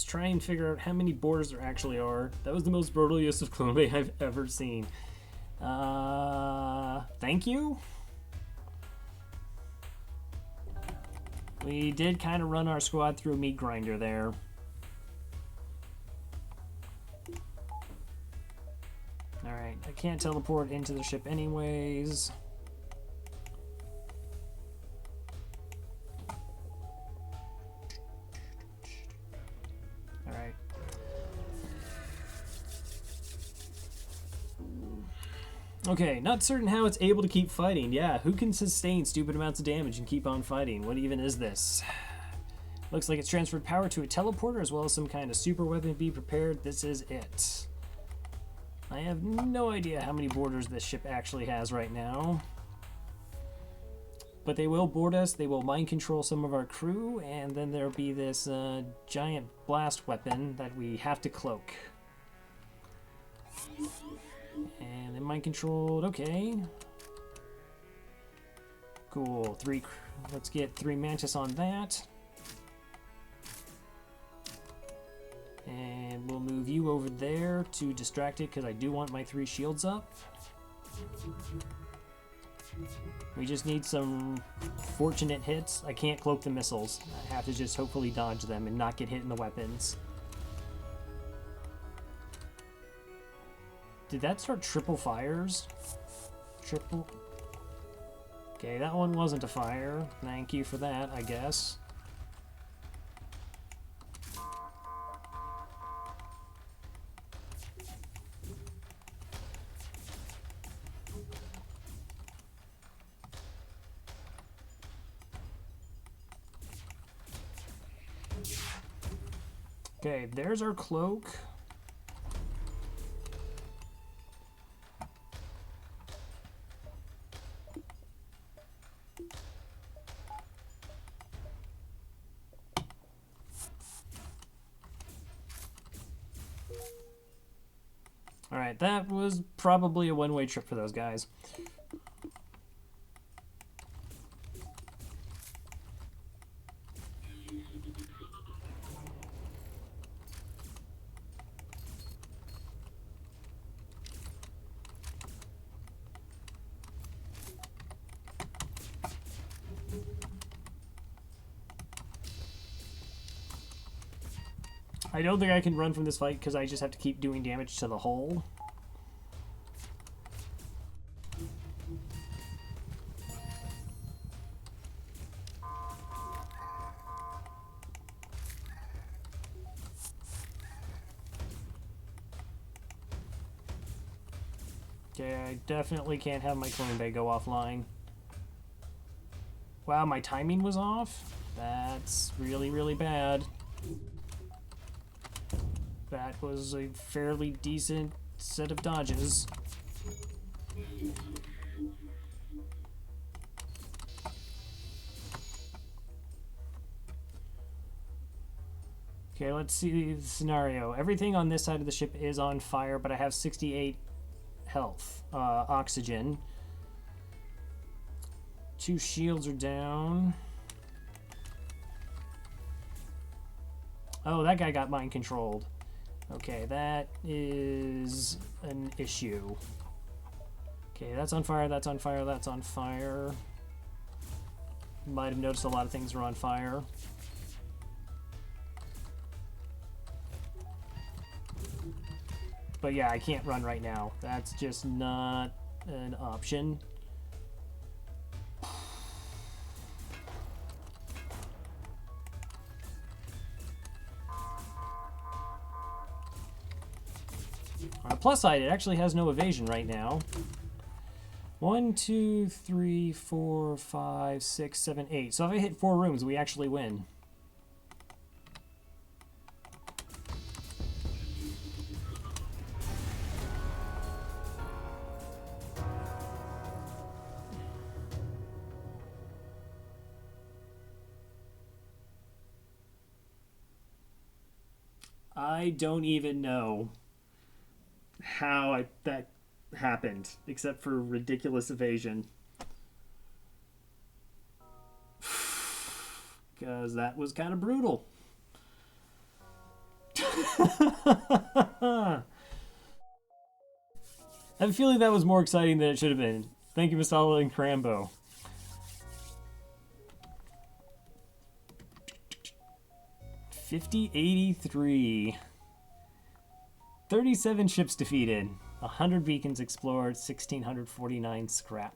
try and figure out how many borders there actually are. That was the most brutal use of clone bait I've ever seen. Thank you? We did kind of run our squad through a meat grinder there. Alright, I can't teleport into the ship anyways. Alright. Okay, not certain how it's able to keep fighting. Yeah, who can sustain stupid amounts of damage and keep on fighting? What even is this? Looks like it's transferred power to a teleporter as well as some kind of super weapon. Be prepared. This is it. I have no idea how many boarders this ship actually has right now. But they will board us, they will mind control some of our crew, and then there'll be this giant blast weapon that we have to cloak. And then mind controlled, okay. Cool, let's get 3 Mantis on that. And we'll move you over there to distract it because I do want my 3 shields up. We just need some fortunate hits. I can't cloak the missiles. I have to just hopefully dodge them and not get hit in the weapons. Did that start triple fires? Triple? Okay, that one wasn't a fire. Thank you for that, I guess. Okay, there's our cloak. Alright, that was probably a one-way trip for those guys. I don't think I can run from this fight because I just have to keep doing damage to the hull. Okay, I definitely can't have my clone bay go offline. Wow, my timing was off? That's really, really bad. That was a fairly decent set of dodges. Okay, let's see the scenario. Everything on this side of the ship is on fire, but I have 68 health. Oxygen. 2 shields are down. Oh, that guy got mind controlled. Okay, that is an issue. Okay, that's on fire, that's on fire, that's on fire. Might have noticed a lot of things are on fire. But yeah, I can't run right now. That's just not an option. On the plus side, it actually has no evasion right now. 1, 2, 3, 4, 5, 6, 7, 8. So if I hit 4 rooms, we actually win. I don't even know how that happened, except for ridiculous evasion. Because that was kind of brutal. I have a feeling that was more exciting than it should have been. Thank you, Masala and Crambo. $50.83. 37 ships defeated. 100 beacons explored. 1,649 scrap.